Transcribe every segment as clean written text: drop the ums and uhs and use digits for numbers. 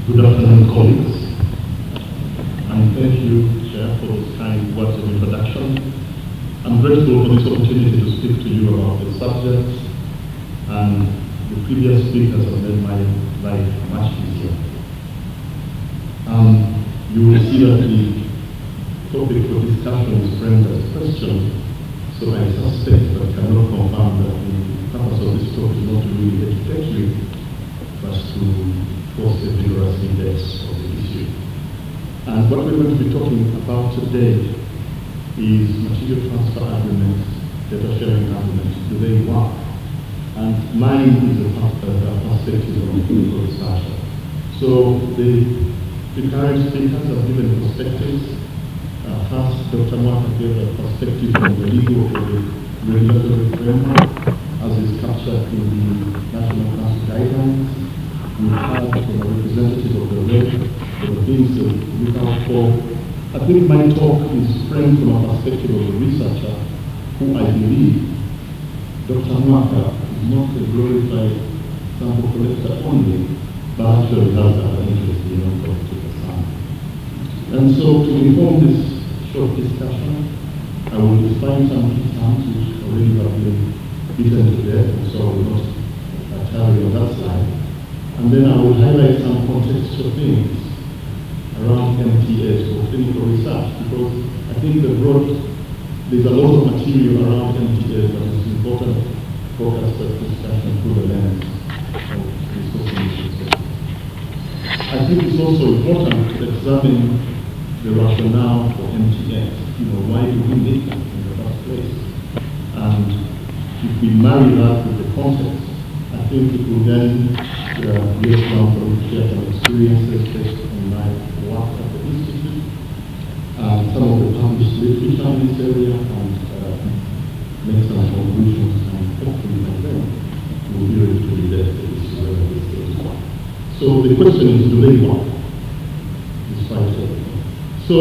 Good afternoon, colleagues, and thank you, Chair, for those kind words of introduction. I'm grateful for this opportunity to speak to you about the subject, and the previous speakers have made my life much easier. You will see that the topic for discussion is framed as a question, so I suspect but cannot confirm that the purpose of this talk is not to really educate you, but to force a vigorous index of the issue. And what we're going to be talking about today is material transfer agreements, data sharing agreements. Do they work? And mine is the perspective of a clinical researcher. So the current speakers have given perspectives. First, Dr. Mwaka gave a perspective from the legal or the regulatory framework as is captured in the National Council guidelines. We had from a representative of the REC, the things that we look out for. I think my talk is framed from a perspective of a researcher who I believe Dr. Mwaka is not a glorified sample collector only, but actually has an interest in non-political science. And so to inform this short discussion, I will define some key terms which already have been beaten to death, and so I will not tarry on that slide. And then I will highlight some contextual things around MTAs for clinical research, because I think there's a lot of material around MTAs that is important to focus the discussion through the lens of discussing issues. I think it's also important to examine the rationale for MTAs. Why do we need them in the first place? And if we marry that with the context, I think it will then be a ground for me to share some experiences based on my work at the Institute, some of the published literature in this area, and make some conclusions, and hopefully by then we'll be able to relate the issue whether this goes well. So the question is, do they work? Despite everything. So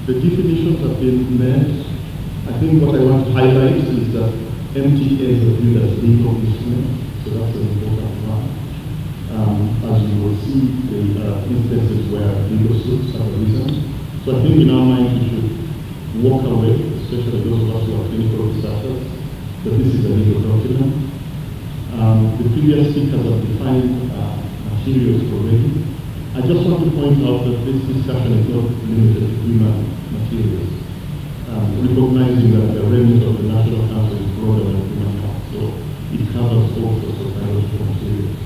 the definitions have been made. I think what I want to highlight is that MTAs are viewed as legal instruments, so that's an important one. As you will see, there are instances where legal suits have arisen. So I think in our mind we should walk away, especially those of us who are clinical researchers, that this is a legal document. The previous speakers have defined materials already. I just want to point out that this discussion is not limited to human materials. Recognizing that the remit of the National Council is broader than human health, so it covers all sorts of biological materials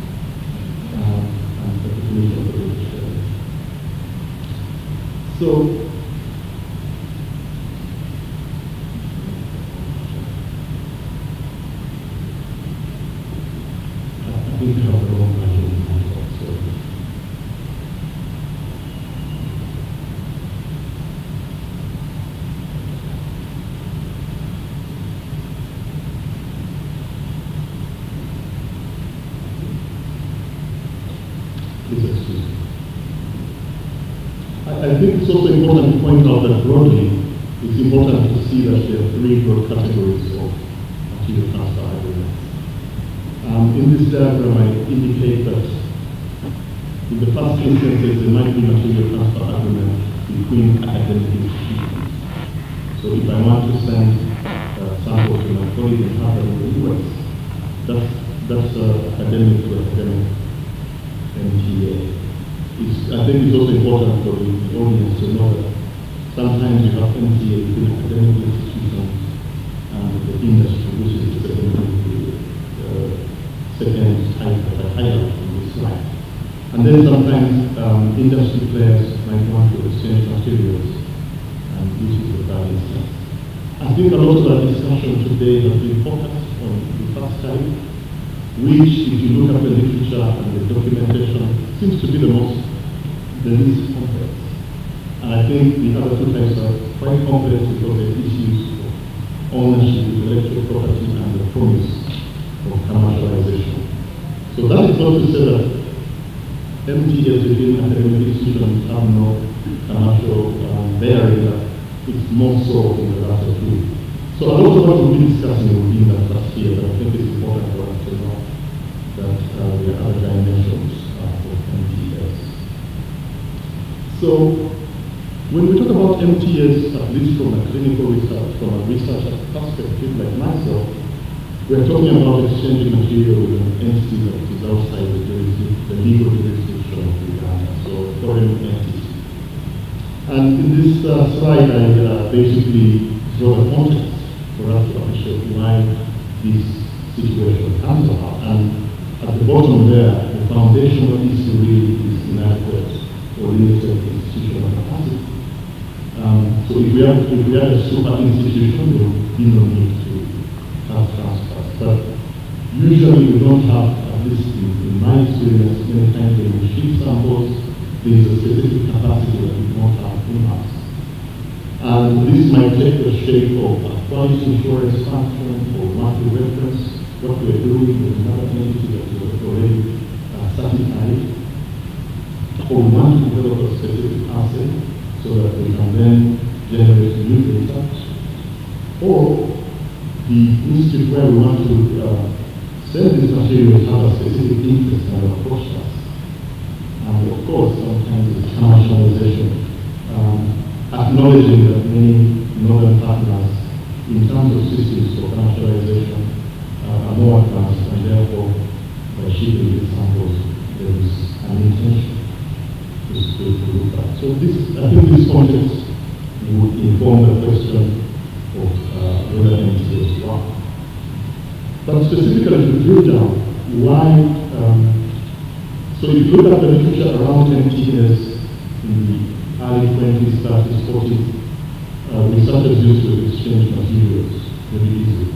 and the definition of the data. So, I think we have the wrong version in my talk, so. I think it's also important to point out that broadly, it's important to see that there are three broad categories of material transfer agreements. In this diagram, I indicate that in the first instances, there might be material transfer agreements between academic institutions. So if I want to send samples to my colleague in Harvard in the US, that's academic to academic MTA. I think it's also important for the audience to know that sometimes you have MTA between academic institutions and the industry, which is the second type that I highlight in this slide. And then sometimes industry players might want to exchange materials, and this is the third instance. I think a lot of our discussion today has been focused on the first type, which, if you look at the literature and the documentation, seems to be the least complex. And I think the other two types are quite complex because they're issues of ownership, intellectual property, and the promise of commercialization. So that is not to say that MTAs within academic institutions have no commercial bearing, but it's more so in the latter two. So a lot of what we'll be discussing will be in that first year, but I think it's important for us to know that there are other dimensions for So when we talk about MTAs, at least from a clinical research, from a research perspective like myself, we're talking about exchanging material with an entity that is outside the legal jurisdiction of Uganda, so a foreign entity. And in this slide, I basically draw a context for us to appreciate why this situation comes about. And at the bottom there, the foundational issue really is inadequate or limited institutional capacity. So if we have a super institution, there will be no need to have transfers. But usually we don't have, at least in my experience, many times when we ship samples, there is a specific capacity that we don't have in-house. And this might take the shape of a quality assurance function or market reference, what we're doing with another entity that is already certified, or we want to develop a specific asset so that we can then generate new data, or the institute where we want to sell this material have a specific interest and approach us. And of course, sometimes it's commercialization, acknowledging that many northern partners, in terms of systems for commercialization, are more advanced, and therefore, by shipping these samples, there is an intention to look at. So I think this context would inform the question of whether MTAs work. But specifically to drill down, why, so if you look at the literature around MTAs in the early 20s, 30s, 40s, researchers used to exchange materials very easily.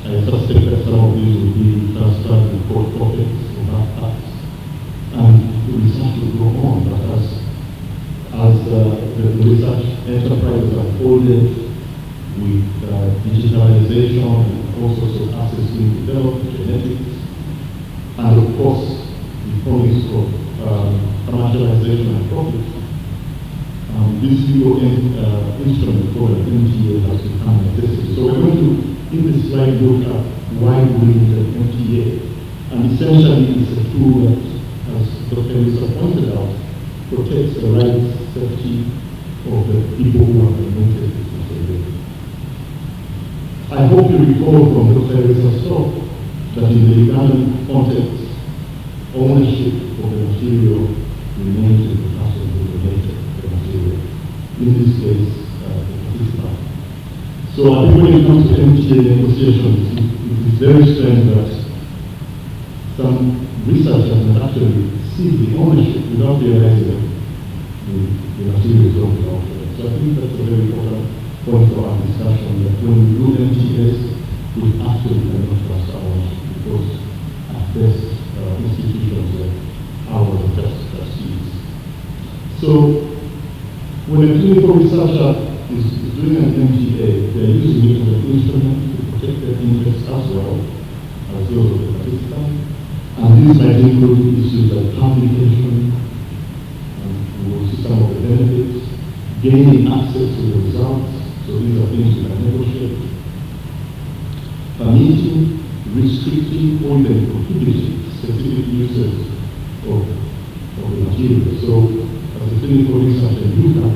I suspect that some of these will be transferred in court profits or backpacks. And the research will go on, but as the research enterprises unfolded with digitalization and all sorts of assets being developed, genetics, and of course the promise of commercialization and profit, this legal instrument called an MTA has become necessary. So we're going to, in this slide, look at why we need an MTA. And essentially it's a tool that, as Dr. Lisa pointed out, protects the rights, safety of the people who have been noted this material. I hope you recall from Dr. Lisa's talk that in the Ugandan context, ownership of the material remains with the person who donated the material. In this case, the participant. So I think when it comes to MTA negotiations, it is very strange that some researchers have actually seized the ownership without realizing the material is not belong to them. So I think that's a very important point for our discussion, that when we do MTAs, we actually cannot trust our ownership, because at best, institutions like ours are just trustees. So when a clinical researcher is doing an MTA, they're using it as an instrument to protect their interests as well as those of the participants. And these might include issues like publication, we will see some of the benefits, gaining access to the results, so these are things we can negotiate, permitting, restricting, or even prohibiting specific uses of the material. So as a clinical researcher, you can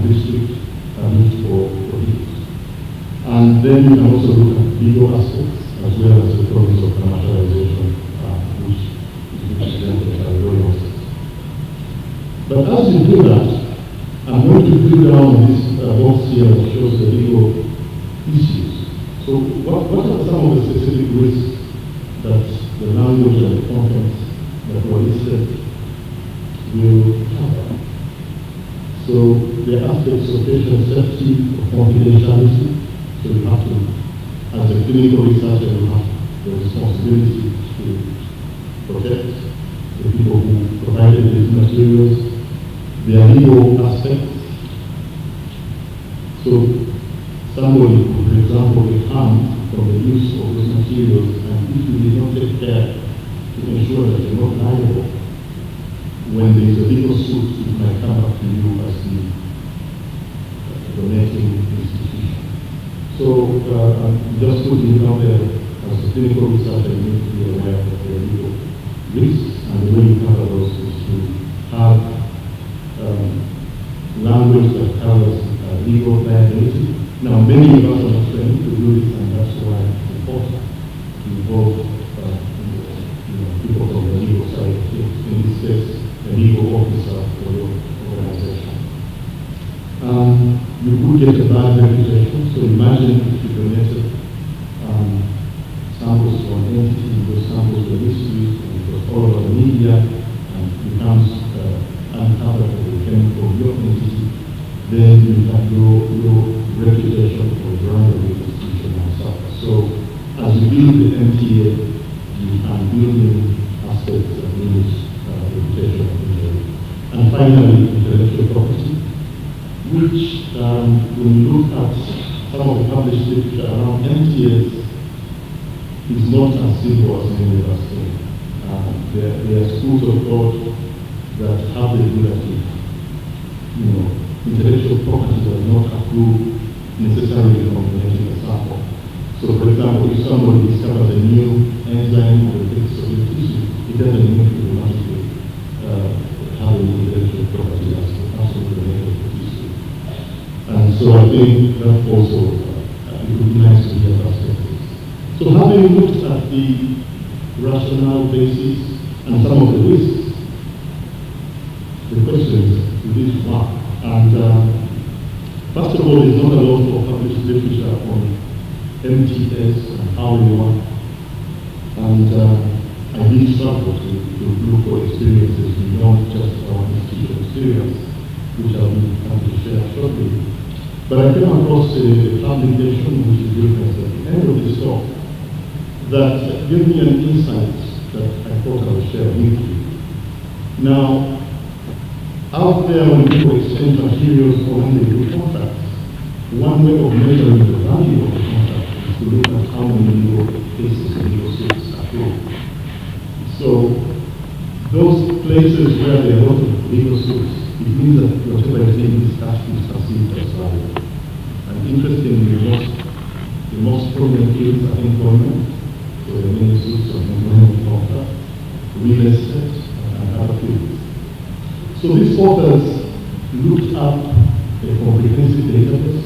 restrict, permit, or prohibit. And then you can also look at legal aspects, as well as the promise of commercialization, which is represented by lawyers. But as you do that, I'm going to drill down on this box here that shows the legal issues. So what are some of the specific risks that the language and the contents that were listed will cover? So the aspects of patient safety, of confidentiality, so you have to, as a clinical researcher, you have the responsibility to protect the people who provided these materials, their legal aspects. So somebody could, for example, be harmed from the use of those materials, and if you did not take care to ensure that you're not liable, when there is a legal suit, it might come back to you as the donating institution. So I'm just putting it out there, as a clinical researcher, you need to be aware of the legal risks, and the way you cover those is to have many of us are not trained to do this, and that's why it's important to involve people from the legal side, in this case, a legal officer for your organization. You could get a bad reputation, so imagine if you donated samples to an entity, those samples were misused, and it was all over the media, and becomes uncovered that they came from your entity, then you have your reputation for running the institution and suffer. So as you build the MTA, you are building aspects that limit reputation of injury. And finally, intellectual property, which when you look at some of the published literature around MTAs, is not as simple as many of us think. There are schools of thought that have the view that intellectual property does not accrue necessarily from making a sample. So for example, if somebody discovers a new enzyme or a fix of your tissue, it doesn't mean to automatically have an intellectual property as the person who made the tissue. And so I think that also it would be nice to hear perspectives. So having looked at the rational basis and some of the risks, the question is, will this work? And first of all, there's not a lot of published literature on MTS and how they work. And I did struggle to look for experiences beyond just our institutional experience, which I'll be happy to share shortly. But I came across a publication which is referenced at the end of this talk that gave me an insight that I thought I would share with you. Now, out there when people exchange materials or when they do contracts, one way of measuring the value of the contract is to look at how many legal cases and legal suits are approved. So those places where there are a lot of legal suits, it means that whatever is being discussed is perceived as valuable. And interestingly, the most prominent fields are employment, so there are many suits of employment contract, real estate, and other fields. So these authors looked up a comprehensive database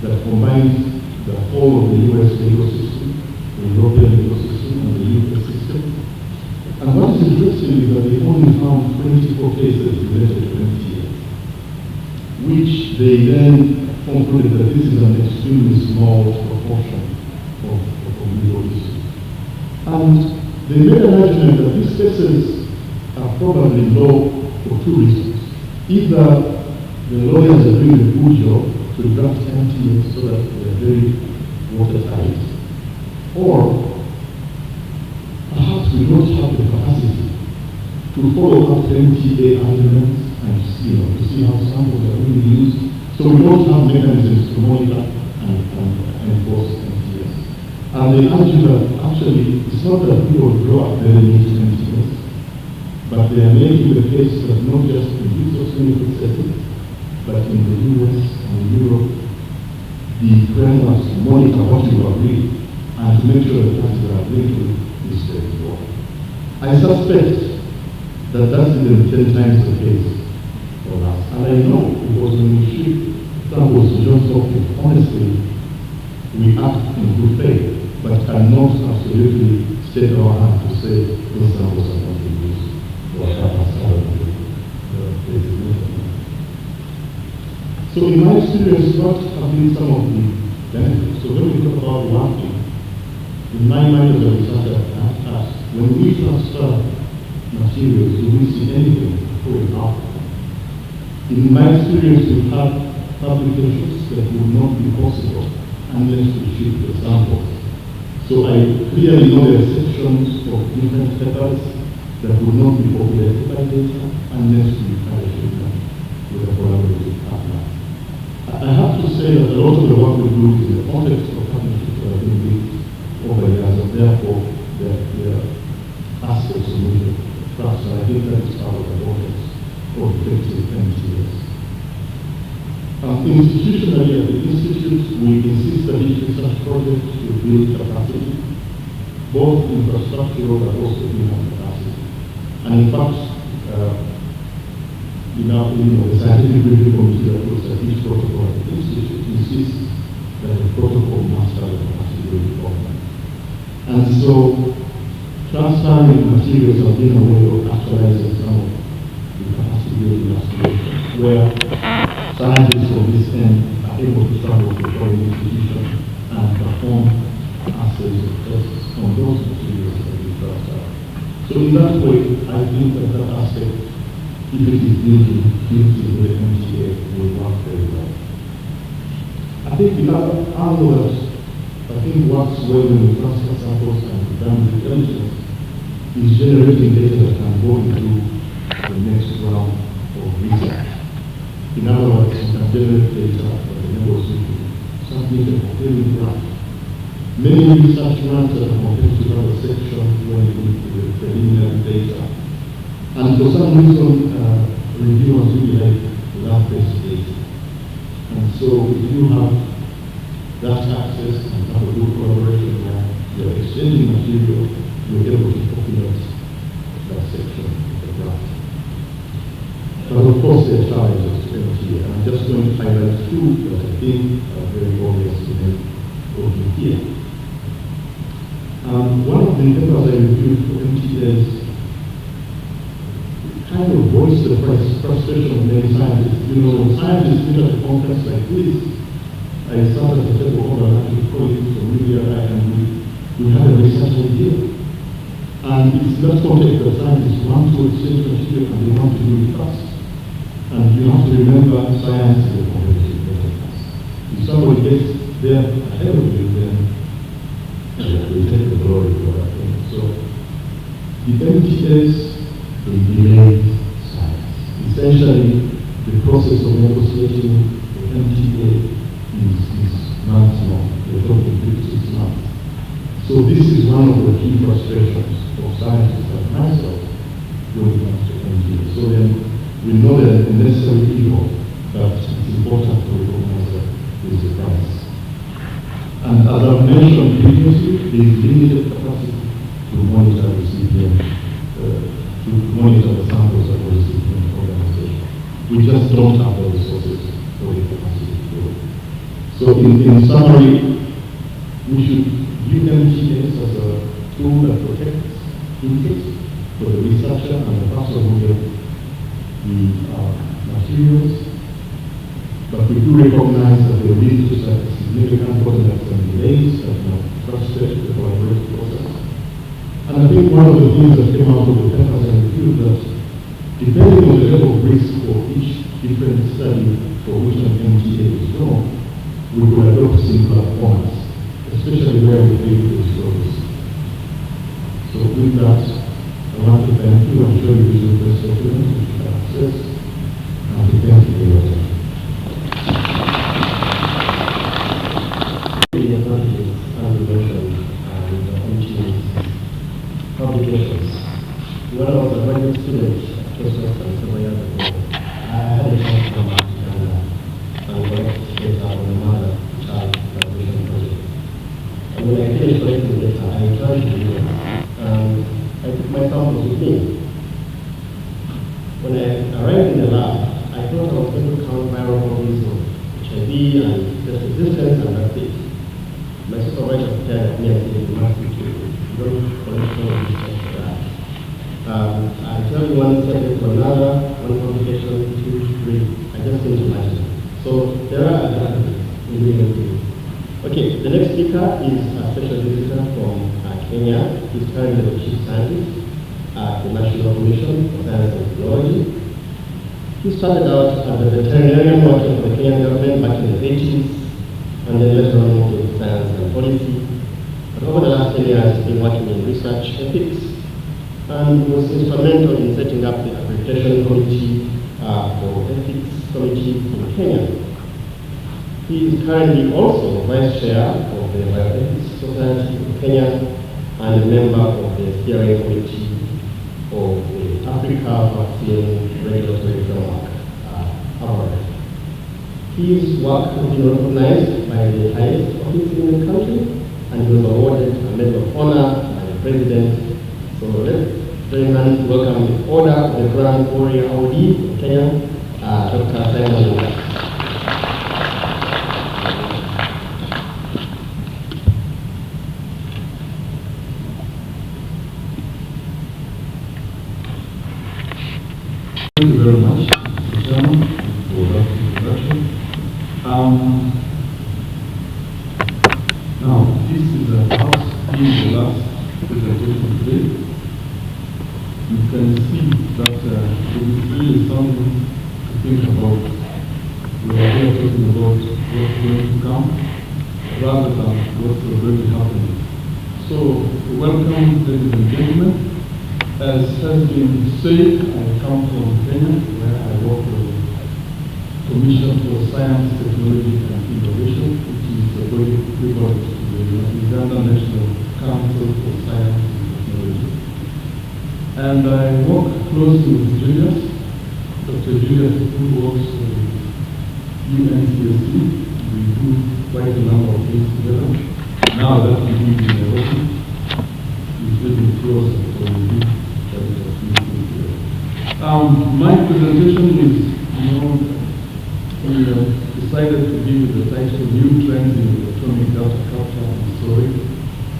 that combines the whole of the US legal system, the European legal system, and the UK system. And what is interesting is that they only found 24 cases related to MTA, which they then concluded that this is an extremely small proportion of legal issues. And they made an argument that these cases are probably low for two reasons. Either the lawyers are doing a good job to draft MTAs so that they're very watertight, or perhaps we don't have the capacity to follow up MTA arguments and to see how samples are being used. So we don't have mechanisms to monitor and enforce MTAs. And they argue that actually it's not that people grow up very neat MTAs, but they are making the case that not just in these clinical settings, but in the US and Europe, the frameworks to monitor what you agree and to make sure that what you are agreeing to is straightforward. I suspect that that's even 10 times the case for us. And I know because when we ship samples to Johns Hopkins, honestly, we act in good faith, but cannot absolutely state our hand to say those samples are not being used. So in my experience, what have been some of the benefits? So when we talk about working, in my mind as a researcher, I ask, when we transfer materials, do we see anything going out? In my experience, we have publications that would not be possible unless we ship the samples. So I clearly know there are sections of different papers that would not be populated by data unless we had a shipment with a collaborative partner. I have to say that a lot of the work we do is in the context of partnerships that have been built over years, and therefore there are aspects of major trust, and I think that is part of the context of effective MTS. Institutionally, at the Institute, we insist that each research project should build capacity, both infrastructural but also human capacity. And in fact, the scientific review committee that looks at each protocol at the Institute insists protocol master of capacity building government. And so transferring materials has been a way of actualizing some of the capacity building aspirations, where scientists from this end are able to travel to foreign institutions and perform assays of tests on those materials that we transfer. So in that way, I think that that aspect, if it is built into the MTA, will work very well. I think the other that I think works well when we transfer samples and done with intelligence is generating data that can go into the next round of research. In other words, you can generate data that enables you to submit a compelling grant. Many research grants that are competitive have a section when you look at the preliminary data. And for some reason, reviewers really like lab-based data. And so if you have that access and have a good collaboration where you're exchanging material, you're able to populate that section of the graph. But of course there are challenges to MTA, and I'm just going to highlight two that I think are very obvious to them over here. One of the papers I reviewed for MTAs kind of voiced the frustration of many scientists. You know, when scientists meet at a conference like this, I started to tell all our colleagues from media, and we have a research idea. And it's not context that scientists want to exchange material and they want to do it fast. And you have to remember science is a competitive process. If somebody gets there ahead of you, then we take the glory for that thing. So the MTAs will delay science. Essentially, the process of negotiating the MTA is months long. We're talking 56 months. So this is one of the key frustrations of scientists like myself when it comes to MTA. So then we know that the necessary evil, but it's important to recognize that there is a price. And as I've mentioned previously, there is limited capacity to monitor the CPM, to monitor the samples that were received from the organization. We just don't have the resources for the capacity to do it. So in summary, we should view MTAs as a tool that protects interest for the researcher and the person who gets the materials. But we do recognize that they lead to significant bottlenecks and delays that have frustrated the collaborative process. And I think one of the things that came out of the papers and review that depending on the level of risk for each different study for which an MTA is done, we could adopt simpler formats, especially where we feel there is low risk. So with that, I want to thank you. I'm sure you will press documents which you can access. And to thank you for your attention. The advantages and innovation and MTA's publications. When I was a graduate student at Christmas and several years ago, I had a chance to come back to Canada and collect data on another child graduation project. And when I finished collecting data, I returned to the US and I took my samples with me. When I arrived in the lab, I thought I was going to count viral copies of HIV and just resistance, and that's it. My supervisor stared at me and said, "You must be kidding. You don't collect all of this for that." I tell you one subject to another, one publication, 2, 3. I just can't imagine. So there are advantages in doing everything. Okay, the next speaker is a special visitor from Kenya. He's currently the chief scientist at the National Commission for Science and Technology. He started out as a veterinarian working for the Kenyan government back in the 80s, and then later on moved into science and policy. But over the last 10 years, he's been working in research ethics and was instrumental in setting up the accreditation committee for ethics committee in Kenya. He is currently also vice chair of the Bioethics Society of Kenya and a member of the steering committee of the Africa Vaccine Regulatory Framework, ANREC. His work has been recognized by the highest office in the country, and he was awarded a Medal of Honor by the President. So let's join hands to welcome the Order of the Grand Warrior Awardee of Kenya, Dr. Simon. very much, Mr. Chairman, for that introduction. Now, this is perhaps being the last presentation today. You can see that it is really something to think about. We are here talking about what's going to come rather than what's already happening. So, welcome, ladies and gentlemen. As has been said, I come from Kenya, where I work with the Commission for Science, Technology and Innovation, which is the body equivalent to the Uganda National Council for Science and Technology. And I work closely with Julius, Dr. Julius, who works with UNCSC. We do quite a number of things together. Now that we live in Nairobi, he's getting closer, so we do quite a few things together. My presentation is, we decided to give it the title New Trends in Electronic Data Capture and Storage,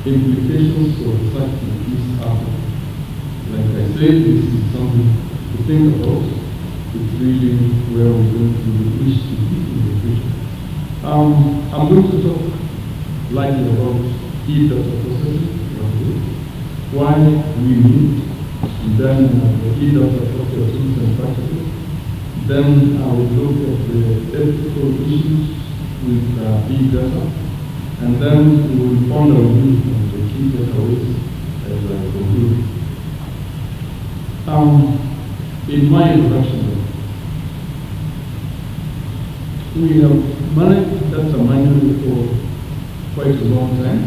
Implications for Research in East Africa. Like I said, this is something to think about. It's really where we're going to wish to be in the future. I'm going to talk lightly about e-data processing, why we need, and then the e-data processing tools and practices. Then I will look at the ethical issues with big data, and then we will ponder on the key takeaways as I conclude. In my introduction, we have managed data manually for quite a long time,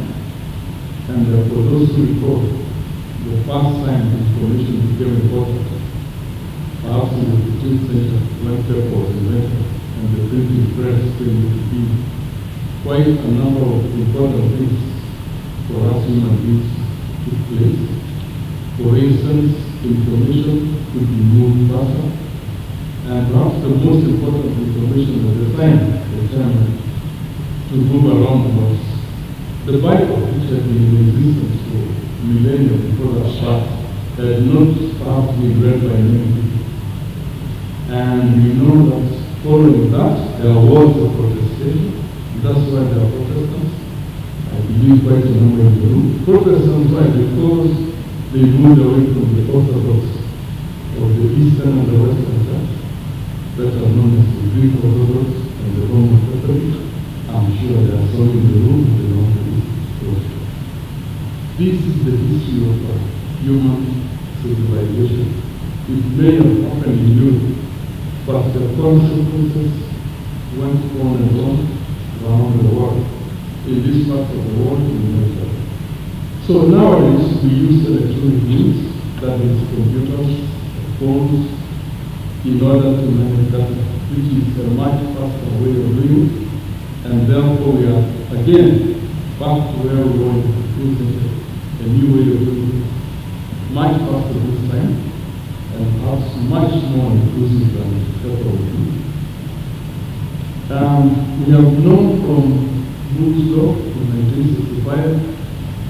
and for those who recall, the first time information became important, perhaps in the 15th century, when paper was invented and the printing press came to be, quite a number of important things for us human beings took place. For instance, information could be moved faster, and perhaps the most important information at the time determined to move around was the Bible, which had been in existence for millennia before that start, had not perhaps been read by many people. And we know that following that, there was a protestation. That's why there are Protestants. I believe quite a number in the room. Protestants, why? Because they moved away from the Orthodox of the Eastern and the Western Church, better known as the Greek Orthodox and the Roman Catholic. I'm sure there are some in the room who belong to this group. This is the history of human civilization. It may have happened in Europe, but the consequences went on and on around the world. In this part of the world, we know that. So nowadays, we use electronic means, that is computers, phones, in order to manage data, which is a much faster way of doing it. And therefore, we are again back to where we were using a new way of doing it, much faster this time, and perhaps much more inclusive than ever before. We have known from Moore's law in 1965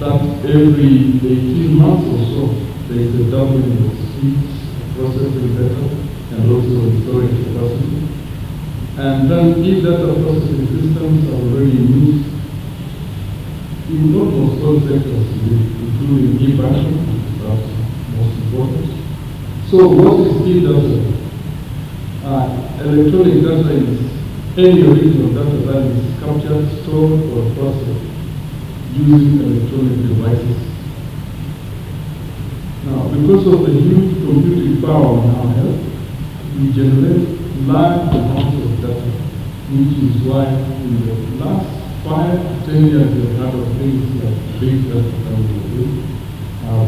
that every 18 months or so, there is a doubling of speeds, processing data, and also storage capacity. And then e-data processing systems are already used in almost all sectors, including e-banking, which is perhaps most important. So what is e-data? Electronic data is any original data that is captured, stored, or processed using electronic devices. Now, because of the huge computing power we now have, we generate large amounts of data, which is why in the last 5 to 10 years we've heard of things like big data coming in.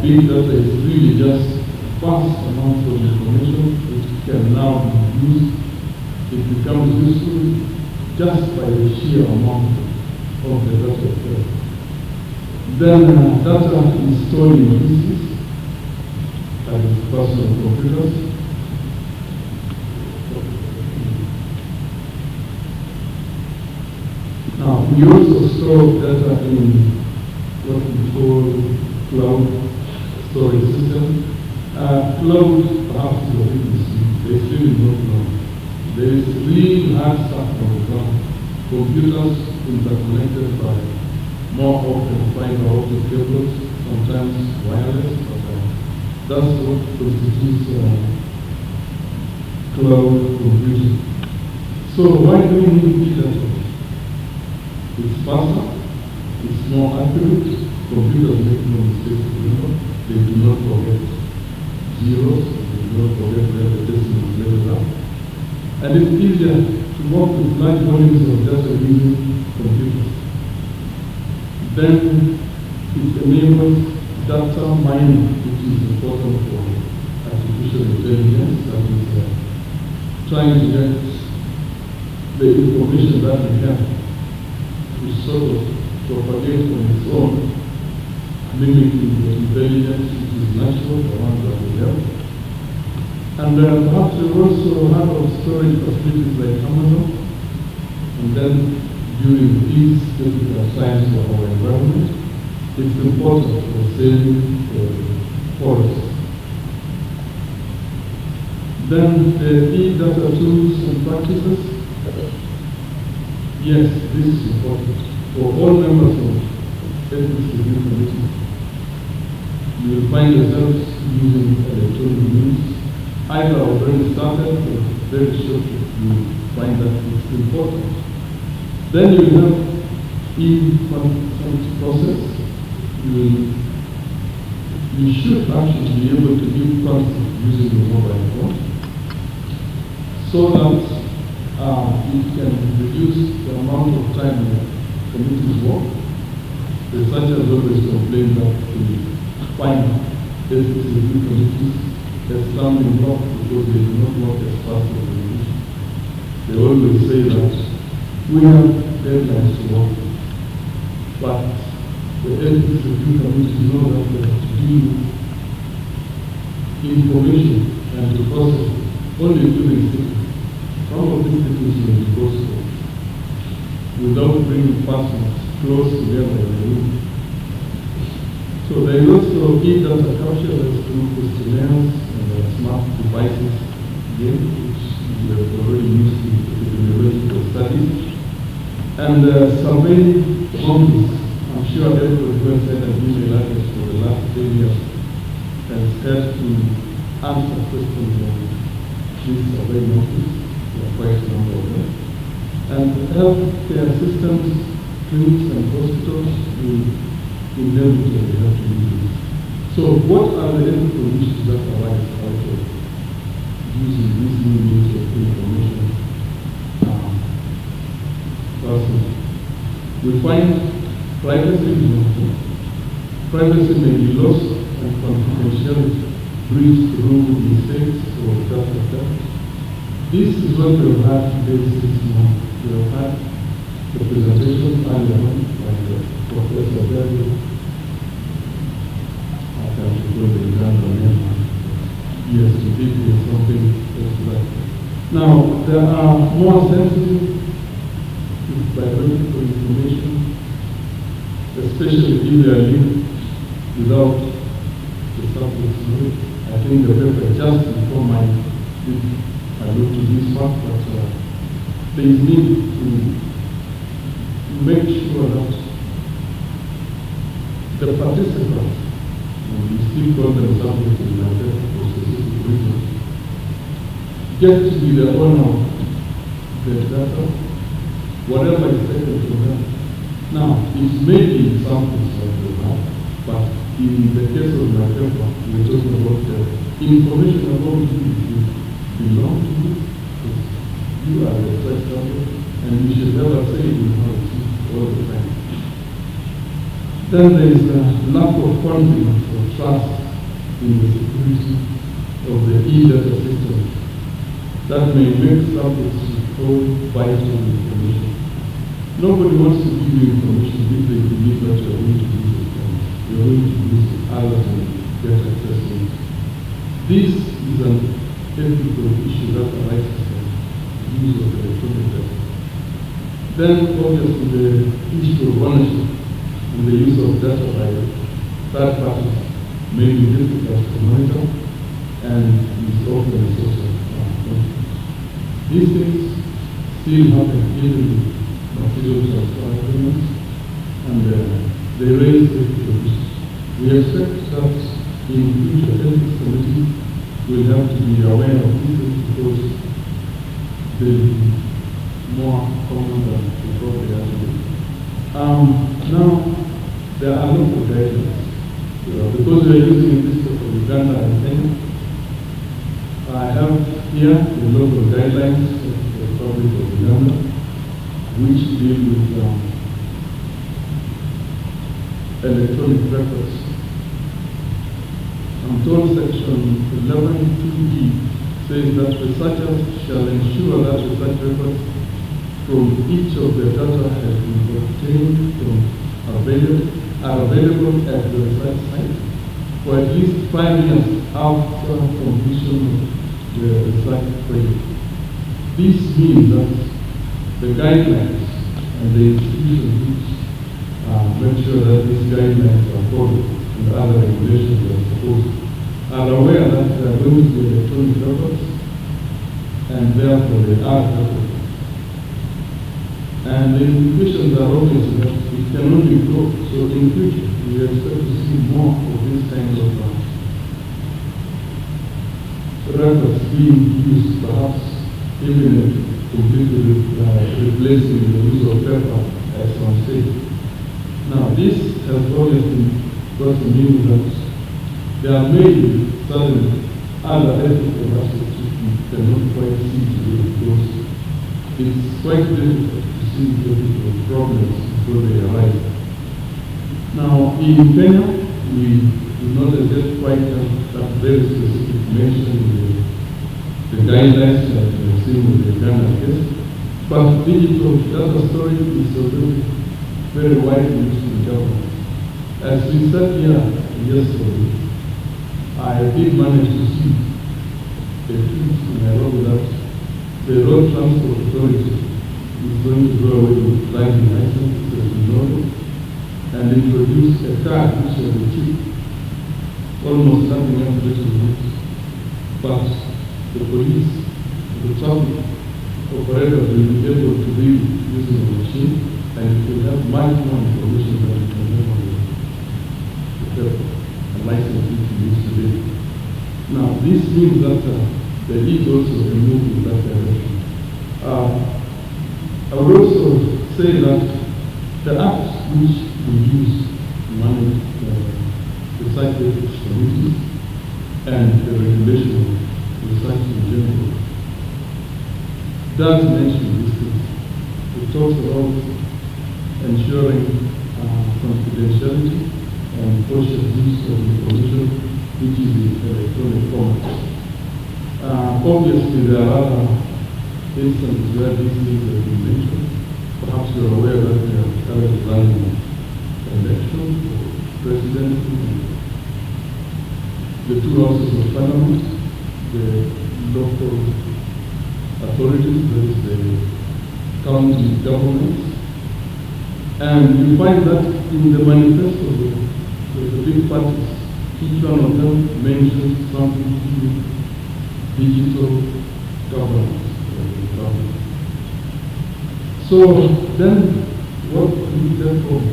Big data is really just vast amounts of information which can now be used. It becomes useful just by the sheer amount of the data itself. Then data is stored in pieces, that is personal computers. Now, we also store data in what we call cloud storage system. Cloud, perhaps you already see, they still There is real hard stuff on the ground. Computers interconnected by more often fiber optic cables, sometimes wireless, but that's what constitutes cloud computing. So why do we need data? It's faster, it's more accurate. Computers make no mistakes, they do not forget zeros, they do not forget where the decimal levels are. And it's easier to work with large volumes of data using computers. Then it enables data mining, which is important for artificial intelligence, that is trying to get the information that we have to sort of propagate on its own, mimicking the intelligence which is natural, the one that we have. And perhaps we also have storage facilities like Amazon, and then during these difficult times for our environment, it's important for saving the forests. Then the e-data tools and practices. Yes, this is important for all members of ethics review committee. You will find yourselves using electronic means. Either already started or very shortly you will find that it's important. Then you will have e-consent process. You should actually be able to give consent using your mobile phone so that it can reduce the amount of time that committees work. Researchers always complain that we find ethics review committees as stumbling block because they do not work as fast as they wish. They always say that we have deadlines to work with, but the ethics review committees know that they have to deal information and to process only during sitting. Some of these things may be possible without bringing persons close together in the room. So there is also e-data capture that's through questionnaires and smart devices, again, which we have already used in the university studies. And surveying boundaries. I'm sure everybody who has had an email address for the last 10 years has had to answer questions on this survey notice. There are quite a number of them. And healthcare systems, clinics and hospitals will inevitably have to use this. So what are the ethical issues that arise out of using this new means of information? Firstly, we find privacy is not good. Privacy may be lost and confidentiality breached through mistakes or data theft. This is what we have had today 6 months. We have had the presentation earlier on by Professor Berger. I can't recall the example name. Yes, indeed, there is something else like that. Now, there are more sensitive biological information, especially if they are linked without the subject's knowledge. I think the paper just before mine did allude to this fact, but there is need to make sure that the participants, and we still call them subjects in my paper for specific reasons, get to be the owner of the data, whatever is taken from them. Now, it may be examples that we have, but in the case of my paper, we're talking about the information about you belong to you. You are the first subject, and you should never say you have it all the time. Then there is a lack of confidence or trust in the security of the e-data system that may make subjects withhold vital information. Nobody wants to give you information if they believe that you are going to use it. You are going to use it other than get access to it. This is an ethical issue that arises from the use of electronic data. Then, obviously, the issue of ownership and the use of data by third parties may be difficult to monitor and is often a source of conflict. These things still happen even in material transfer agreements, and they raise issues. We expect that in future ethics committee will have to be aware of these things because they will be more common than before they are today. Now, there are local guidelines. Because we are using this for Uganda and Kenya, I have here the local guidelines of the Republic of Uganda, which deal with electronic records. I'm told section 11.2d says that researchers shall ensure that research records from each of the data has been obtained from are available at the research site for at least 5 years after completion of the research project. This means that the guidelines and the institutions which make sure that these guidelines are followed and other regulations are supposed are aware that they are going to be electronic records and therefore they are records. And the implications are obvious that it can only grow. So in future, we expect to see more of these kinds of records being used, perhaps even completely replacing the use of paper, as some say. Now, this has obviously got to mean that there may be certain other ethical aspects which we cannot quite see today because it's quite difficult to see the problems before they arise. Now, in Kenya, we do not yet quite have that very specific mention in the guidelines that we have seen with the Ghana case, but digital data storage is already very widely used in government. As we sat here yesterday, I did manage to see a tweet in Nairobi that the Road Transport Authority is going to do away with driving licenses as we know it, and introduce a card which has a chip, almost nothing else to do with it. But the police, the traffic operators will be able to read using the machine, and it will have much more information than you can have on the paper. License which we use today. Now, this means that there is also a move in that direction. I would also say that the apps which we use to manage the site ethics committees and the regulation of research in general does mention these things. It talks about ensuring confidentiality and cautious use of information which is in electronic format. Obviously, there are other instances where these things have been mentioned. Perhaps you are aware that we are currently running an election for presidency and the two houses of parliament, the local authorities, that is the county governments. And you find that in the manifesto of the big parties, each one of them mentions something to do with digital governance. So then, what do we therefore do?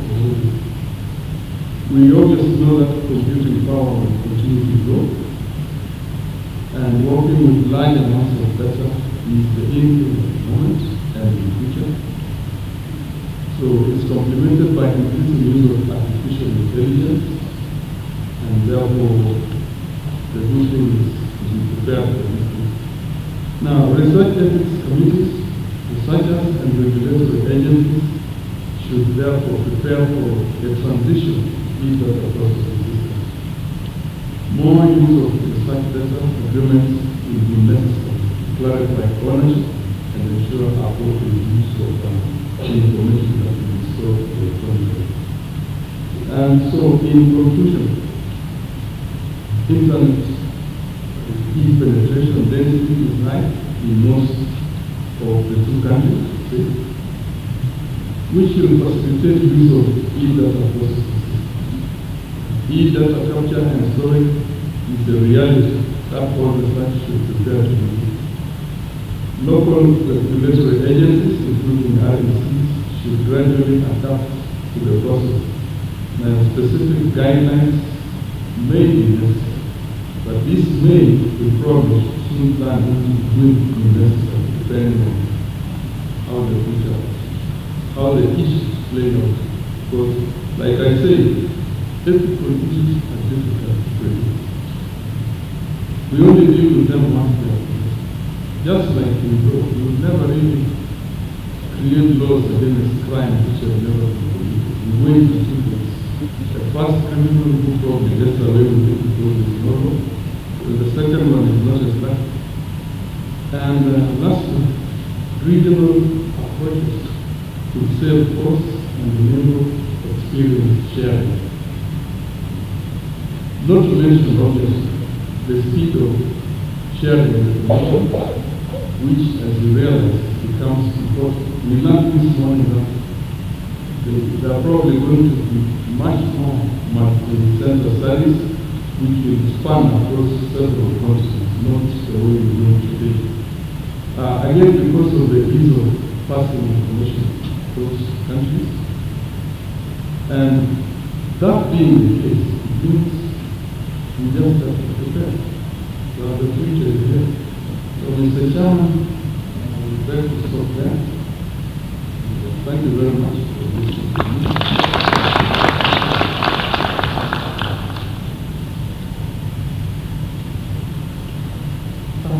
We obviously know that computing power will continue to grow, and working with large amounts of data is the aim at the moment and in the future. So it's complemented by increasing use of artificial intelligence, and therefore the good thing is to be prepared for this thing. Now, research ethics committees, researchers and regulatory agencies should therefore prepare for a transition in data processing systems. More use of research data agreements will be necessary to clarify ownership and ensure appropriate use of information that will be stored electronically. And so, in conclusion, internet penetration density is high in most of the two countries, which will facilitate use of e-data processing systems. E-data capture and storage is the reality that all research should prepare to do. Local regulatory agencies, including RECs, should gradually adapt to the process. And specific guidelines may be necessary, but this may be probably soon turn into necessary, depending on how the issues play out. Because, like I say, ethical issues are difficult to predict. We only deal with them once they are. Just like in law, you will never really create laws against crime which have never been committed. You wait until the first criminal who probably gets away with it because it's normal, and the second one is not as bad. And lastly, regional approaches to save costs and enable experience sharing. Not to mention, obviously, the speed of sharing information, which, as you realize, becomes important. We learned this morning that there are probably going to be much more multi-center studies which will span across several continents, not the way we do today. Again, because of the ease of passing information across countries. And that being the case, it means we just have to prepare. So the future is here. So, Mr. Chairman, I would like to stop there. Thank you very much for listening to me.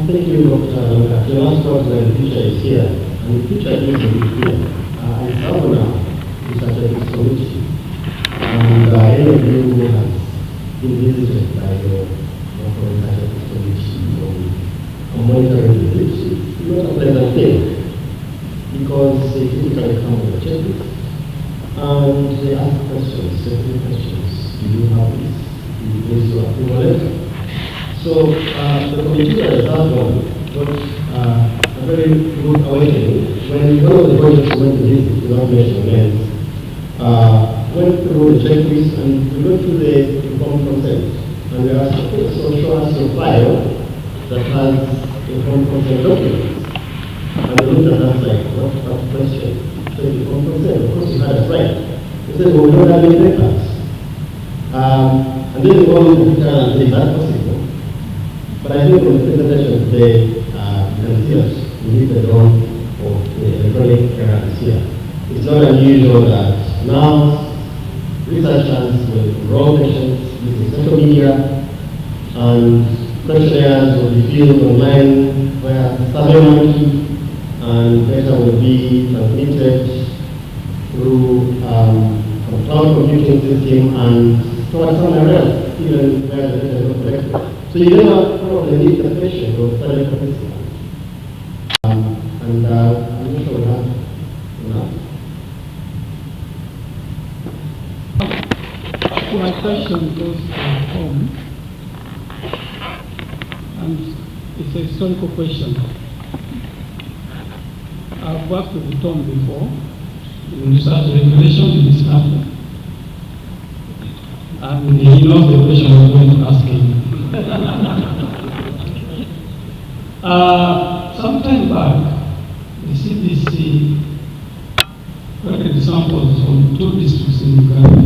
Thank you, Dr. The last part the future is here, and the future is here. I travel now to such a committee, and any of you who has been visited by your local such committee on monitoring the lips, it's not a pleasant thing, because they typically come with a checklist, and they ask questions, certain questions. Do you have this? Do you place your approval letter? So the committee that is that one got a very good awakening when one of the projects went to visit, without mentioning names, went through the checklist and we went through the informed consent. And we asked, okay, so show us your file that has informed consent documents. And we looked at that like, what question? So informed consent, of course you had a right. We said, well, we don't have any papers. And then we go into the picture and say, that's possible. But I think from the presentation today, you can see us, we need the drone for the electronic era here. It's not unusual that now researchers will enroll patients using social media, and questionnaires will be filled online via survey, and data will be transmitted through a cloud computing system and stored somewhere else, even where the data is not collected. So you never probably need the patient or study participant. I'm not sure we have enough. My question goes home, and it's a historical question. I've worked with Tom before in research regulation in this country, and he knows the question I'm going to ask him. Some time back, the CDC collected samples from 2 districts in Uganda.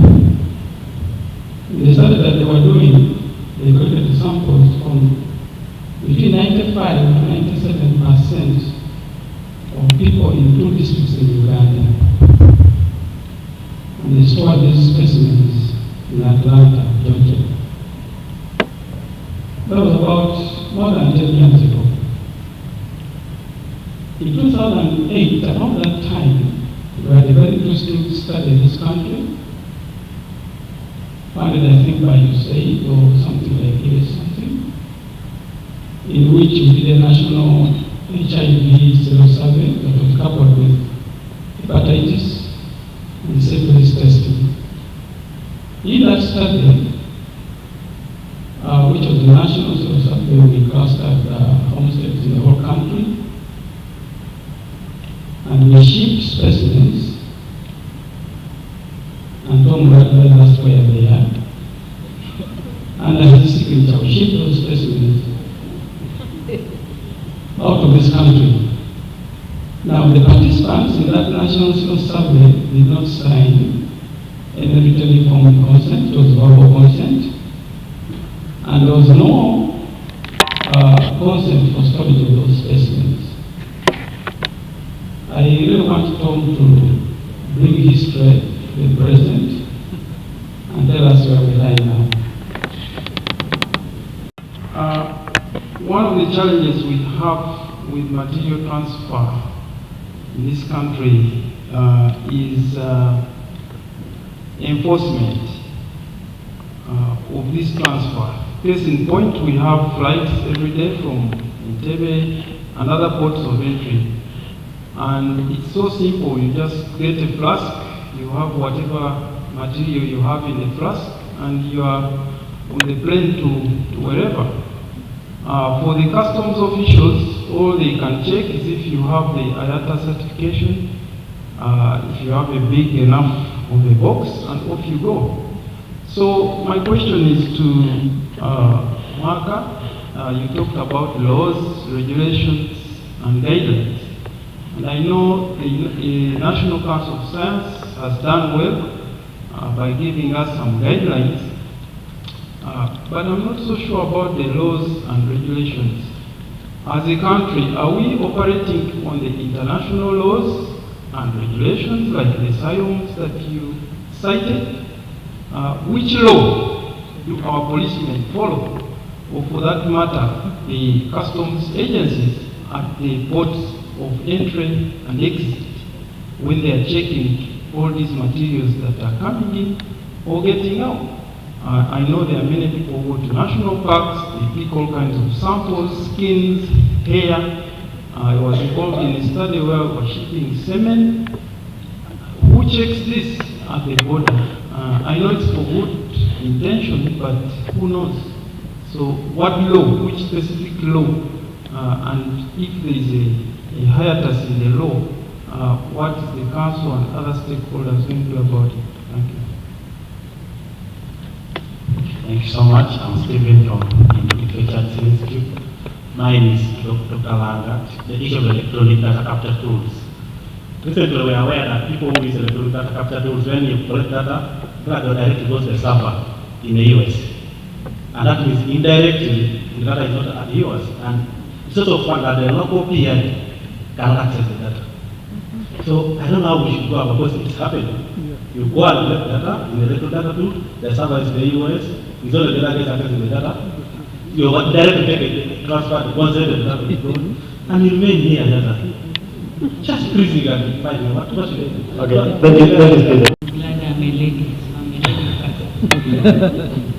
And they started that they were doing, they collected samples from between 95 to 97% of people in 2 districts in Uganda. And they stored these specimens in Atlanta, Georgia. That was about more than 10 years ago. In 2008, around that time, we had a very interesting study in this country, funded I think by USAID or something like this, something, in which we did a national HIV sero survey that was coupled with hepatitis and syphilis testing. In that study, which was the national sero survey, we clustered homesteads in the whole country, and we shipped specimens, and Tom Radley asked where they are. And as a signature, we shipped those specimens out of this country Now, the participants in that national survey did not sign any written form of consent. It was verbal consent. And there was no consent for storage of those specimens. I really want Tom to bring history to the present and tell us where we lie now. One of the challenges we have with material transfer in this country is enforcement of this transfer. Case in point, we have flights every day from Entebbe and other ports of entry. And it's so simple, you just get a flask, you have whatever material you have in the flask, and you are on the plane to wherever. For the customs officials, all they can check is if you have the IATA certification, if you have a big enough of a box, and off you go. So my question is to Marka. You talked about laws, regulations, and guidelines. And I know the National Council of Science has done well by giving us some guidelines. But I'm not so sure about the laws and regulations. As a country, are we operating on the international laws and regulations like the SIOMs that you cited? Which law do our policemen follow? Or for that matter, the customs agencies at the ports of entry and exit when they are checking all these materials that are coming in or getting out? I know there are many people who go to national parks, they pick all kinds of samples, skins, hair. I was involved in a study where we were shipping semen. Who checks this at the border? I know it's for good intention, but who knows? So what law, which specific law, and if there is a hiatus in the law, what is the council and other stakeholders going to do about it? Thank you. Thank you so much. I'm Stephen from Infectious Institute. Mine is Dr. Langat, the issue of electronic data capture tools. Recently, we are aware that people who use electronic data capture tools, when you collect data, that directly goes to the server in the US. And that means indirectly, the data is not at the US. And it's also fun that the local PN cannot access the data. So I don't know how we should go about because it's happening. You go and collect data in the electronic data tool, the server is in the US, it's all the data gets access to the data. You directly take a transfer, the concept, the data is going, and you remain here data. Just freezing and finding what should I do? Okay, thank you, Stephen. Glad I'm a lady.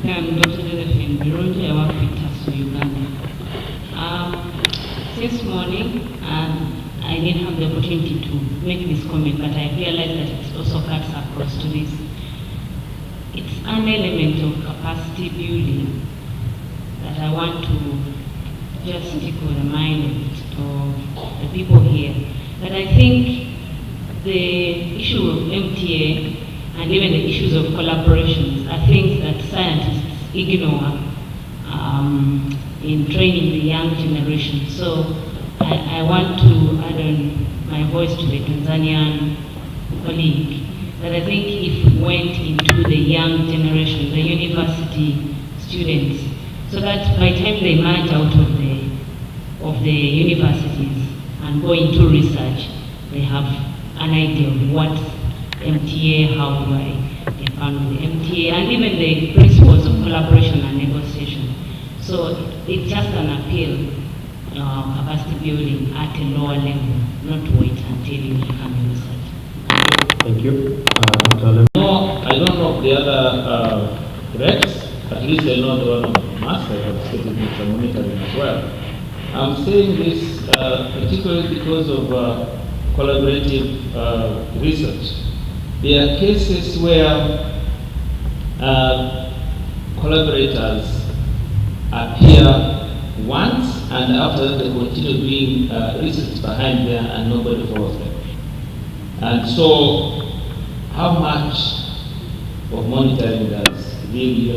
I'm Dr. Josephine Bironji. I work with TASO Uganda. Since morning, I didn't have the opportunity to make this comment, but I realized that it also cuts across to this. It's an element of capacity building that I want to just tickle the mind of the people here. But I think the issue of MTA and even the issues of collaborations are things that scientists ignore in training the young generation. So I want to add on my voice to the Tanzanian colleague that I think if we went into the young generation, the university students, so that by the time they emerge out of the universities and go into research, they have an idea of what MTA, how do I get on with the MTA, and even the principles of collaboration and negotiation. So it's just an appeal, capacity building at a lower level, not wait until you become a research. Thank you. No, I don't know the other recs. At least I know the one of mass. I have studied Mr. monitoring as well. I'm saying this particularly because of collaborative research. There are cases where collaborators appear once and after that they continue doing research behind there and nobody follows them. And so how much of monitoring does the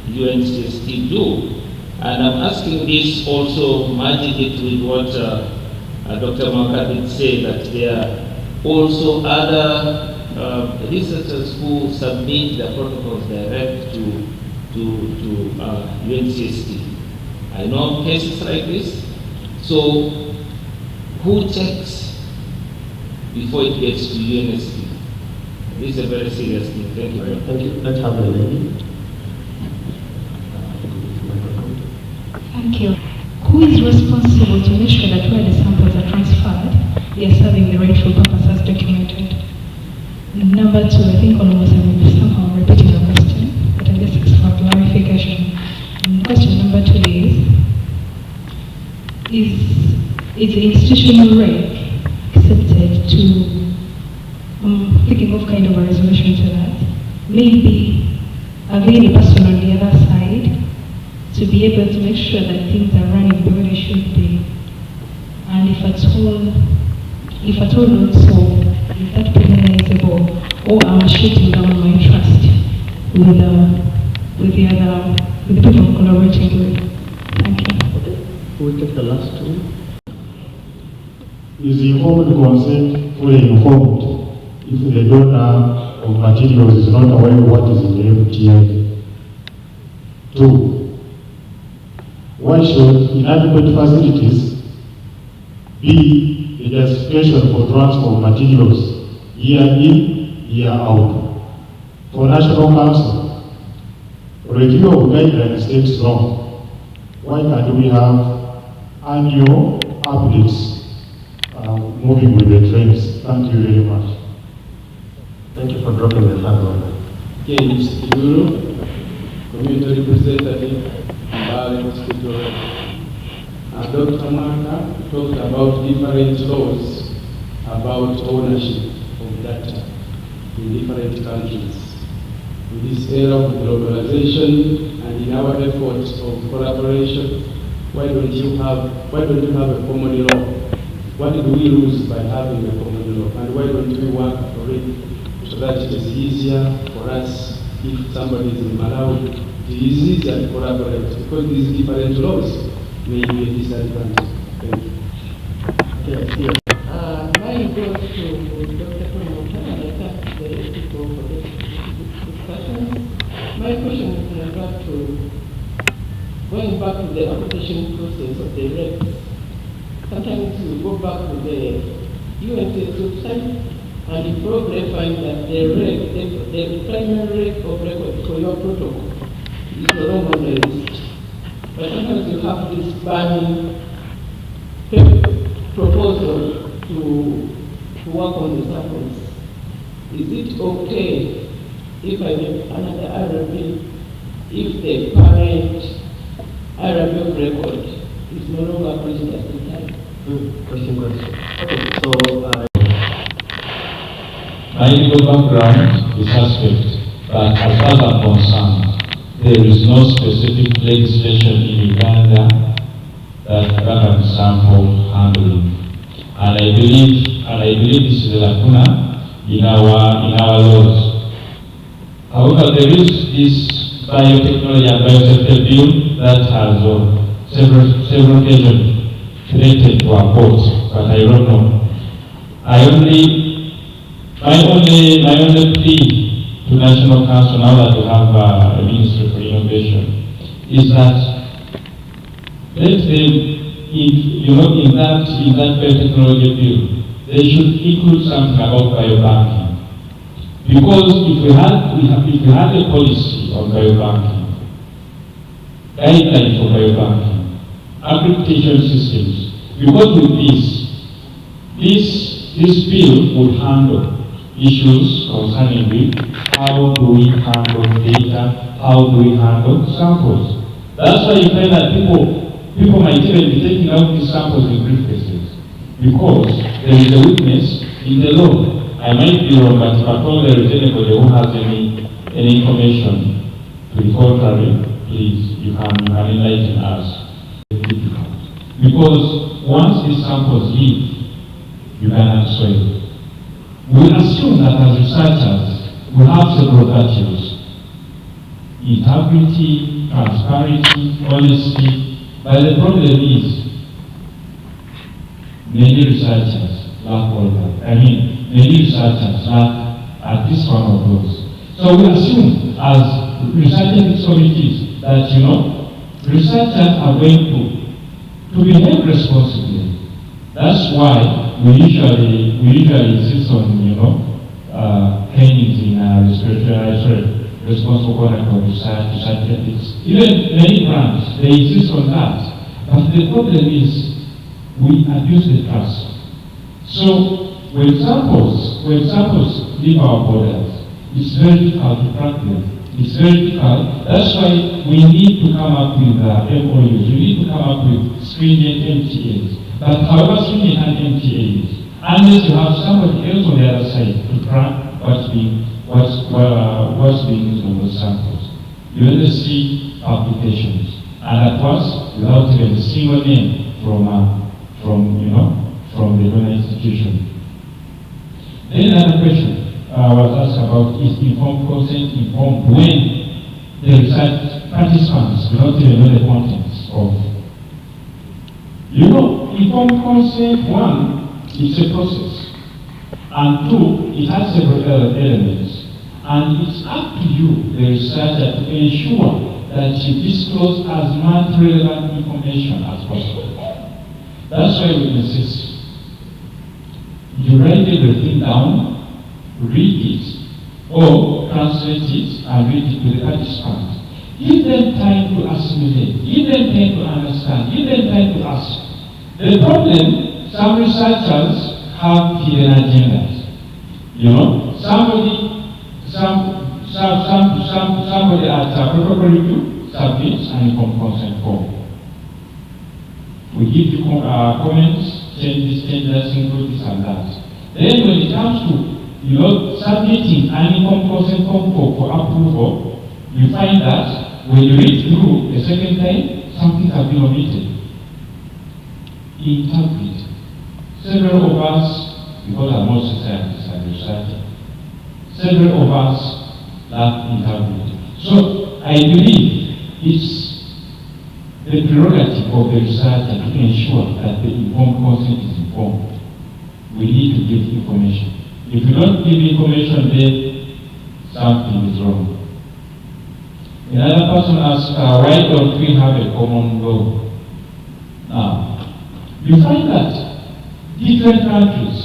UNCST do? And I'm asking this also, merging it with what Dr. Maka did say that there are also other researchers who submit the protocols direct to UNCST. I know cases like this. So who checks before it gets to UNST? This is a very serious thing. Thank you. Thank you. Let's have the lady. Thank you. Who is responsible to make sure that where the samples are transferred, they are serving the rightful purpose as documented? Number two, I think almost I will be somehow repeating the question, but I'll just ask for clarification. Question number two is the institutional reg accepted to, thinking of kind of a resolution to that, maybe having a person on the other side to be able to make sure that things are running the way they should be, and if at all not so, is that penalizable, or am shutting down my trust with the people I'm collaborating with? Thank you. Okay. We'll take the last two. Is the informed consent fully informed if the donor of materials is not aware of what is in the FTA? 2. Why should inadequate facilities be the justification for transfer of materials year in, year out? For National Council, review of guidelines takes long. Why can't we have annual updates moving with the trends? Thank you very much. Thank you for dropping the third one. James Kiguru, Community Representative, Mbale Hospital. Dr. Maka talked about different laws about ownership of data in different countries. In this era of globalization and in our efforts of collaboration, why don't you have a common law? What did we lose by having a common law? And why don't we work for it so that it is easier for us if somebody is in Malawi, it is easier to collaborate because these different laws may be a disadvantage. Thank you. Mine goes to Dr. Kumota, and I thank the people for this discussion. My question is in regard to going back to the application process of the regs. Sometimes we go back to the UNCS website and you probably find that the primary reg of record for your protocol is no longer on the list. But sometimes you have this burning proposal to work on the samples. Is it okay if I make another RB if the parent RB of record is no longer present at the time? Question. Okay, so my legal background is suspect, but as far as I'm concerned, there is no specific legislation in Uganda that governs sample handling. And I believe this is a lacuna in our laws. However, there is this biotechnology and biosafety bill that has several occasions related to our court, but I don't know. My only plea to National Council now that we have a Ministry for Innovation is that let them, in that biotechnology bill, they should include something about biobanking. Because if we had a policy on biobanking, guidelines for biobanking, accreditation systems, because with this bill would handle issues concerning with how do we handle data, how do we handle samples. That's why you find that people might even be taking out these samples in briefcases because there is a weakness in the law. I might be wrong, but if at all there is anybody who has any information to the contrary, please, you can enlighten us. Because once these samples leave, you cannot sway. We assume that as researchers, we have several virtues: integrity, transparency, honesty. But the problem is, many researchers lack all that. I mean, many researchers lack at least one of those. So we assume as research ethics committees that, researchers are going to behave responsibly. That's why we usually insist on, trainings in responsible conduct of research ethics. Even many brands, they insist on that. But the problem is we abuse the trust. So when samples leave our borders, it's very difficult to track them. It's very difficult. That's why we need to come up with MOUs. We need to come up with stringent MTAs. But however stringent an MTA is, unless you have somebody else on the other side to track what's being used on those samples, you only see applications, and at once without even a single name from the donor institution. Then another question was asked about is informed consent informed when the research participants do not even know the contents of. Informed consent, one, it's a process, and two, it has several elements, and it's up to you, the researcher, to ensure that you disclose as much relevant information as possible. That's why we insist. You write everything down, read it, or translate it and read it to the participants. Give them time to assimilate, give them time to understand, give them time to ask. The problem, some researchers have hidden agendas. Somebody at a protocol review submits an informed consent form. We give you comments, change this, include this and that. Then when it comes to submitting an informed consent form for approval, you find that when you read through the second time, something has been omitted. Interpret. Several of us, because I'm also scientists and researchers, several of us lack interpreting. So I believe it's the prerogative of the researcher to ensure that the informed consent is informed. We need to give information. If you don't give information, then something is wrong. Another person asked, why don't we have a common law? Now, you find that different countries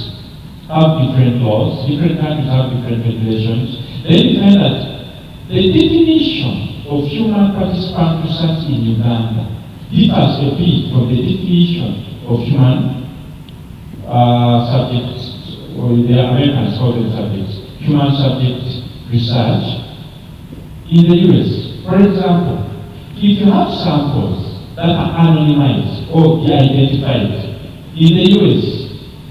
have different laws, different countries have different regulations. Then you find that the definition of human participant research in Uganda differs a bit from the definition of human subjects, or the Americans call them subjects, human subject research in the US. For example, if you have samples that are anonymized or de-identified in the US,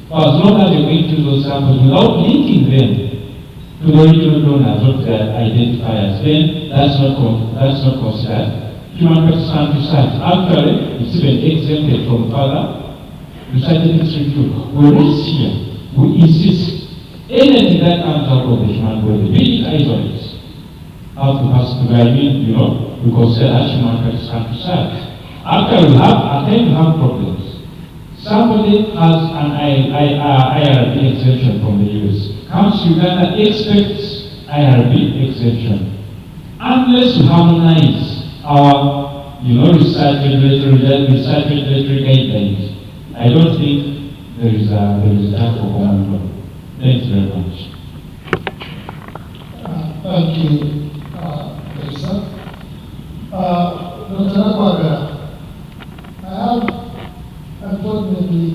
for as long as you're going through those samples without linking them to the original donors or their identifiers, then that's not considered human participant research. Actually, it's even exempted from further research ethics review. Whereas here, we insist anything that comes out of the human body, be it isolates, have to pass through. We consider as human participant research. After we have problems. Somebody has an IRB exemption from the US. Comes to Uganda, expects IRB exemption. Unless we harmonize our research regulatory guidelines, I don't think there is a time for common law. Thanks very much. Thank you, Professor. Dr. Nakwaga, I have unfortunately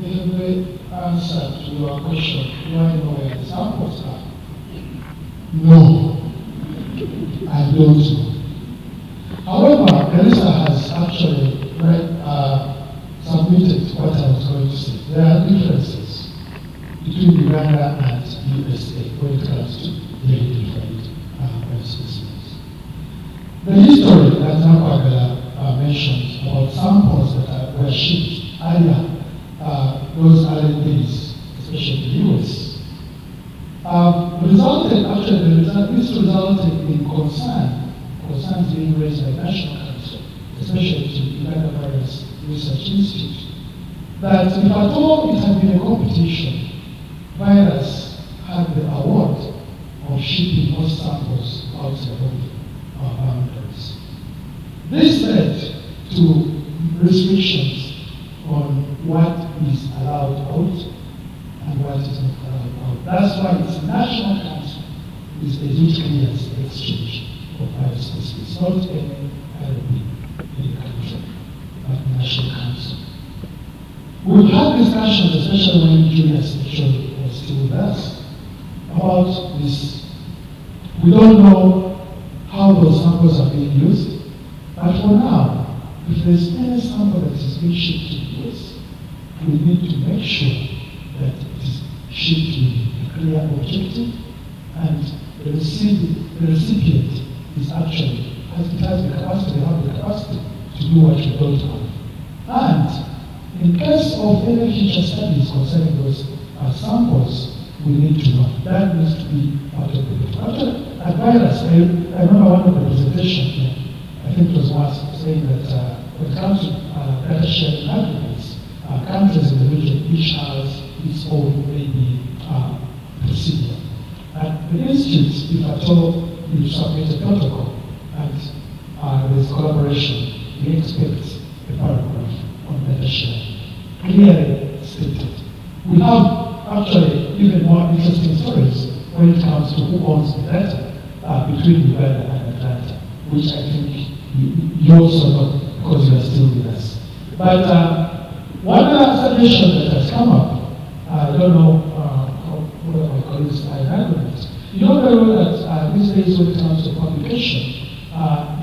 every answer to your question. Do I know where the samples are? No, I don't know. However, Elisa has actually submitted what I was going to say. There are differences between Uganda and USA when it comes to very different specimens. The history that Nakwaga mentioned about samples that were shipped earlier, those early days, especially the US, this resulted in concerns being raised by National Council, especially to Uganda Virus Research Institute, that if at all it had been a competition, virus had the award of shipping more samples outside of our boundaries. This led to restrictions on what is allowed out and what is not allowed out. That's why it's National Council is the clearance exchange of biospecifics. It's not any LB in the country, but the National Council. We've had discussions, especially when Julius actually was still with us, about this. We don't know how those samples are being used, but for now, if there's any sample that is being shipped to the US, we need to make sure that it is shipped with a clear objective and the recipient is actually has the capacity, have the capacity to do what you don't have. And in case of any future studies concerning those samples, we need to know. That needs to be part of the debate. After at virus, I remember one of the presentations here, I think it was once saying that when it comes to data sharing agreements, countries in the region each has its own maybe procedure. At the institute, if at all you submit a protocol and there's collaboration, we expect a paragraph on data sharing, clearly stated. We have actually even more interesting stories when it comes to who owns the data between Uganda and Atlanta, which I think you also know because you are still with us. But one suggestion that has come up, I don't know what my colleagues are in agreement. You know very well that these days when it comes to publication,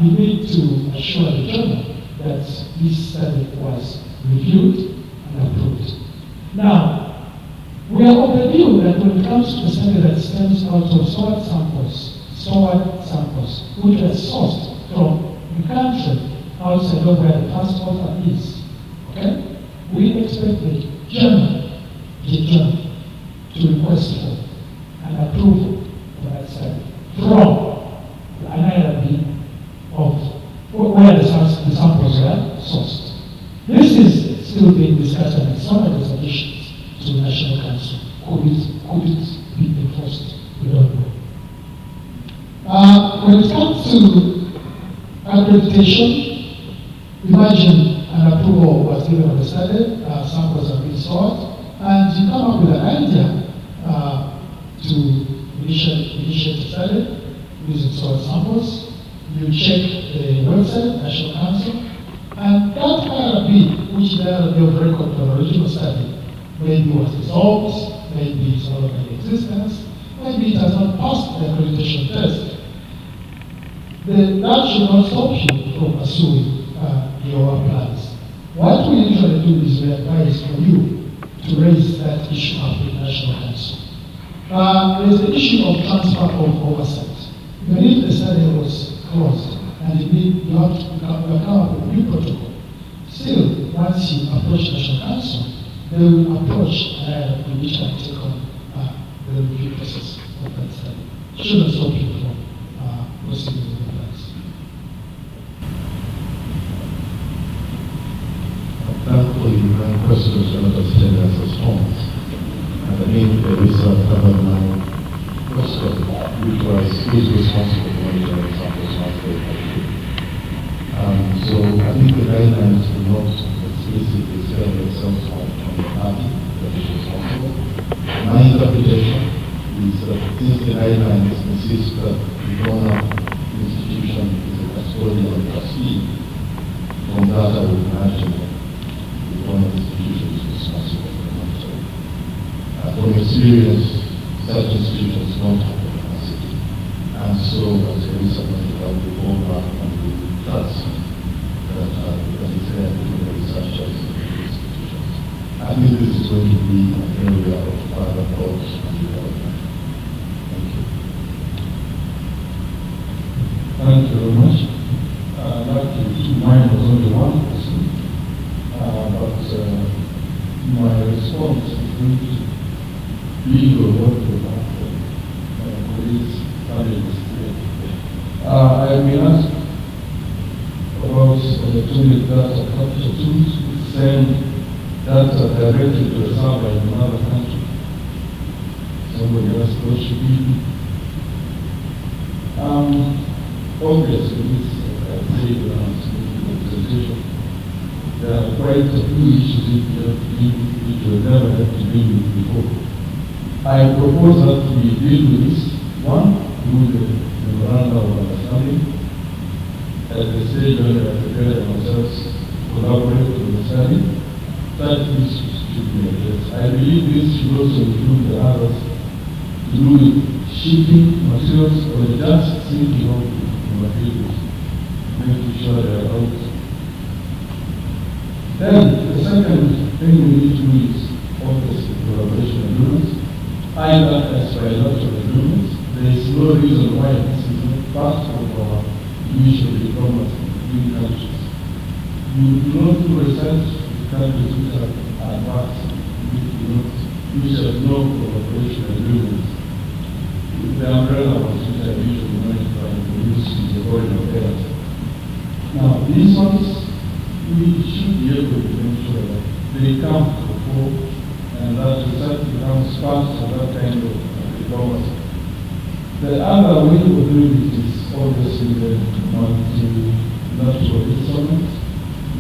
you need to assure the journal that this study was reviewed and approved. Now, we are of the view that when it comes to the study that stems out of stored samples, which are sourced from the country outside of where the first author is, okay? We expect the journal to request for an approval for that study from the ANREC of where the samples were sourced. This is still being discussed and some of the suggestions to the National Council. Could it be enforced? We don't know. When it comes to accreditation, imagine an approval was given on the study, samples have been stored, and you come up with an idea to initiate the study using stored samples. You check the website, National Council, and that IRB, which is the IRB of record for the original study, maybe was dissolved, maybe it's no longer in existence, maybe it has not passed the accreditation test. That should not stop you from pursuing your plans. What we usually do is we advise for you to raise that issue up with the National Council. There is the issue of transfer of oversight. Even if the study was closed and you have to come up with a new protocol, still, once you approach National Council, they will approach which can take on the review process of that study. It shouldn't stop you from proceeding with the plans. Thankfully, my questions are not as general as response. And I think there is a now question, which was who is responsible for monitoring samples once they are approved. So I think the guidelines do not explicitly spell themselves on the party that is responsible. My interpretation is that since the guidelines insist that the donor institution is a custodian trustee, from that I would imagine that the donor institution is responsible for the monitoring. From experience, such institutions don't have the capacity. And so, as Elisa pointed out, we fall back on the trust that is there between the researchers and the institutions. I think this is going to be an area of further thought and development. Thank you. Thank you very much. I'd like to keep mine was only one person, but my response is going to be what we have colleagues studies today. I have been asked about electronic data capture tools which send that are directed to a server in another country. Somebody else goes to be. Obviously, this, I say, the presentation, there are quite a few issues which you never had to deal with before. I propose that we deal with this, one, through the memorandum of understanding, at the stage when we are preparing ourselves, collaborate on the study, that issues should be addressed. I believe this should also include the others to do with shipping materials or just sinking of materials, making sure they are out. Then the second thing we need to do is obviously collaboration agreements. Either as bilateral agreements, there is no reason why this is not part of our initial diplomacy between countries. You do not do research with countries which are advanced, which have no cooperation agreements. The umbrella was which are usually managed by the use in the foreign affairs. Now, these ones, we should be able to make sure that they come to the fore and that research becomes part of that kind of diplomacy. The other way of doing it is obviously the multilateral instruments,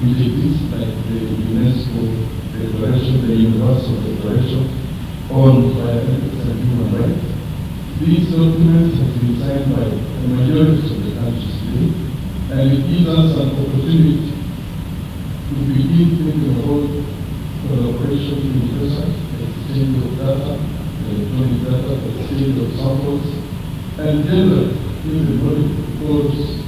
which exist like the UNESCO Declaration, the Universal Declaration on Bioethics and Human Rights. These documents have been signed by the majority of the countries today, and it gives us an opportunity to begin thinking about collaboration in research, exchange of data, electronic data, exchange of samples, and generally, even because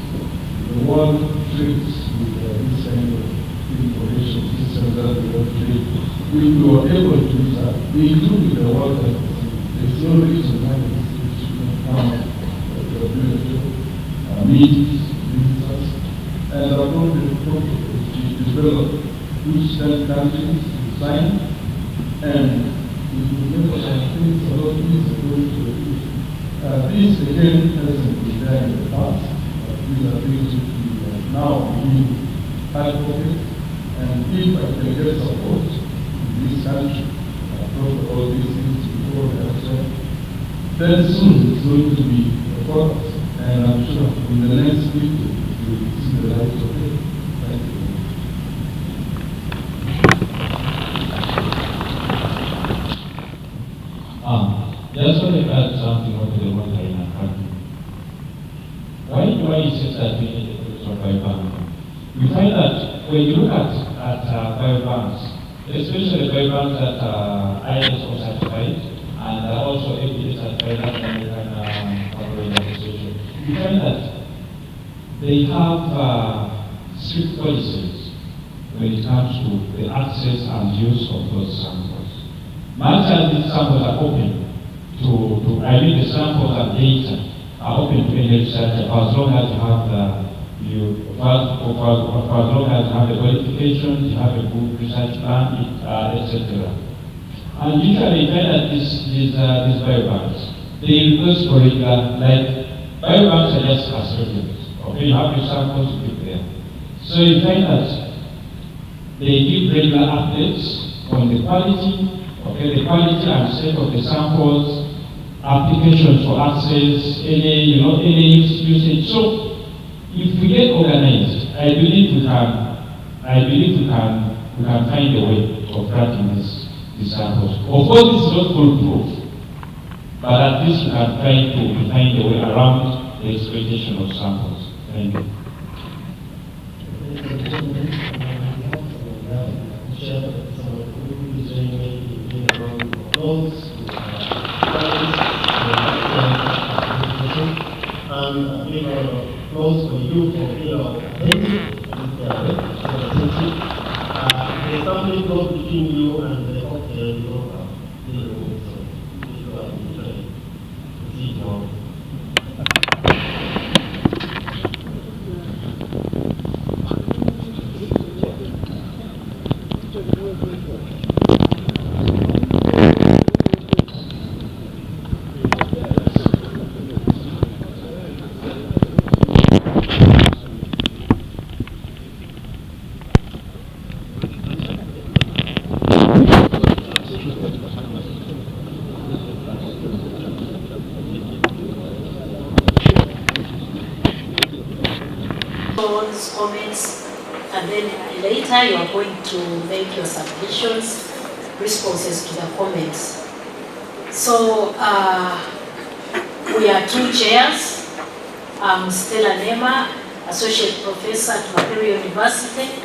the world treats with this kind of information systems that we have today, we were able to use that. We do with the world that there's no reason why this should not come to meetings, visitors, and appropriate protocols to develop which then countries to sign, and it will make things a lot easier going to the future. This again hasn't been there in the past. These are things which we now begin advocate, and if I can get support in this country, all these things before the election, then soon it's going to be a focus, and I'm sure in the next week you will see the light of it. Thank you. Just want to add something on the one line of country. Why do I insist that we need to focus on biobank? We find that when you look at biobanks, especially biobanks that are ISO certified and are also FDA certified as American Organization, we find that they have strict policies when it comes to the access and use of those samples. Much as these samples are open the samples and data are open to any researcher as long as you have as long as you have the qualifications, you have a good research plan, etc. And usually, when at these biobanks, they request for regular, like biobanks are just custodians. Okay, you have your samples, you keep there. So you find that they give regular updates on the quality, the quality and state of the samples, applications for access, any usage. So if we get organized, I believe we can find a way of tracking these samples. Of course, this is not foolproof, but at least we can try to find a way around the exploitation of samples. Thank you. Close for you for attention. There's something close between you and the developer. So you are trying to see more. comments, and then later you are going to make your submissions, responses to the comments. So we are 2 chairs. I'm Stella Nema, Associate Professor at Makerere University.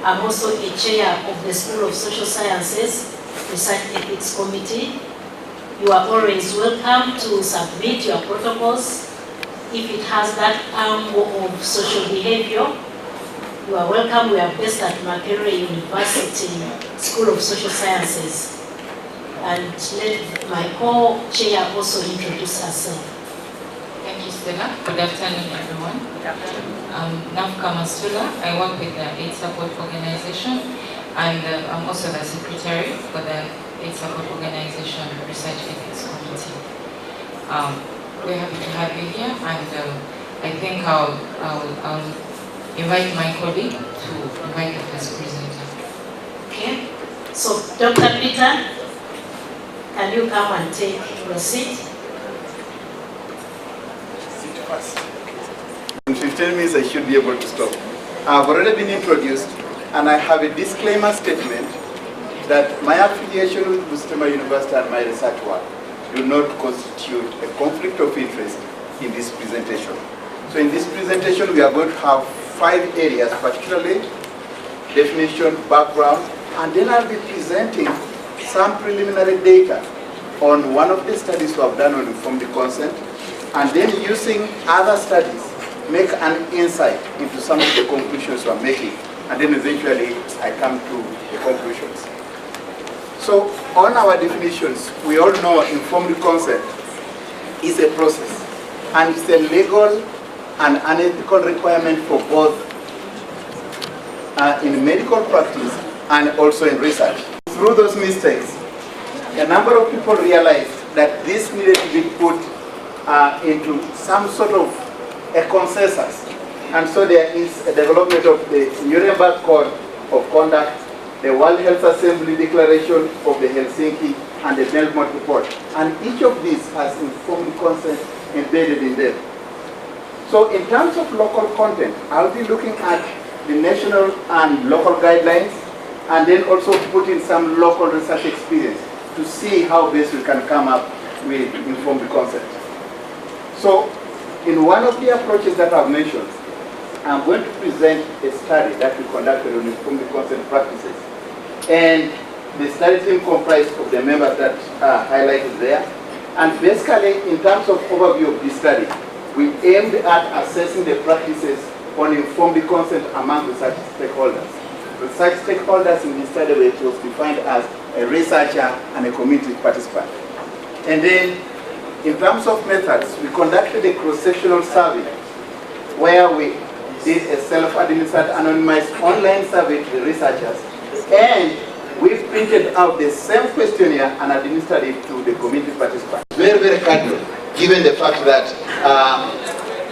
I'm also a chair of the School of Social Sciences Research Ethics Committee. You are always welcome to submit your protocols. If it has that angle of social behavior, you are welcome. We are based at Makerere University School of Social Sciences. And let my co-chair also introduce herself. Thank you, Stella. Good afternoon, everyone. I'm Nafka Masula. I work with the AIDS Support Organization, and I'm also the secretary for the AIDS Support Organization Research Ethics Committee. We're happy to have you here, and I think I'll invite my colleague to invite the first presenter. Okay. So, Dr. Peter, can you come and take your seat? In 15 minutes, I should be able to stop. I've already been introduced, and I have a disclaimer statement that my affiliation with Bustema University and my research work do not constitute a conflict of interest in this presentation. So in this presentation, we are going to have 5 areas, particularly definition, background, and then I'll be presenting some preliminary data on one of the studies we have done on informed consent, and then using other studies, make an insight into some of the conclusions we are making, and then eventually I come to the conclusions. So on our definitions, we all know informed consent is a process, and it's a legal and unethical requirement for both in medical practice and also in research. Through those mistakes, a number of people realized that this needed to be put into some sort of a consensus. And so there is a development of the Nuremberg Code of Conduct, the World Health Assembly Declaration of the Helsinki, and the Belmont Report. And each of these has informed consent embedded in them. So in terms of local content, I'll be looking at the national and local guidelines, and then also put in some local research experience to see how best we can come up with informed consent. So in one of the approaches that I've mentioned, I'm going to present a study that we conducted on informed consent practices. And the study team comprised of the members that are highlighted there. And basically, in terms of overview of this study, we aimed at assessing the practices on informed consent among research stakeholders. Research stakeholders in this study was defined as a researcher and a community participant. And then, in terms of methods, we conducted a cross-sectional survey where we did a self-administered anonymized online survey to the researchers, and we printed out the same questionnaire and administered it to the community participants. Very, very cardinal, given the fact that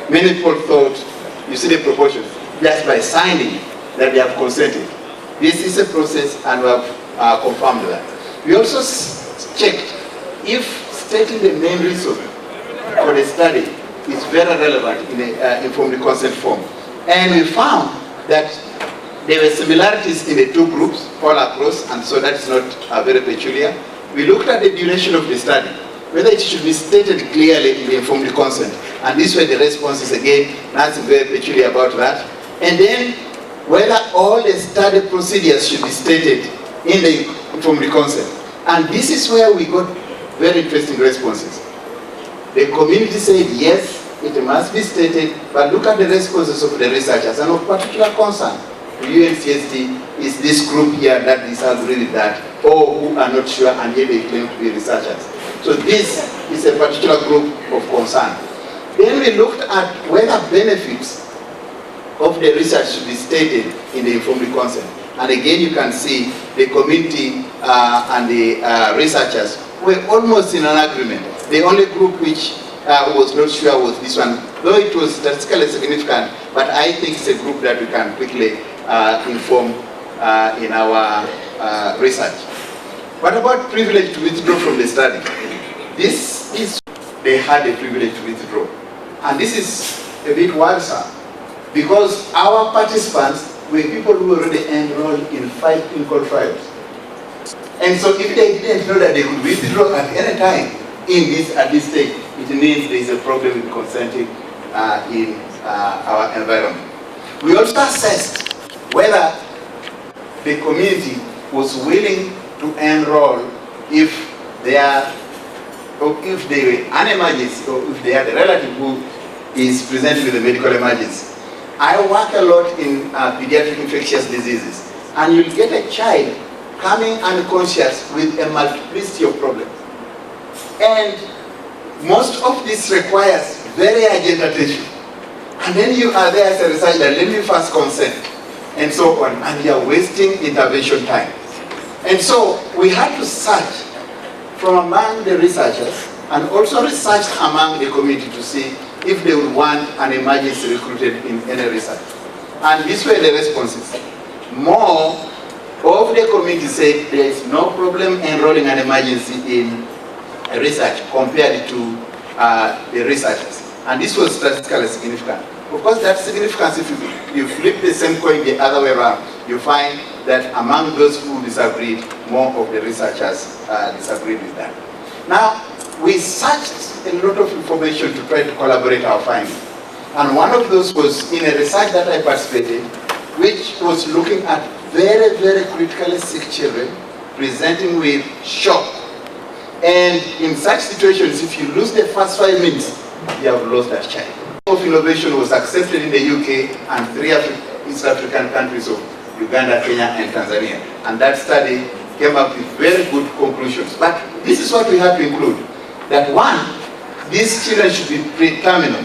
many people thought, you see the proportions, just by signing that they have consented. This is a process, and we have confirmed that. We also checked if stating the main reason for the study is very relevant in an informed consent form. And we found that there were similarities in the 2 groups all across, and so that's not very peculiar. We looked at the duration of the study, whether it should be stated clearly in the informed consent. And this way the responses, again, nothing very peculiar about that. And then whether all the study procedures should be stated in the informed consent. And this is where we got very interesting responses. The community said yes, it must be stated, but look at the responses of the researchers. And of particular concern to UNCST is this group here that disagree with that, or who are not sure and yet they claim to be researchers. So this is a particular group of concern. Then we looked at whether benefits of the research should be stated in the informed consent. And again, you can see the community and the researchers were almost in an agreement. The only group which was not sure was this one, though it was statistically significant, but I think it's a group that we can quickly inform in our research. What about privilege to withdraw from the study? This is, they had a privilege to withdraw. And this is a bit worrisome, because our participants were people who already enrolled in 5 clinical trials. And so if they didn't know that they could withdraw at any time at this stage, it means there is a problem with consenting in our environment. We also assessed whether the community was willing to enroll if they were an emergency or if they had a relative who is presented with a medical emergency. I work a lot in pediatric infectious diseases, and you'll get a child coming unconscious with a multiplicity of problems. And most of this requires very urgent attention. And then you are there as a researcher, let me first consent, and so on, and you are wasting intervention time. And so we had to search from among the researchers and also research among the community to see if they would want an emergency recruited in any research. And these were the responses. More of the community said there is no problem enrolling an emergency in a research compared to the researchers. And this was statistically significant. Of course, that significance, if you flip the same coin the other way around, you find that among those who disagreed, more of the researchers disagreed with that. Now, we searched a lot of information to try to collaborate our findings. And one of those was in a research that I participated, which was looking at very, very critically sick children presenting with shock. And in such situations, if you lose the first 5 minutes, you have lost that child. Of innovation was accepted in the UK and 3 East African countries of Uganda, Kenya, and Tanzania. And that study came up with very good conclusions. But this is what we have to include. That one, these children should be pre-terminal.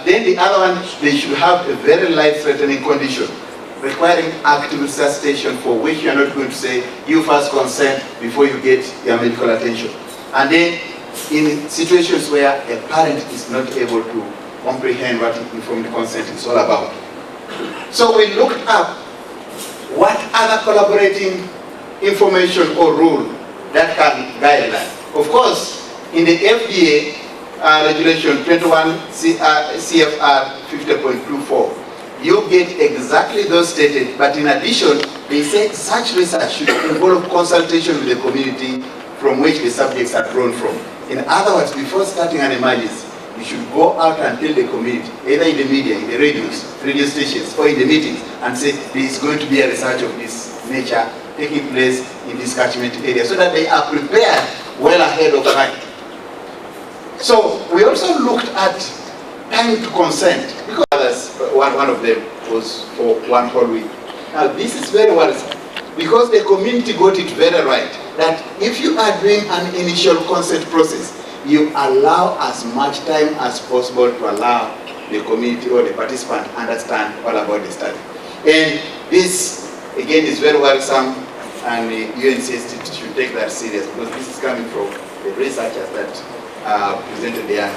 Then the other one, they should have a very life-threatening condition requiring active resuscitation, for which you are not going to say, you first consent before you get your medical attention. And then in situations where a parent is not able to comprehend what informed consent is all about. So we looked up what other collaborating information or rule that can guide that. Of course, in the FDA regulation 21 CFR 50.24, you get exactly those stated, but in addition, they say such research should involve consultation with the community from which the subjects are drawn from. In other words, before starting an emergency, you should go out and tell the community, either in the media, in the radio stations, or in the meetings, and say there is going to be a research of this nature taking place in this catchment area, so that they are prepared well ahead of time. So we also looked at time to consent, because one of them was for 1 whole week. Now this is very worrisome, because the community got it very right, that if you are doing an initial consent process, you allow as much time as possible to allow the community or the participant understand all about the study. And this, again, is very worrisome, and you insist it should take that serious, because this is coming from the researchers that presented their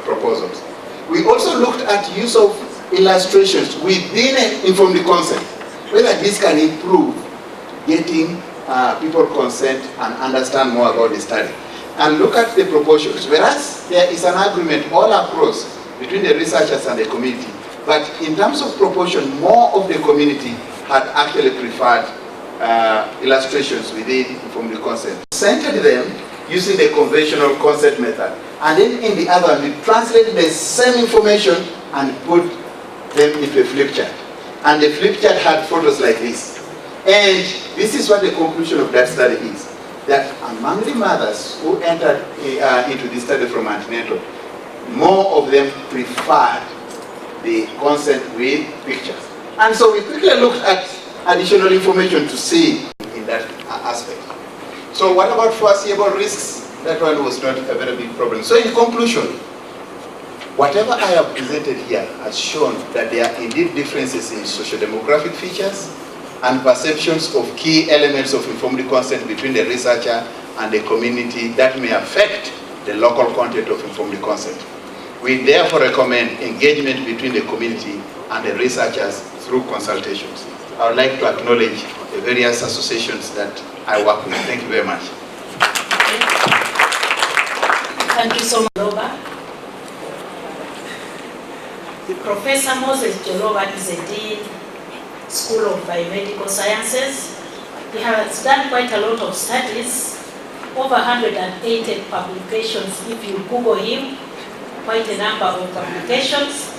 proposals. We also looked at use of illustrations within informed consent, whether this can improve getting people consent and understand more about the study. And look at the proportions. Whereas there is an agreement all across between the researchers and the community, but in terms of proportion, more of the community had actually preferred illustrations within informed consent. Centered them using the conventional consent method. And then in the other, we translated the same information and put them into a flip chart. And the flip chart had photos like this. And this is what the conclusion of that study is, that among the mothers who entered into this study from antenatal, more of them preferred the consent with pictures. And so we quickly looked at additional information to see in that aspect. So what about foreseeable risks? That one was not a very big problem. So in conclusion, whatever I have presented here has shown that there are indeed differences in socio-demographic features and perceptions of key elements of informed consent between the researcher and the community that may affect the local content of informed consent. We therefore recommend engagement between the community and the researchers through consultations. I would like to acknowledge the various associations that I work with. Thank you very much. Thank you so much, Robert. Professor Moses Jolova is a Dean, School of Biomedical Sciences. He has done quite a lot of studies, over 180 publications if you Google him, quite a number of publications.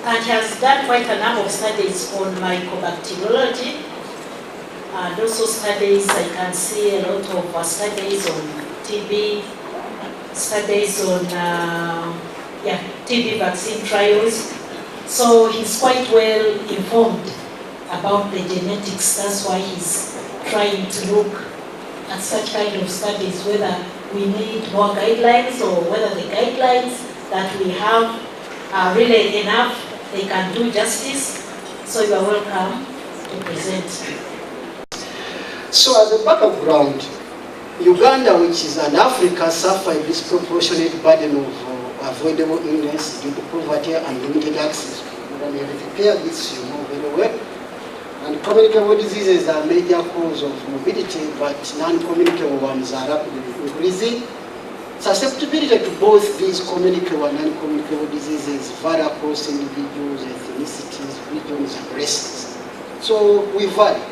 And he has done quite a number of studies on mycobacteriology, and also studies, I can see a lot of studies on TB, studies on TB vaccine trials. So he's quite well informed about the genetics. That's why he's trying to look at such kind of studies, whether we need more guidelines or whether the guidelines that we have are really enough, they can do justice. So you are welcome to present. So as a background, Uganda, which is an Africa, suffered disproportionate burden of avoidable illness due to poverty and limited access to modern health care. This you know very well. And communicable diseases are a major cause of morbidity, but non-communicable ones are rapidly increasing. Susceptibility to both these communicable and non-communicable diseases vary across individuals, ethnicities, regions, and races. So we vary.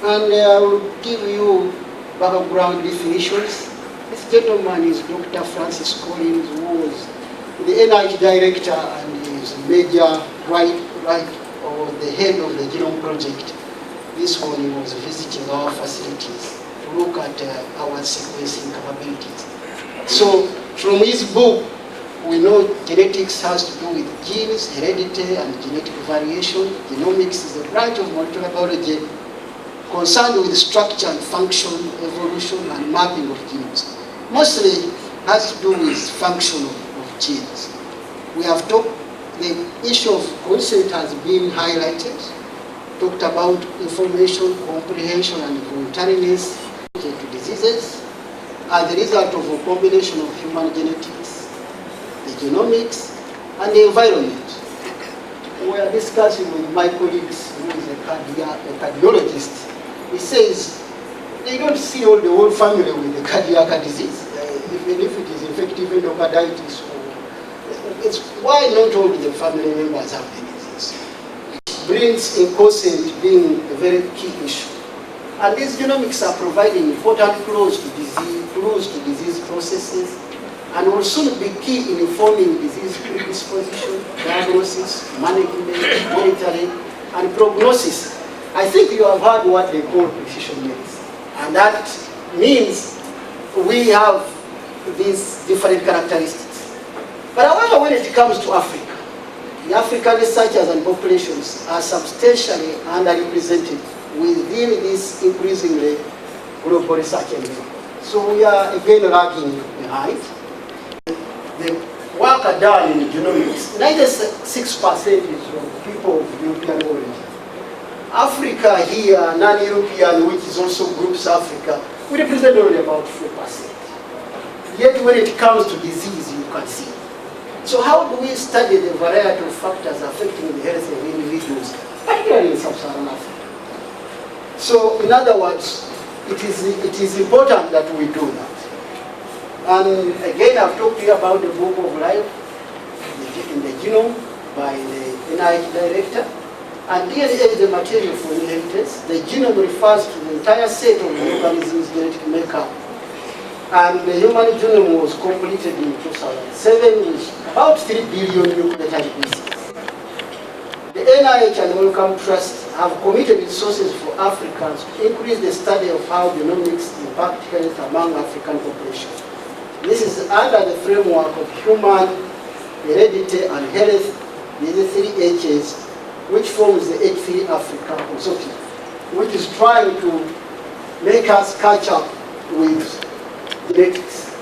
And I will give you background definitions. This gentleman is Dr. Francis Collins, who was the NIH director and is major or the head of the Genome Project. This one was visiting our facilities to look at our sequencing capabilities. So from his book, we know genetics has to do with genes, heredity, and genetic variation. Genomics is a branch of molecular biology concerned with structure and function, evolution, and mapping of genes. Mostly has to do with function of genes. We have talked, the issue of consent has been highlighted, talked about information, comprehension, and voluntariness to diseases as a result of a combination of human genetics, the genomics, and the environment. We are discussing with my colleagues, who is a cardiologist. He says they don't see all the whole family with the cardiac disease, even if it is infective endocarditis. It's why not all the family members have the disease. Brings in consent being a very key issue. And these genomics are providing important clues to disease processes, and will soon be key in informing disease predisposition, diagnosis, management, monitoring, and prognosis. I think you have heard what they call precision medicine. And that means we have these different characteristics. But however, when it comes to Africa, the African researchers and populations are substantially underrepresented within this increasingly global research environment. So we are again lagging behind. The work done in genomics, 96% is from people of European origin. Africa here, non-European, which is also groups Africa, we represent only about 4%. Yet when it comes to disease, you can see. So how do we study the variety of factors affecting the health of individuals, particularly in Sub-Saharan Africa? So in other words, it is important that we do that. And again, I've talked to you about the Book of Life in the genome by the NIH director. And DNA is the material for inheritance. The genome refers to the entire set of the organism's genetic makeup. And the human genome was completed in 2007 with about 3 billion nucleotide bases. The NIH and Wellcome Trust have committed resources for Africans to increase the study of how genomics impact health among African populations. This is under the framework of human heredity and health, the 3 H's, which forms the H3 Africa Consortium, which is trying to make us catch up with genetics.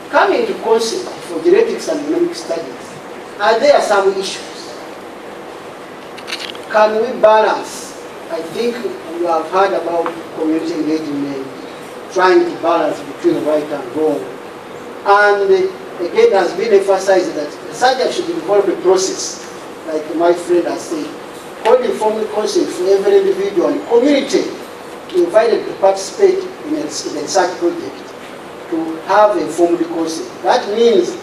Coming to concept for genetics and genomic studies, are there some issues? Can we balance? I think you have heard about community engagement, trying to balance between right and wrong. And again, it has been emphasized that research should involve the process, like my friend has said, hold informed consent for every individual and community invited to participate in a research project to have informed consent. That means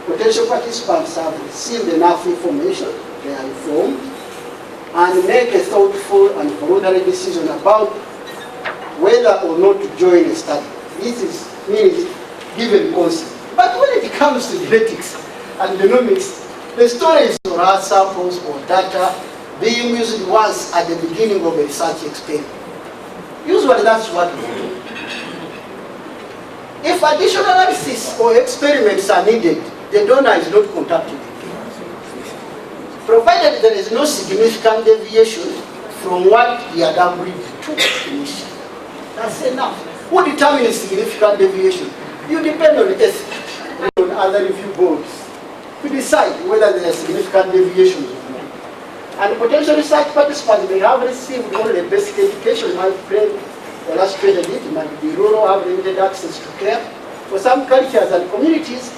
potential participants have received enough information, they are informed, and make a thoughtful and voluntary decision about whether or not to join a study. This means given consent. But when it comes to genetics and genomics, the stories or our samples or data being used once at the beginning of a research experiment. Usually that's what we do. If additional analysis or experiments are needed, the donor is not contacted. Provided there is no significant deviation from what he had agreed to initially. That's enough. Who determines significant deviation? You depend on ethics, on other review boards, to decide whether there are significant deviations or not. And potential research participants may have received only basic education, my friend illustrated it, might be rural, have limited access to care. For some cultures and communities,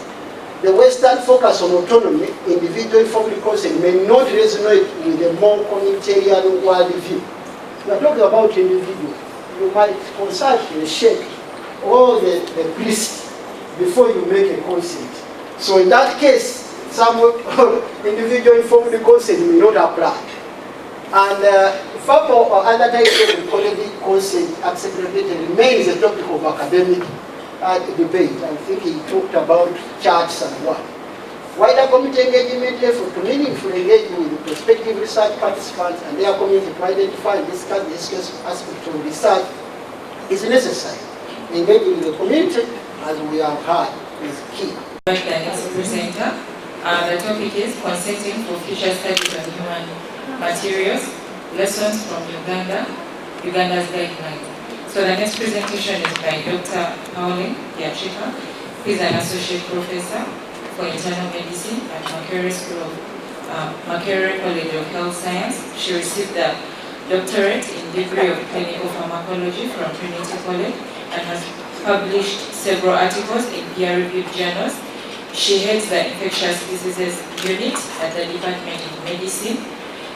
the Western focus on autonomy, individual informed consent, may not resonate with the more communitarian world view. We are talking about individual. You might consult the sheikh or the priest before you make a consent. So in that case, some individual informed consent may not apply. And FAPA or other types of recorded consent acceptability remains a topic of academic debate. I think he talked about charts and what. Wider community engagement effort to meaningfully engage with prospective research participants and their community to identify and discuss the aspects of research is necessary. Engaging with the community, as we have heard, is key. The next presenter, the topic is consenting for future studies on human materials, lessons from Uganda's guidelines. So the next presentation is by Dr. Pauline Yachika, who is an associate professor for internal medicine at Makerere College of Health Science. She received a doctorate in degree of clinical pharmacology from Trinity College and has published several articles in peer-reviewed journals. She heads the infectious diseases unit at the Department of Medicine.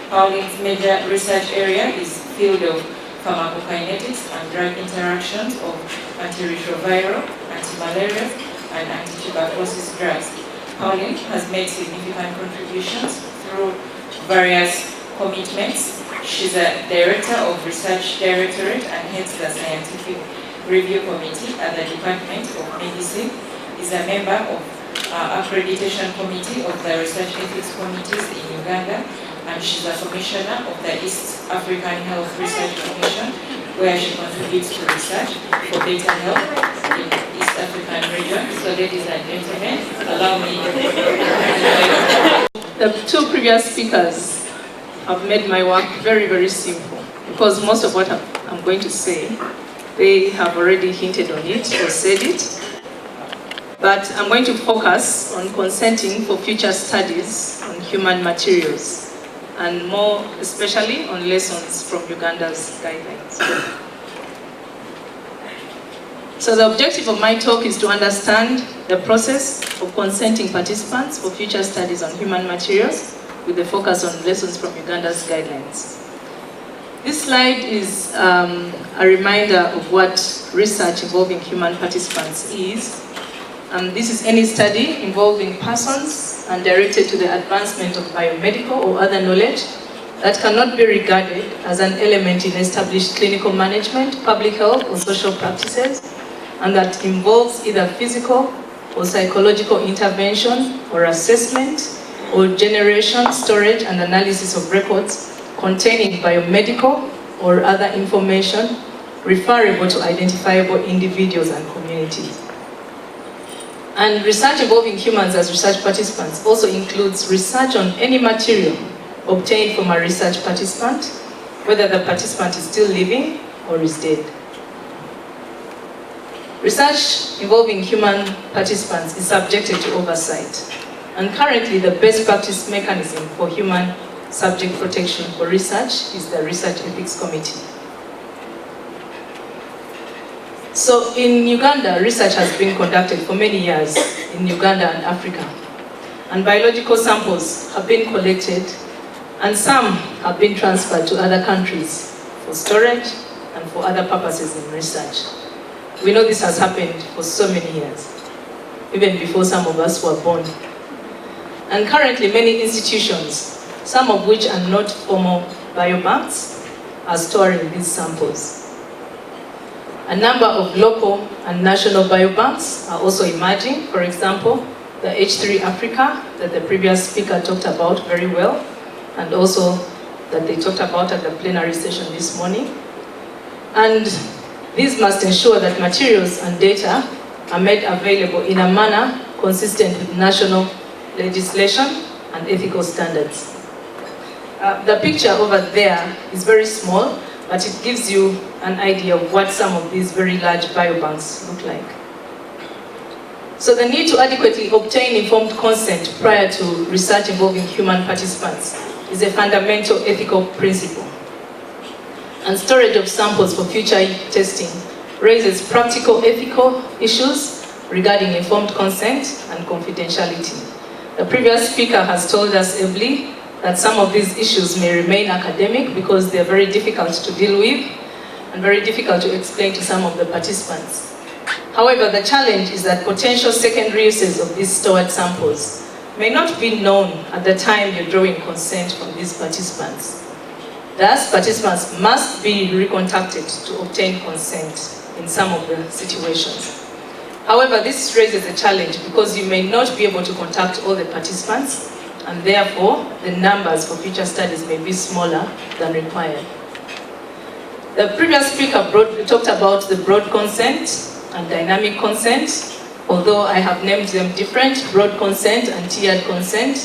Pauline's major research area is field of pharmacokinetics and drug interactions of antiretroviral, antimalarial, and antituberculosis drugs. Pauline has made significant contributions through various commitments. She's a director of Research Directorate and heads the Scientific Review Committee at the Department of Medicine, is a member of Accreditation Committee of the Research Ethics Committees in Uganda, and she's a commissioner of the East African Health Research Commission, where she contributes to research for better health in East African region. So ladies and gentlemen, allow me. The two previous speakers have made my work very, very simple, because most of what I'm going to say, they have already hinted on it or said it. But I'm going to focus on consenting for future studies on human materials, and more especially on lessons from Uganda's guidelines. So the objective of my talk is to understand the process of consenting participants for future studies on human materials, with the focus on lessons from Uganda's guidelines. This slide is a reminder of what research involving human participants is. This is any study involving persons and directed to the advancement of biomedical or other knowledge that cannot be regarded as an element in established clinical management, public health, or social practices, and that involves either physical or psychological intervention or assessment or generation, storage, and analysis of records containing biomedical or other information referable to identifiable individuals and communities. And research involving humans as research participants also includes research on any material obtained from a research participant, whether the participant is still living or is dead. Research involving human participants is subjected to oversight. And currently, the best practice mechanism for human subject protection for research is the Research Ethics Committee. So in Uganda, research has been conducted for many years in Uganda and Africa. And biological samples have been collected, and some have been transferred to other countries for storage and for other purposes in research. We know this has happened for so many years, even before some of us were born. And currently many institutions, some of which are not formal biobanks, are storing these samples. A number of local and national biobanks are also emerging. For example, the H3 Africa that the previous speaker talked about very well, and also that they talked about at the plenary session this morning. And these must ensure that materials and data are made available in a manner consistent with national legislation and ethical standards. The picture over there is very small, but it gives you an idea of what some of these very large biobanks look like. So the need to adequately obtain informed consent prior to research involving human participants is a fundamental ethical principle. And storage of samples for future testing raises practical ethical issues regarding informed consent and confidentiality. The previous speaker has told us ably that some of these issues may remain academic because they're very difficult to deal with and very difficult to explain to some of the participants. However, the challenge is that potential secondary uses of these stored samples may not be known at the time you're drawing consent from these participants. Thus, participants must be recontacted to obtain consent in some of the situations. However, this raises a challenge because you may not be able to contact all the participants, and therefore the numbers for future studies may be smaller than required. The previous speaker talked about the broad consent and dynamic consent, although I have named them different, broad consent and tiered consent,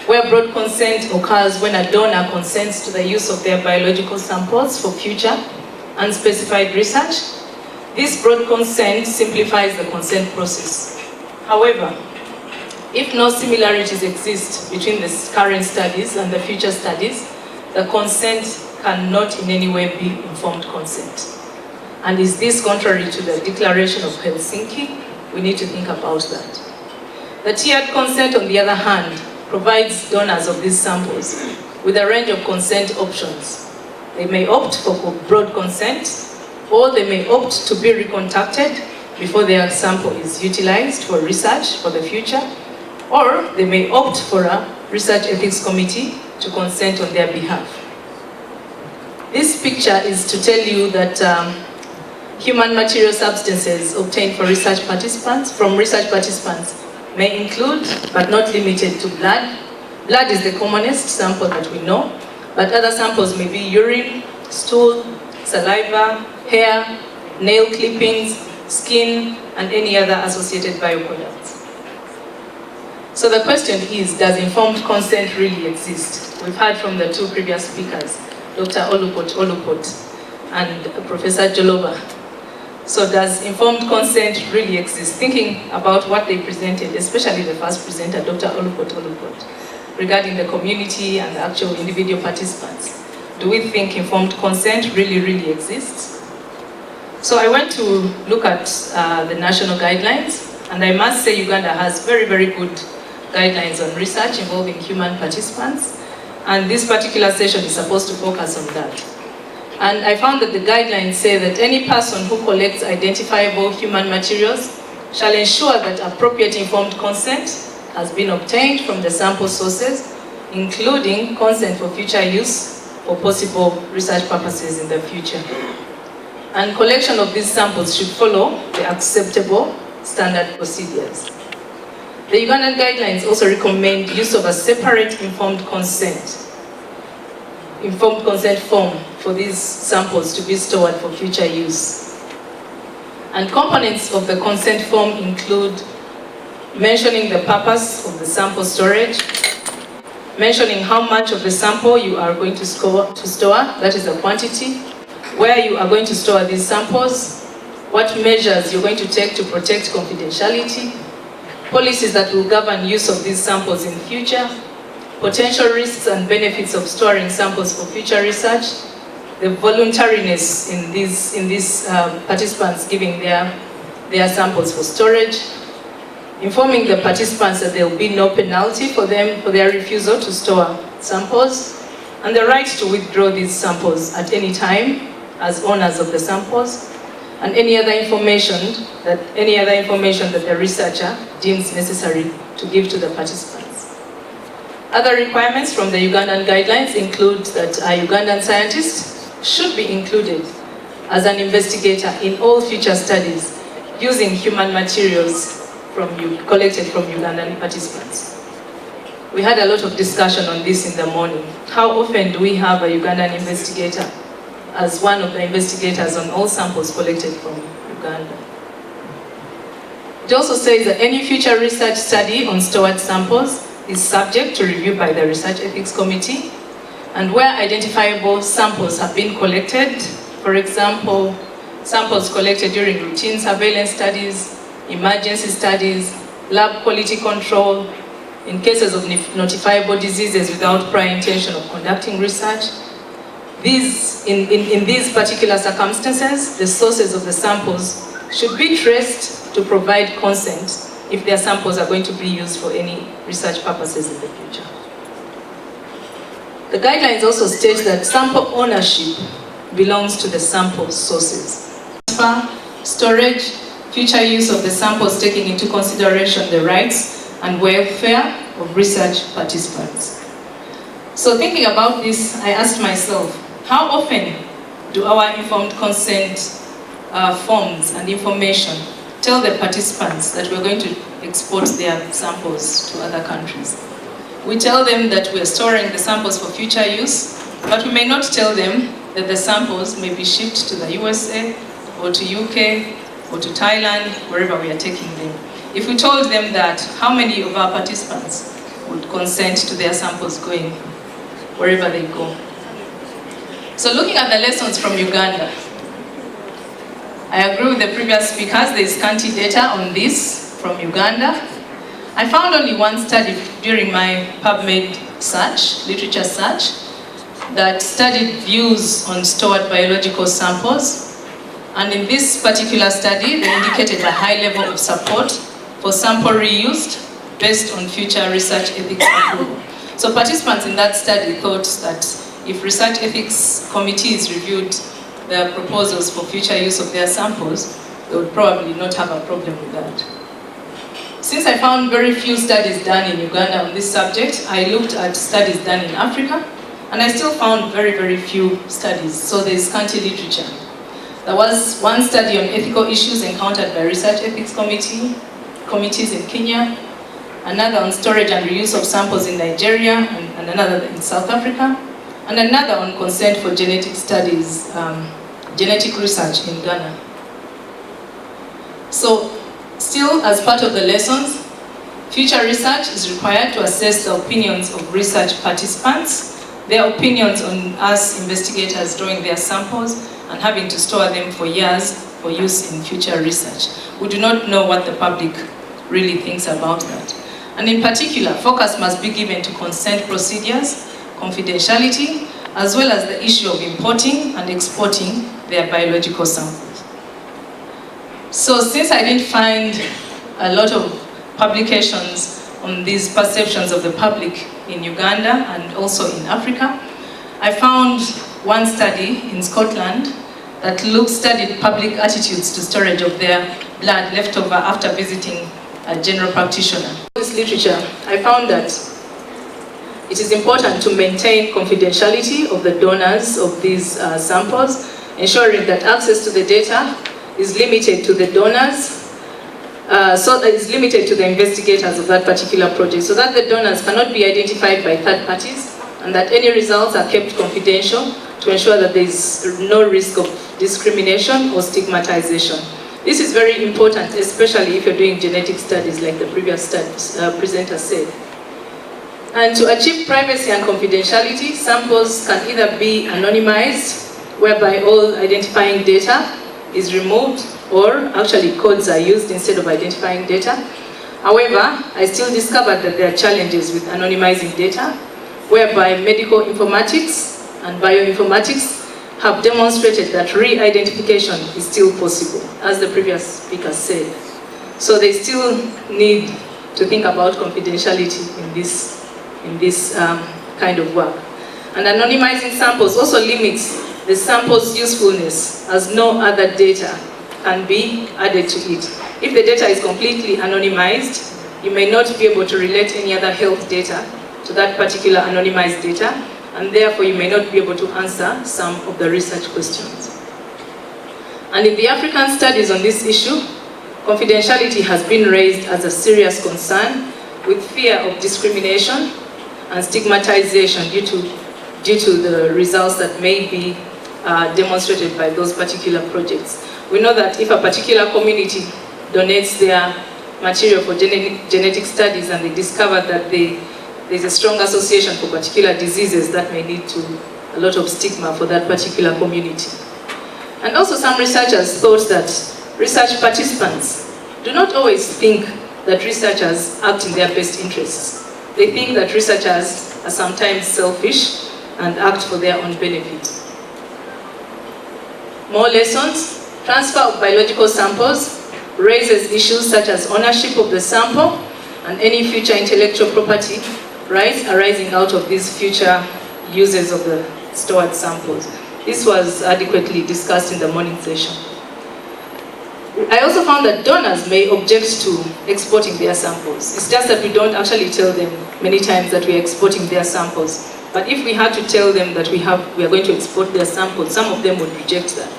where broad consent occurs when a donor consents to the use of their biological samples for future unspecified research. This broad consent simplifies the consent process. However, if no similarities exist between the current studies and the future studies, the consent cannot in any way be informed consent. And is this contrary to the Declaration of Helsinki? We need to think about that. The tiered consent, on the other hand, provides donors of these samples with a range of consent options. They may opt for broad consent, or they may opt to be recontacted before their sample is utilized for research for the future, or they may opt for a research ethics committee to consent on their behalf. This picture is to tell you that human material substances obtained from research participants may include, but not limited to, blood. Blood is the commonest sample that we know, but other samples may be urine, stool, saliva, hair, nail clippings, skin, and any other associated bioproducts. So the question is, does informed consent really exist? We've heard from the two previous speakers, Dr. Olukot and Professor Joloba. So does informed consent really exist? Thinking about what they presented, especially the first presenter, Dr. Olukot, regarding the community and the actual individual participants, do we think informed consent really exists? So I went to look at the national guidelines, and I must say Uganda has very good guidelines on research involving human participants, and this particular session is supposed to focus on that. And I found that the guidelines say that any person who collects identifiable human materials shall ensure that appropriate informed consent has been obtained from the sample sources, including consent for future use for possible research purposes in the future. And collection of these samples should follow the acceptable standard procedures. The Ugandan guidelines also recommend use of a separate informed consent form for these samples to be stored for future use. And components of the consent form include mentioning the purpose of the sample storage, mentioning how much of the sample you are going to store, that is the quantity, where you are going to store these samples, what measures you're going to take to protect confidentiality, policies that will govern use of these samples in future, potential risks and benefits of storing samples for future research, the voluntariness in these participants giving their samples for storage, informing the participants that there will be no penalty for them for their refusal to store samples, and the right to withdraw these samples at any time as owners of the samples, and any other information that the researcher deems necessary to give to the participants. Other requirements from the Ugandan guidelines include that a Ugandan scientist should be included as an investigator in all future studies using human materials collected from Ugandan participants. We had a lot of discussion on this in the morning. How often do we have a Ugandan investigator as one of the investigators on all samples collected from Uganda? It also says that any future research study on stored samples is subject to review by the Research Ethics Committee, and where identifiable samples have been collected, for example, samples collected during routine surveillance studies, emergency studies, lab quality control, in cases of notifiable diseases without prior intention of conducting research. In these particular circumstances, the sources of the samples should be traced to provide consent if their samples are going to be used for any research purposes in the future. The guidelines also state that sample ownership belongs to the sample sources. Transfer, storage, future use of the samples taking into consideration the rights and welfare of research participants. So thinking about this, I asked myself, how often do our informed consent forms and information tell the participants that we're going to export their samples to other countries? We tell them that we're storing the samples for future use, but we may not tell them that the samples may be shipped to the USA or to UK or to Thailand, wherever we are taking them. If we told them that, how many of our participants would consent to their samples going wherever they go? So looking at the lessons from Uganda, I agree with the previous speakers, there is scanty data on this from Uganda. I found only one study during my PubMed search, literature search, that studied views on stored biological samples. And in this particular study, they indicated a high level of support for sample reused based on future research ethics approval. So participants in that study thought that if research ethics committees reviewed their proposals for future use of their samples, they would probably not have a problem with that. Since I found very few studies done in Uganda on this subject, I looked at studies done in Africa, and I still found very, very few studies, so there is scanty literature. There was one study on ethical issues encountered by research ethics committees in Kenya, another on storage and reuse of samples in Nigeria, and another in South Africa, and another on consent for genetic studies, genetic research in Ghana. So, still as part of the lessons, future research is required to assess the opinions of research participants, their opinions on us investigators drawing their samples and having to store them for years for use in future research. We do not know what the public really thinks about that. And in particular, focus must be given to consent procedures, confidentiality, as well as the issue of importing and exporting their biological samples. So since I didn't find a lot of publications on these perceptions of the public in Uganda and also in Africa, I found one study in Scotland that studied public attitudes to storage of their blood left over after visiting a general practitioner. In this literature, I found that it is important to maintain confidentiality of the donors of these samples, ensuring that access to the data is limited to the donors, so that it's limited to the investigators of that particular project, so that the donors cannot be identified by third parties, and that any results are kept confidential to ensure that there is no risk of discrimination or stigmatization. This is very important, especially if you're doing genetic studies like the previous presenter said. And to achieve privacy and confidentiality, samples can either be anonymized, whereby all identifying data is removed, or actually codes are used instead of identifying data. However, I still discovered that there are challenges with anonymizing data, whereby medical informatics and bioinformatics have demonstrated that re-identification is still possible, as the previous speaker said. So they still need to think about confidentiality in this kind of work. And anonymizing samples also limits the sample's usefulness, as no other data can be added to it. If the data is completely anonymized, you may not be able to relate any other health data to that particular anonymized data, and therefore you may not be able to answer some of the research questions. And in the African studies on this issue, confidentiality has been raised as a serious concern, with fear of discrimination and stigmatization due to the results that may be demonstrated by those particular projects. We know that if a particular community donates their material for genetic studies and they discover that there's a strong association for particular diseases, that may lead to a lot of stigma for that particular community. And also some researchers thought that research participants do not always think that researchers act in their best interests. They think that researchers are sometimes selfish and act for their own benefit. More lessons: transfer of biological samples raises issues such as ownership of the sample and any future intellectual property rights arising out of these future uses of the stored samples. This was adequately discussed in the morning session. I also found that donors may object to exporting their samples. It's just that we don't actually tell them many times that we are exporting their samples. But if we had to tell them that we are going to export their samples, some of them would reject that.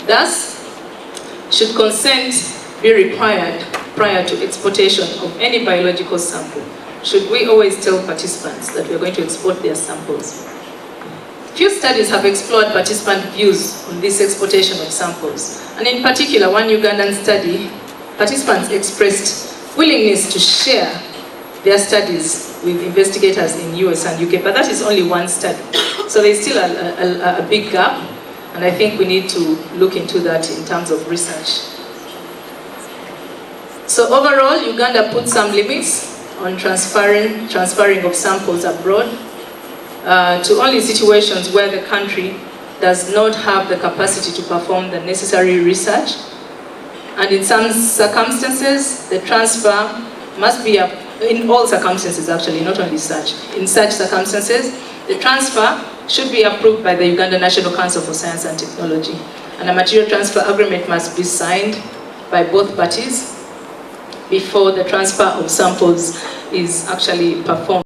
Thus, should consent be required prior to exportation of any biological sample? Should we always tell participants that we are going to export their samples? Few studies have explored participant views on this exportation of samples. And in particular, one Ugandan study, participants expressed willingness to share their studies with investigators in US and UK, but that is only one study. So there's still a big gap, and I think we need to look into that in terms of research. So overall, Uganda put some limits on transferring of samples abroad to only situations where the country does not have the capacity to perform the necessary research. And in some circumstances, the transfer must be, in all circumstances actually, not only such. In such circumstances, the transfer should be approved by the Uganda National Council for Science and Technology. And a material transfer agreement must be signed by both parties before the transfer of samples is actually performed.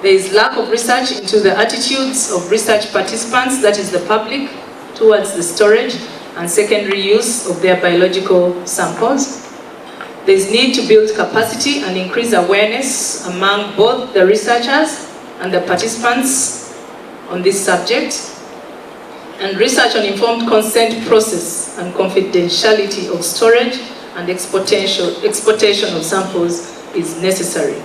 There is lack of research into the attitudes of research participants, that is the public, towards the storage and secondary use of their biological samples. There is need to build capacity and increase awareness among both the researchers and the participants on this subject. And research on informed consent process and confidentiality of storage and exportation of samples is necessary.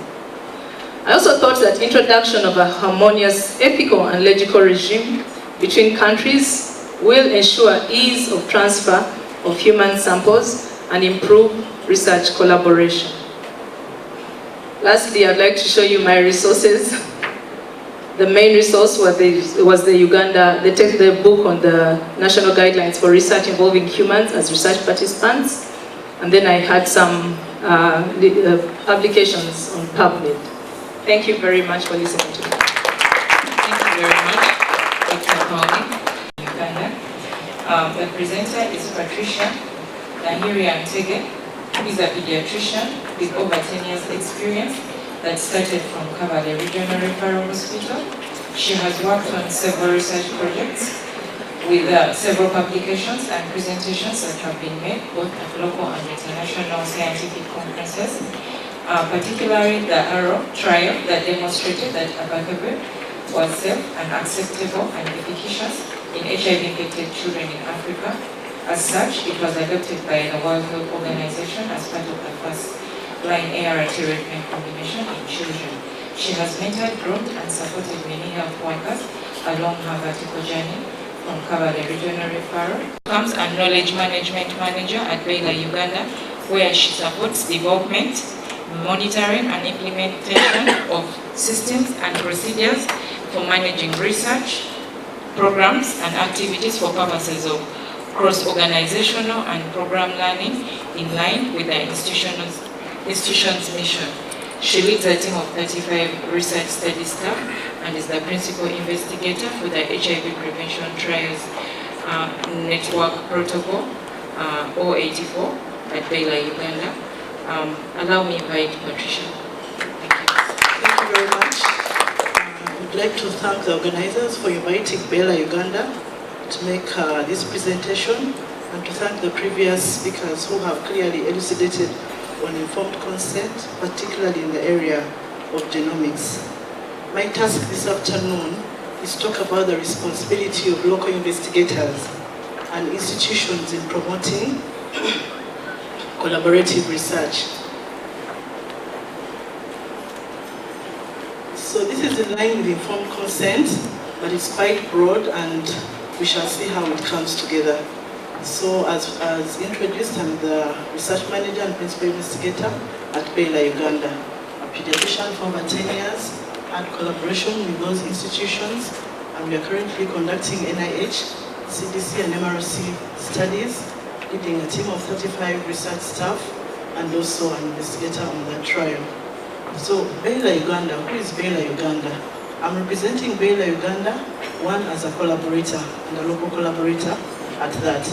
I also thought that introduction of a harmonious ethical and legal regime between countries will ensure ease of transfer of human samples and improve research collaboration. Lastly, I'd like to show you my resources. The main resource was the book on the national guidelines for research involving humans as research participants. And then I had some publications on PubMed. Thank you very much for listening to me. Thank you very much, Dr. Pauli, Uganda. The presenter is Patricia Nahiria Ntege, who is a pediatrician with over 10 years experience that started from Kabale Regional Referral Hospital. She has worked on several research projects with several publications and presentations that have been made both at local and international scientific conferences. Particularly the ARO trial that demonstrated that abacavir was safe and acceptable and efficacious in HIV-infected children in Africa. As such, it was adopted by the World Health Organization as part of the first-line ART treatment combination in children. She has mentored, groomed, and supported many health workers along her vertical journey from Kabale Regional Referral. Becomes a knowledge management manager at Baylor, Uganda, where she supports development, monitoring and implementation of systems and procedures for managing research, programs and activities for purposes of cross-organizational and program learning in line with the institution's mission. She leads a team of 35 research study staff and is the principal investigator for the HIV prevention trials network protocol 084 at Baylor, Uganda. Allow me to invite Patricia. Thank you. Thank you very much. We'd like to thank the organizers for inviting Bella Uganda to make this presentation, and to thank the previous speakers who have clearly elucidated on informed consent, particularly in the area of genomics. My task this afternoon is to talk about the responsibility of local investigators and institutions in promoting collaborative research. So this is in line with informed consent, but it's quite broad, and we shall see how it comes together. So as introduced, I'm the research manager and principal investigator at Bella Uganda, a pediatrician for over 10 years, and collaboration with those institutions, and we are currently conducting NIH, CDC and MRC studies, leading a team of 35 research staff, and also an investigator on that trial. So Bella Uganda, who is Bella Uganda? I'm representing Bella Uganda, one as a collaborator and a local collaborator at that.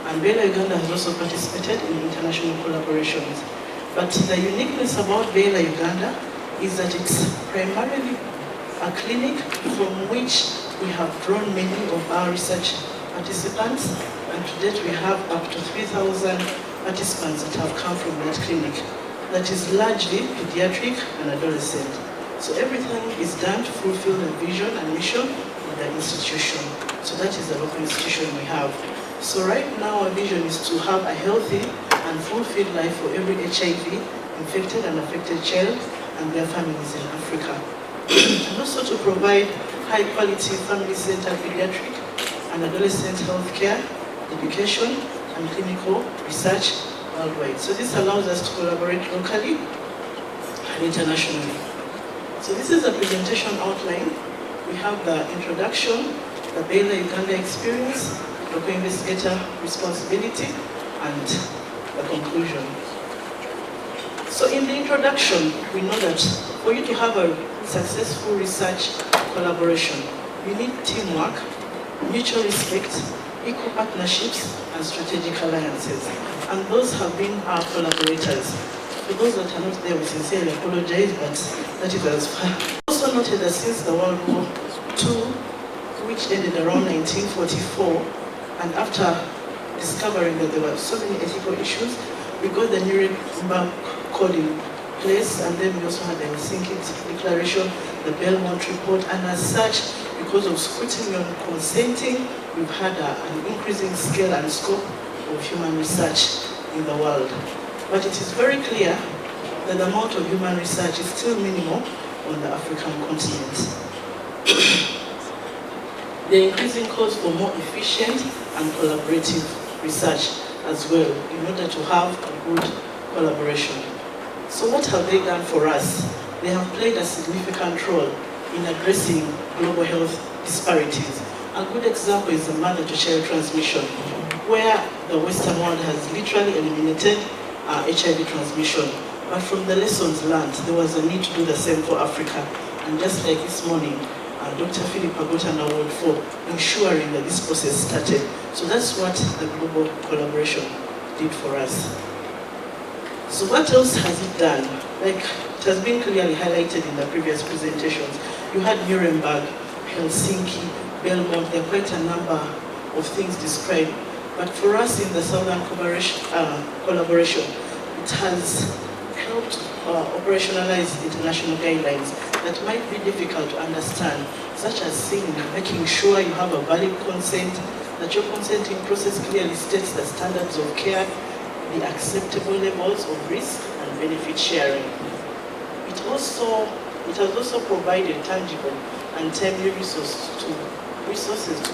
And Bella Uganda has also participated in international collaborations. But the uniqueness about Bella Uganda is that it's primarily a clinic from which we have drawn many of our research participants, and to date we have up to 3,000 participants that have come from that clinic. That is largely pediatric and adolescent. So everything is done to fulfill the vision and mission of the institution. So that is the local institution we have. So right now our vision is to have a healthy and fulfilled life for every HIV infected and affected child and their families in Africa. And also to provide high quality family-centered pediatric and adolescent health care, education and clinical research worldwide. So this allows us to collaborate locally and internationally. So this is a presentation outline. We have the introduction, the Bella Uganda experience, local investigator responsibility, and the conclusion. So in the introduction, we know that for you to have a successful research collaboration, you need teamwork, mutual respect, equal partnerships, and strategic alliances. And those have been our collaborators. For those that are not there, we sincerely apologize, but that is as far. Also noted that since the World War II, which ended around 1944, and after discovering that there were so many ethical issues, we got the Nuremberg Code in place, and then we also had the Helsinki Declaration, the Belmont Report, and as such, because of scrutiny on consenting, we've had an increasing scale and scope of human research in the world. But it is very clear that the amount of human research is still minimal on the African continent. There are increasing calls for more efficient and collaborative research as well in order to have a good collaboration. So what have they done for us? They have played a significant role in addressing global health disparities. A good example is the mother-to-child transmission, where the Western world has literally eliminated HIV transmission. But from the lessons learned, there was a need to do the same for Africa. And just like this morning, Dr. Philippa got an award for ensuring that this process started. So that's what the global collaboration did for us. So what else has it done? Like it has been clearly highlighted in the previous presentations. You had Nuremberg, Helsinki, Belmont, there are quite a number of things described. But for us in the Southern collaboration, it has helped operationalize international guidelines that might be difficult to understand, such as making sure you have a valid consent, that your consenting process clearly states the standards of care, the acceptable levels of risk and benefit sharing. It has also provided tangible and timely resources to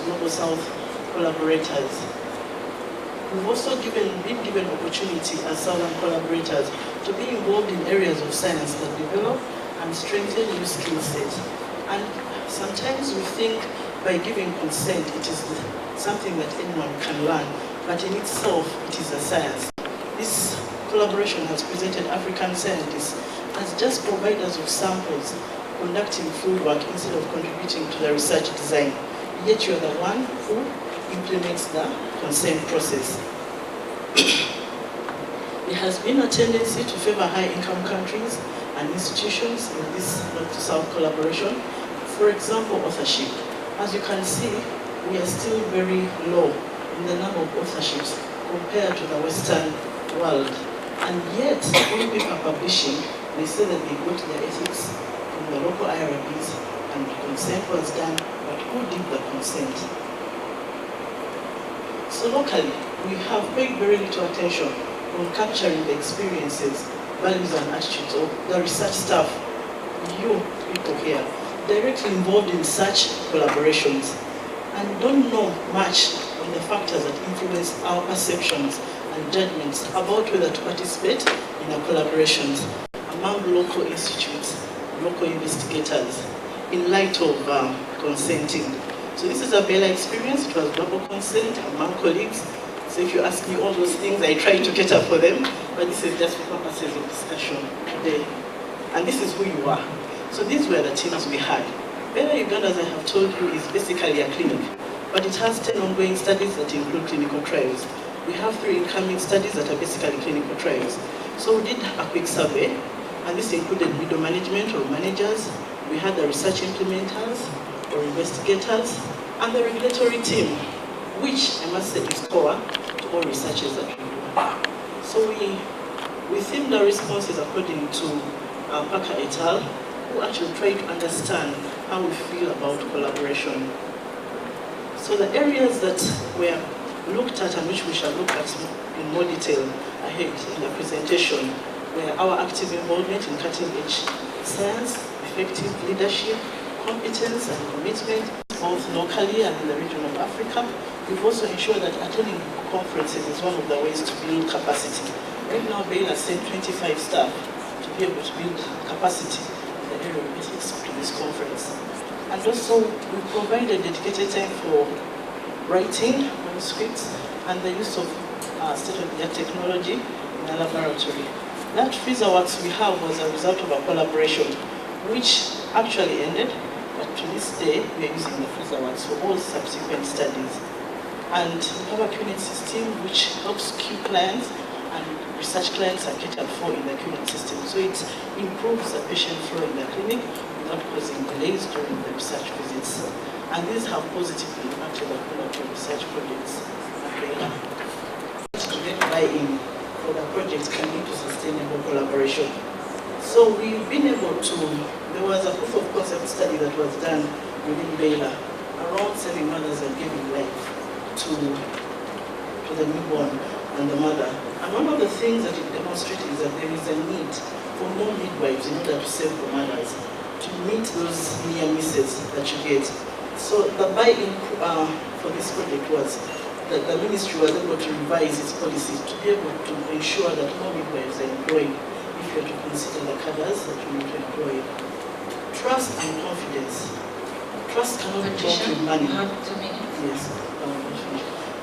Global South collaborators. We've also been given opportunity as Southern collaborators to be involved in areas of science that develop and strengthen new skill sets. And sometimes we think by giving consent it is something that anyone can learn, but in itself it is a science. This collaboration has presented African scientists as just providers of samples, conducting fieldwork instead of contributing to the research design. Yet you are the one who implements the consent process. There has been a tendency to favor high-income countries and institutions in this North-to-South collaboration. For example, authorship. As you can see, we are still very low in the number of authorships compared to the Western world. And yet, when people are publishing, they say that they got their ethics from the local IRBs and consent was done, but who did the consent? So locally, we have paid very little attention on capturing the experiences, values and attitudes of the research staff, you people here, directly involved in such collaborations, and don't know much on the factors that influence our perceptions and judgments about whether to participate in our collaborations among local institutes, local investigators, in light of consenting. So this is a Bella experience. It was global consent among colleagues. So if you ask me all those things, I try to cater for them, but this is just for purposes of discussion today. And this is who you are. So these were the teams we had. Bella Uganda, as I have told you, is basically a clinic, but it has 10 ongoing studies that include clinical trials. We have 3 incoming studies that are basically clinical trials. So we did a quick survey, and this included video management or managers. We had the research implementers or investigators, and the regulatory team, which I must say is core to all researches that we do. So we themed our responses according to Parker et al., who actually tried to understand how we feel about collaboration. So the areas that were looked at and which we shall look at in more detail ahead in the presentation were our active involvement in cutting-edge science, effective leadership, competence and commitment, both locally and in the region of Africa. We've also ensured that attending conferences is one of the ways to build capacity. Right now, Bail has sent 25 staff to be able to build capacity in the area of ethics to this conference. And also, we provided dedicated time for writing manuscripts and the use of state-of-the-art technology in the laboratory. That FreeZerWorks we have was a result of a collaboration which actually ended, but to this day we are using the FreeZerWorks for all subsequent studies. And we have a QNet system which helps Q clients and research clients are catered for in the QNet system. So it improves the patient flow in the clinic without causing delays during the research visits. And these have positively impacted the quality of research projects at Baylor. To get buy-in for the project can lead to sustainable collaboration. So we've been able to, there was a proof of concept study that was done within Baylor around 7 mothers are giving life to the newborn and the mother. And one of the things that it demonstrated is that there is a need for more midwives in order to save the mothers, to meet those near misses that you get. So the buy-in for this project was that the ministry was able to revise its policies to be able to ensure that more midwives are employed if you are to consider the cadres that you need to employ. Trust and confidence. Trust cannot be bought with money. Yes.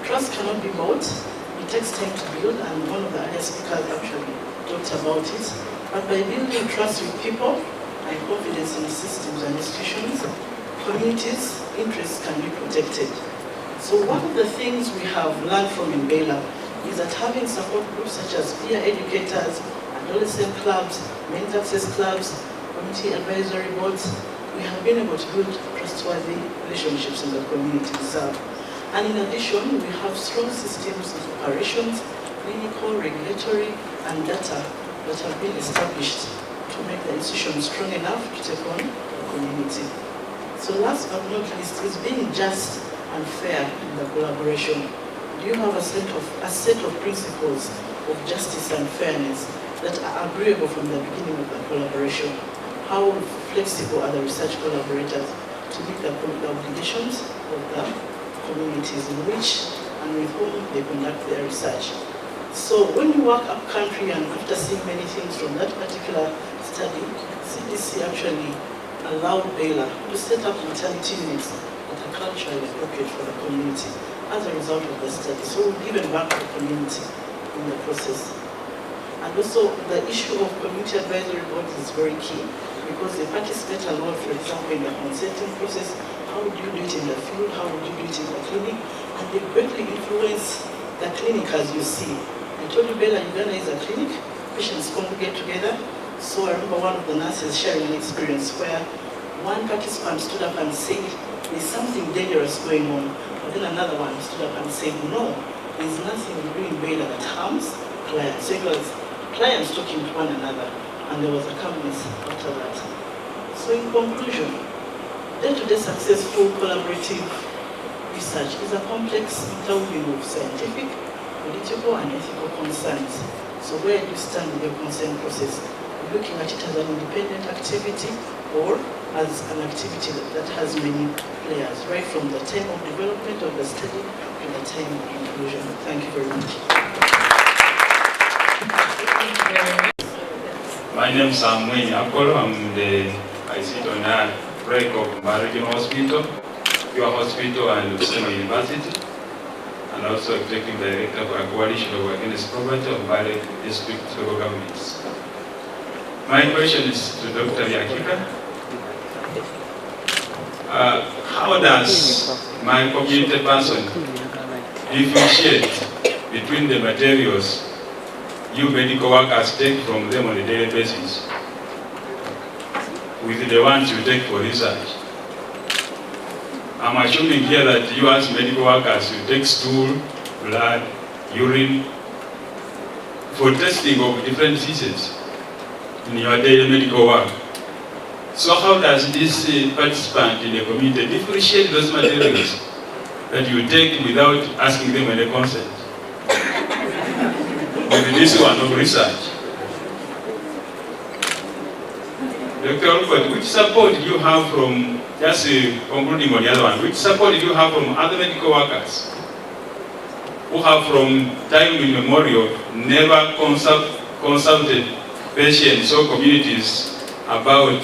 Trust cannot be bought. It takes time to build, and one of the earlier speakers actually talked about it. But by building trust with people and confidence in systems and institutions, communities' interests can be protected. So one of the things we have learned from in Baylor is that having support groups such as peer educators, adolescent clubs, men's access clubs, community advisory boards, we have been able to build trustworthy relationships in the community itself. And in addition, we have strong systems of operations, clinical, regulatory, and data that have been established to make the institution strong enough to take on the community. So last but not least is being just and fair in the collaboration. Do you have a set of principles of justice and fairness that are agreeable from the beginning of the collaboration? How flexible are the research collaborators to meet the obligations of the communities in which and with whom they conduct their research? So when you work up country and after seeing many things from that particular study, CDC actually allowed Baylor to set up maternity units that are culturally appropriate for the community as a result of the study. So we've given back to the community in the process. And also the issue of community advisory boards is very key because they participate a lot, for example, in the consenting process. How would you do it in the field? How would you do it in the clinic? And they greatly influence the clinic as you see. I told you Baylor Uganda is a clinic, patients congregate together. So I remember one of the nurses sharing an experience where one participant stood up and said, there's something dangerous going on. But then another one stood up and said, no, there's nothing doing Baylor that harms clients. So it was clients talking to one another, and there was a calmness after that. So in conclusion, day-to-day successful collaborative research is a complex interweaving of scientific, political, and ethical concerns. So where do you stand in your consent process? Looking at it as an independent activity or as an activity that has many players, right from the time of development of the study to the time of conclusion. Thank you very much. My name is Samuel Apollo. I sit on the ANREC of Regional Hospital, Pure Hospital, and Lusema University, and also Executive Director for a coalition of against poverty of Mbale district local governments. My question is to Dr. Yakika. How does my community person differentiate between the materials you medical workers take from them on a daily basis with the ones you take for research? I'm assuming here that you as medical workers, you take stool, blood, urine for testing of different diseases in your daily medical work. So how does this participant in the community differentiate those materials that you take without asking them any consent? With this one of research. Dr. Alford, which support do you have from, just concluding on the other one, which support do you have from other medical workers who have from time immemorial never consulted patients or communities about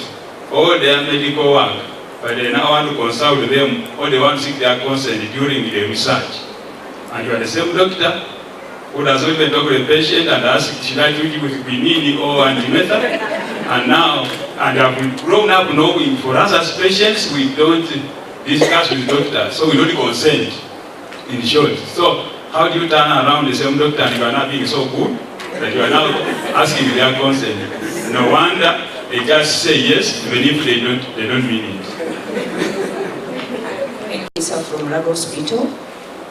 all their medical work, but they now want to consult them or they want to seek their consent during the research? And you are the same doctor who does not even talk to the patient and ask, should I treat you with quinine or antimethac? And now, and I've grown up knowing for us as patients, we don't discuss with doctors, so we don't consent, in short. So how do you turn around the same doctor and you are not being so good that you are now asking their consent? No wonder they just say yes, even if they don't mean it. Lisa from Rag Hospital.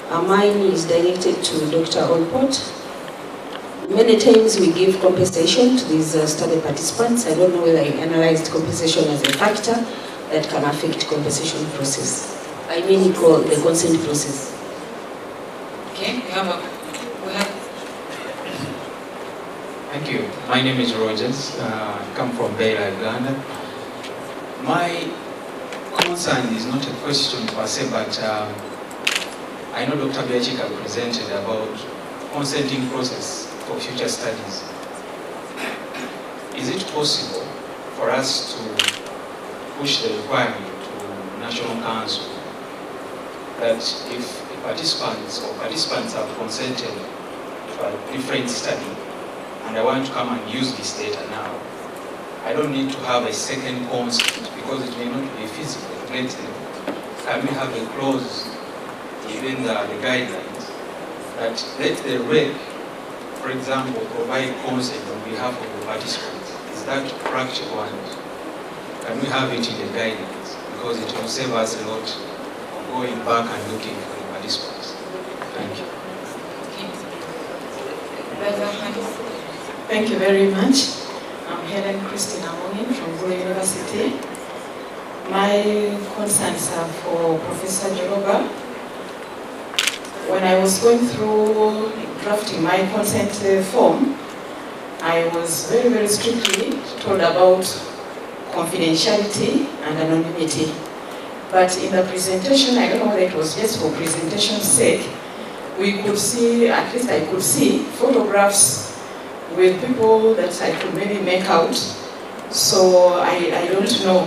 Mine is directed to Dr. Olport. Many times we give compensation to these study participants. I don't know whether you analyzed compensation as a factor that can affect compensation process. I mean the consent process. Okay, we have. Thank you. My name is Rogers. I come from Beira, Uganda. My concern is not a question per se, but I know Dr. Biachika presented about consenting process for future studies. Is it possible for us to push the requirement to National Council that if participants have consented to a different study and I want to come and use this data now, I don't need to have a second consent because it may not be feasible. Can we have a clause within the guidelines that let the REC, for example, provide consent on behalf of the participants? Is that practical? Can we have it in the guidelines? Because it will save us a lot of going back and looking for the participants. Thank you. Thank you very much. I'm Helen Christina Mongin from Gulu University. My concerns are for Professor Joroba. When I was going through drafting my consent form, I was very, very strictly told about confidentiality and anonymity. But in the presentation, I don't know whether it was just for presentation's sake, we could see, at least I could see, photographs with people that I could maybe make out. So I don't know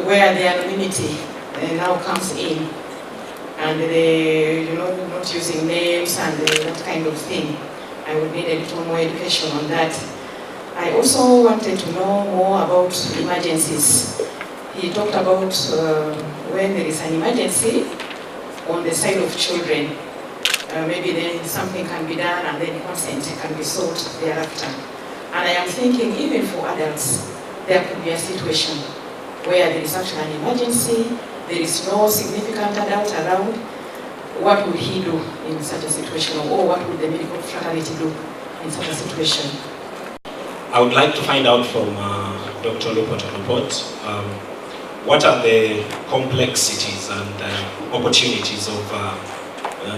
where the anonymity now comes in. And not using names and that kind of thing. I would need a little more education on that. I also wanted to know more about emergencies. He talked about when there is an emergency on the side of children. Maybe then something can be done and then consent can be sought thereafter. And I am thinking even for adults, there could be a situation where there is actually an emergency, there is no significant adult around, what would he do in such a situation, or what would the medical fraternity do in such a situation? I would like to find out from Dr. Lupot what are the complexities and opportunities of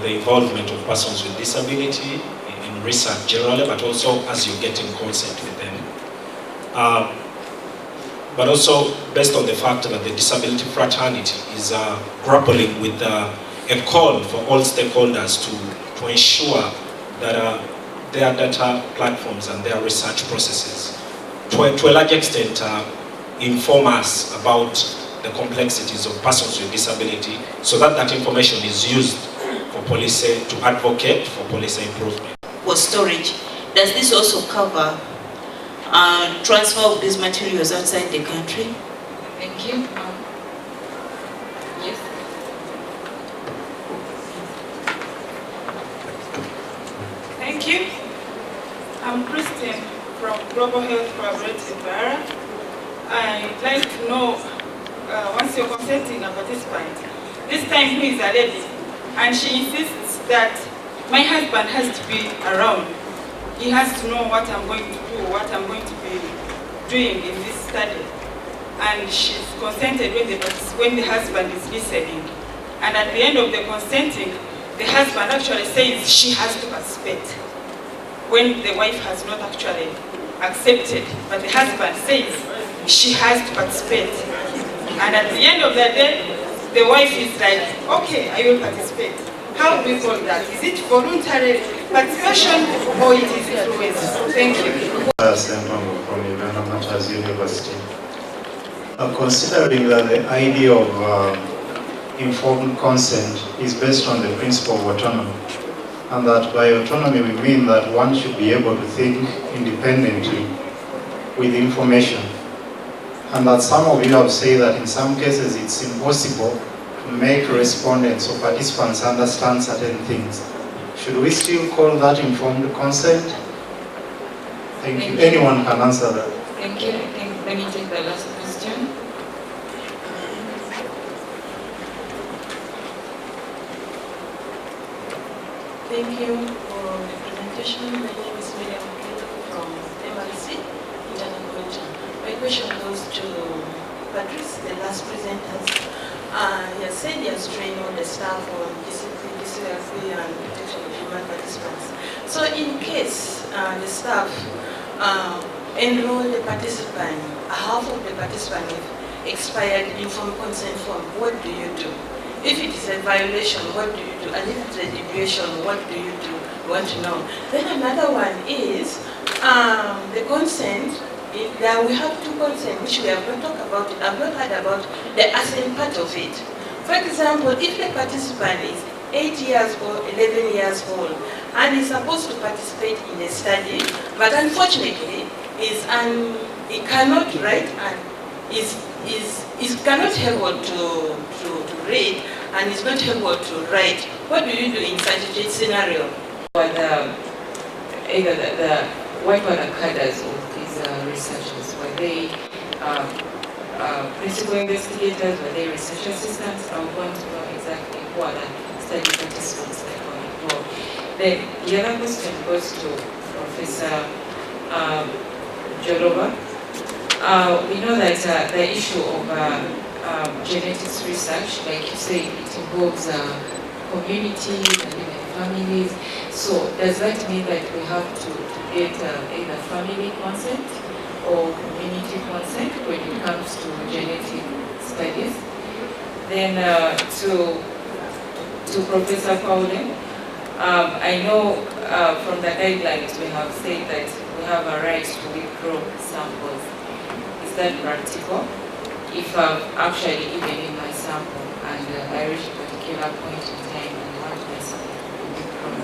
the involvement of persons with disability in research generally, but also as you get in contact with them. But also based on the fact that the disability fraternity is grappling with a call for all stakeholders to ensure that their data platforms and their research processes, to a large extent, inform us about the complexities of persons with disability, so that that information is used for policy to advocate for policy improvement. For storage, does this also cover transfer of these materials outside the country? Thank you. Yes. Thank you. I'm Christine from Global Health Collaborative Barra. I'd like to know, once you're consenting a participant, this time who is a lady, and she insists that my husband has to be around. He has to know what I'm going to do, what I'm going to be doing in this study. And she's consented when the husband is listening. And at the end of the consenting, the husband actually says she has to participate, when the wife has not actually accepted, but the husband says she has to participate. And at the end of the day, the wife is like, okay, I will participate. How do we call that? Is it voluntary participation or it is influence? Thank you. From Uganda Matters University. Considering that the idea of informed consent is based on the principle of autonomy, and that by autonomy we mean that one should be able to think independently with information, and that some of you have said that in some cases it's impossible to make respondents or participants understand certain things. Should we still call that informed consent? Thank you. Anyone can answer that. Thank you. Let me take the last question. Thank you for the presentation. My name is Miriam from MRC, Internal Connection. My question goes to Patrice, the last presenters. He has said he has trained all the staff on DCLP and protection of human participants. So in case the staff enroll the participant, half of the participant with expired informed consent form, what do you do? If it is a violation, what do you do? And if it's a deviation, what do you do? We want to know. Then another one is the consent. There we have two consent which we have not talked about. I've not heard about the assent part of it. For example, if the participant is 8 years old, 11 years old, and is supposed to participate in a study, but unfortunately he cannot write and is cannot able to read and is not able to write. What do you do in such a scenario? Either what were the cadres of these researchers? Were they principal investigators? Were they research assistants? I want to know exactly who are the study participants that were involved. Then the other question goes to Professor Jorova. We know that the issue of genetics research, like you say, it involves communities and even families. So does that mean that we have to get either family consent or community consent when it comes to genetic studies? Then to Professor Pauling, I know from the guidelines we have said that we have a right to withdraw samples. Is that practical? If actually even in my sample and I reach a particular point in time and I want my sample to be withdrawn,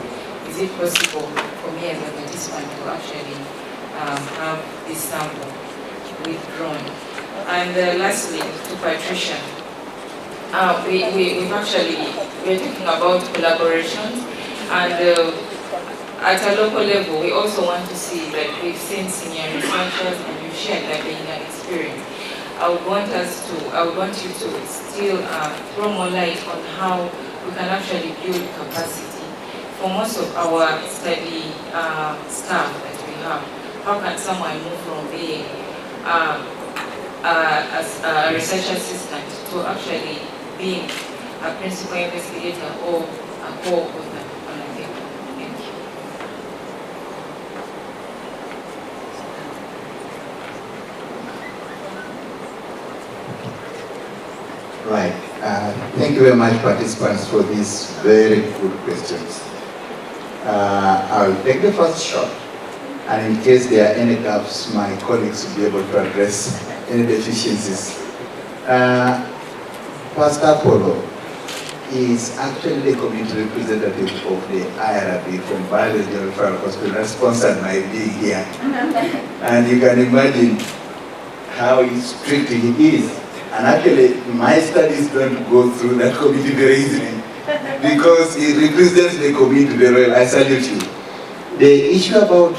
is it possible for me as a participant to actually have this sample withdrawn? And lastly, to Patricia, we're talking about collaborations, and at a local level, we also want to see that we've seen senior researchers and we've shared that inner experience. I would want you to still throw more light on how we can actually build capacity for most of our study staff that we have. How can someone move from being a research assistant to actually being a principal investigator or a co-author on a paper? Thank you. Right. Thank you very much, participants, for these very good questions. I'll take the first shot, and in case there are any gaps, my colleagues will be able to address any deficiencies. Pastor Polo is actually the community representative of the IRB from Biology Referral Hospital, sponsored my being here. And you can imagine how strict he is. And actually, my studies don't go through that committee very easily because he represents the community very well. I salute you. The issue about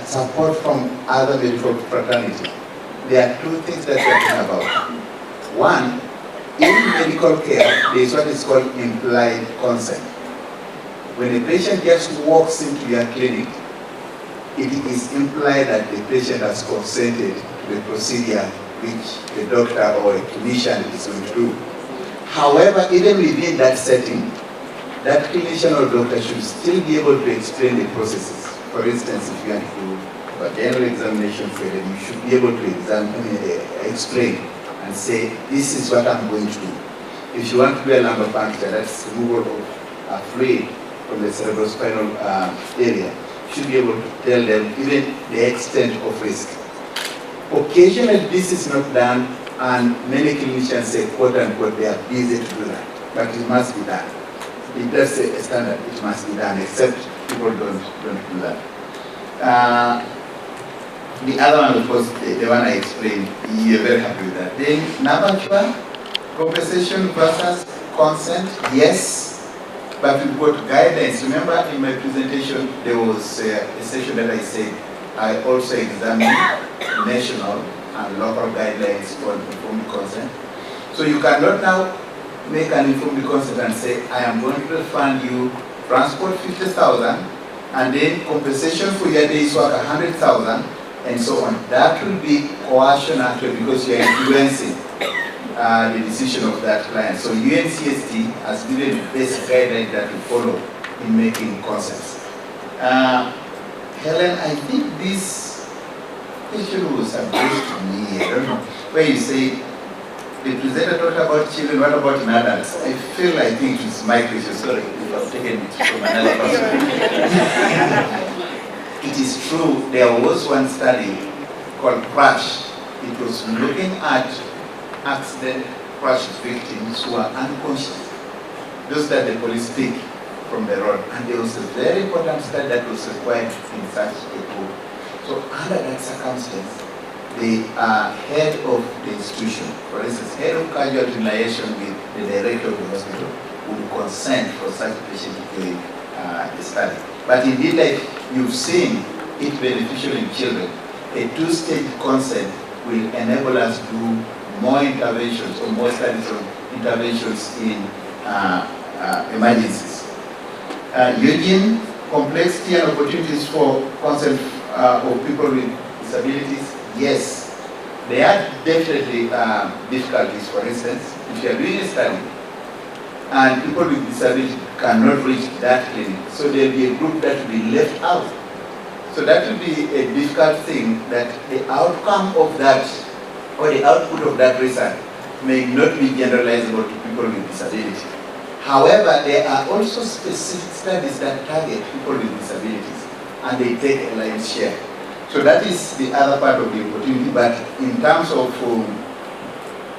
support from other medical fraternity, there are two things that we're talking about. One, in medical care, there is what is called implied consent. When a patient just walks into your clinic, it is implied that the patient has consented to the procedure which the doctor or a clinician is going to do. However, even within that setting, that clinician or doctor should still be able to explain the processes. For instance, if you want to do a general examination for them, you should be able to explain and say, this is what I'm going to do. If you want to do a lumbar puncture, that's removal of a fluid from the cerebrospinal area, you should be able to tell them even the extent of risk. Occasionally, this is not done, and many clinicians say, quote unquote, they are busy to do that, but it must be done. If that's a standard, it must be done, except people don't do that. The other one, of course, the one I explained, you're very happy with that. Then, number two, compensation versus consent, yes, but we've got guidelines. Remember in my presentation, there was a section that I said, I also examine national and local guidelines for informed consent. So you cannot now make an informed consent and say, I am going to fund you transport 50,000 and then compensation for your day's work 100,000 and so on. That will be coercion actually because you are influencing the decision of that client. So UNCST has given the basic guidelines that we follow in making consents. Helen, I think this question was addressed to me, I don't know, where you say, the presenter talked about children, what about in adults? I think it's my question, sorry if I've taken it from another person. It is true, there was one study called CRASH. It was looking at accident crash victims who are unconscious. Those that the police pick from the road. And there was a very important study that was required in such a group. So under that circumstance, the head of the institution, for instance, head of casualty liaison with the director of the hospital, would consent for such a patient to do the study. But indeed, like you've seen it beneficial in children, a two-stage consent will enable us to do more interventions or more studies on interventions in emergencies. Eugene, complexity and opportunities for consent of people with disabilities, yes. There are definitely difficulties. For instance, if you are doing a study and people with disabilities cannot reach that clinic, so there will be a group that will be left out. So that will be a difficult thing, that the outcome of that or the output of that research may not be generalizable to people with disabilities. However, there are also specific studies that target people with disabilities and they take a lion's share. So that is the other part of the opportunity, but in terms of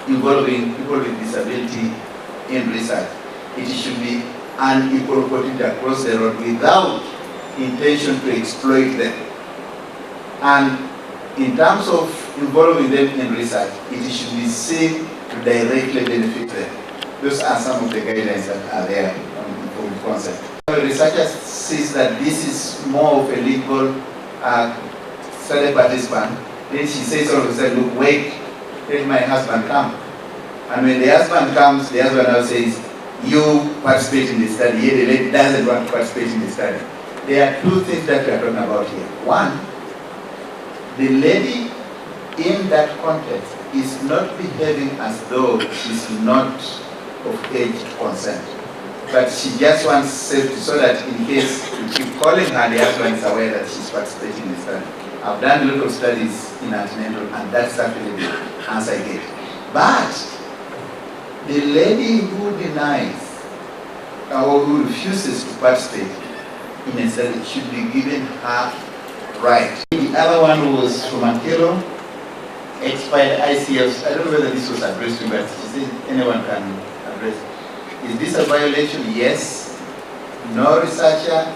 involving people with disability in research, it should be an equal opportunity across the road without intention to exploit them. And in terms of involving them in research, it should be seen to directly benefit them. Those are some of the guidelines that are there on informed consent. The researcher says that this is more of a legal study participant. Then she says all of a sudden, look, wait, let my husband come. And when the husband comes, the husband now says, you participate in the study, yet the lady doesn't want to participate in the study. There are two things that we are talking about here. One, the lady in that context is not behaving as though she's not of age to consent. But she just wants safety so that in case you keep calling her, the husband is aware that she's participating in the study. I've done a lot of studies in antenatal, and that's actually the answer I get. But the lady who denies or who refuses to participate in a study should be given her right. The other one was from Akelo, expired ICFs. I don't know whether this was addressed to me, but she said anyone can address it. Is this a violation? Yes. No researcher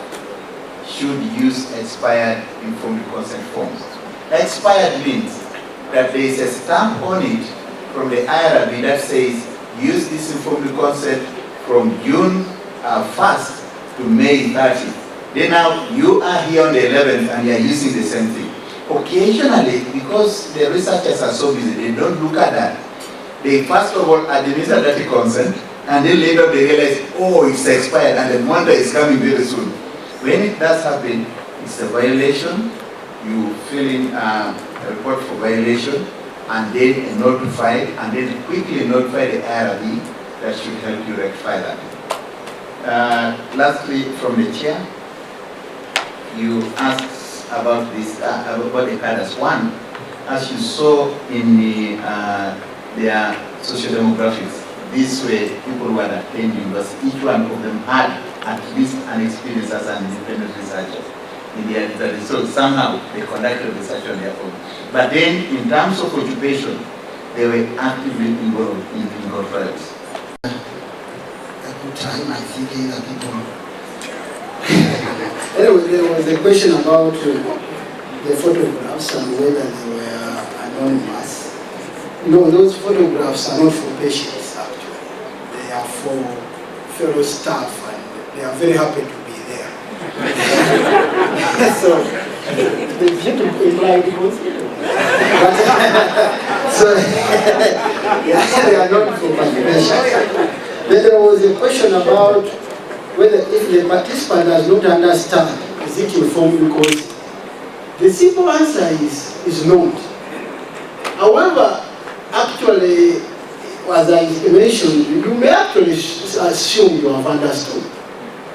should use expired informed consent forms. Expired means that there is a stamp on it from the IRB that says use this informed consent from June 1st to May 30th. Then now you are here on the 11th and you are using the same thing. Occasionally, because the researchers are so busy, they don't look at that. They first of all administer that consent, and then later they realize, oh, it's expired, and the monitor is coming very soon. When it does happen, it's a violation. You fill in a report for violation, and then notify it, and then quickly notify the IRB that should help you rectify that. Lastly, from the chair, you asked about this, about the cadres. One, as you saw in their socio-demographics, these were people who had attained university. Each one of them had at least an experience as an independent researcher in their study. So somehow they conducted research on their own. But then in terms of occupation, they were actively involved in clinical trials. At the time, I think that people... Anyway, there was a question about the photographs and whether they were anonymous. No, those photographs are not for patients, actually. They are for fellow staff, and they are very happy to be there. So, the beautiful implied was so, they are not for patients. Then there was a question about whether if the participant does not understand, is it informed because the simple answer is not. However, actually, as I mentioned, you may actually assume you have understood.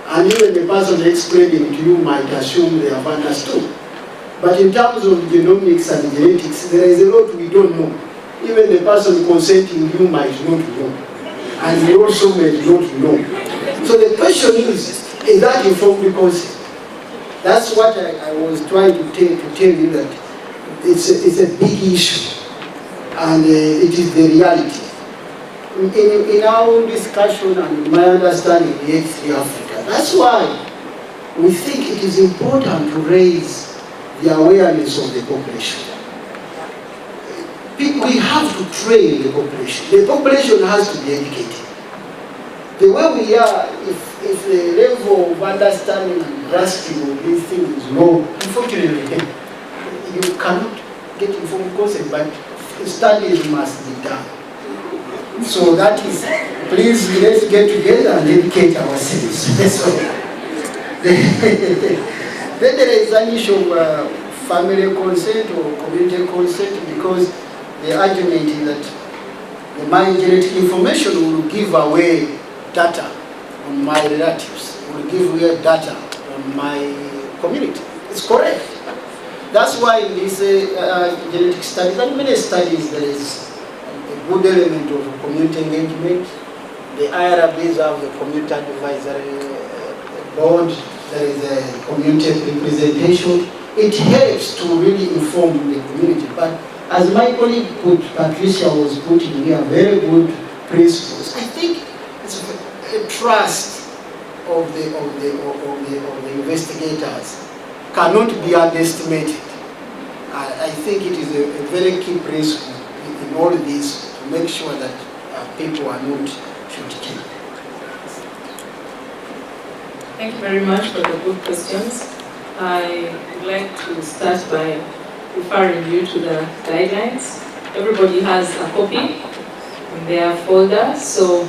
And even the person explaining to you might assume they have understood. But in terms of genomics and genetics, there is a lot we don't know. Even the person consenting you might not know. And you also may not know. So the question is that informed consent? That's what I was trying to tell you, that it's a big issue. And it is the reality. In our discussion and my understanding in H3 Africa, that's why we think it is important to raise the awareness of the population. We have to train the population. The population has to be educated. The way we are, if the level of understanding and grasping of these things is low, unfortunately, you cannot get informed consent, but studies must be done. So that is, please let's get together and educate ourselves. So, then there is an issue of family consent or community consent, because the argument is that my genetic information will give away data on my relatives, will give away data on my community. It's correct. That's why in these genetic studies and many studies there is a good element of community engagement. The IRBs have the community advisory board, there is a community representation. It helps to really inform the community. But as my colleague Patricia was putting here, very good principles. I think it's a trust of the investigators cannot be underestimated. I think it is a very key principle in all this to make sure that people are not shortchanged. Thank you very much for the good questions. I would like to start by referring you to the guidelines Everybody has a copy in their folder, so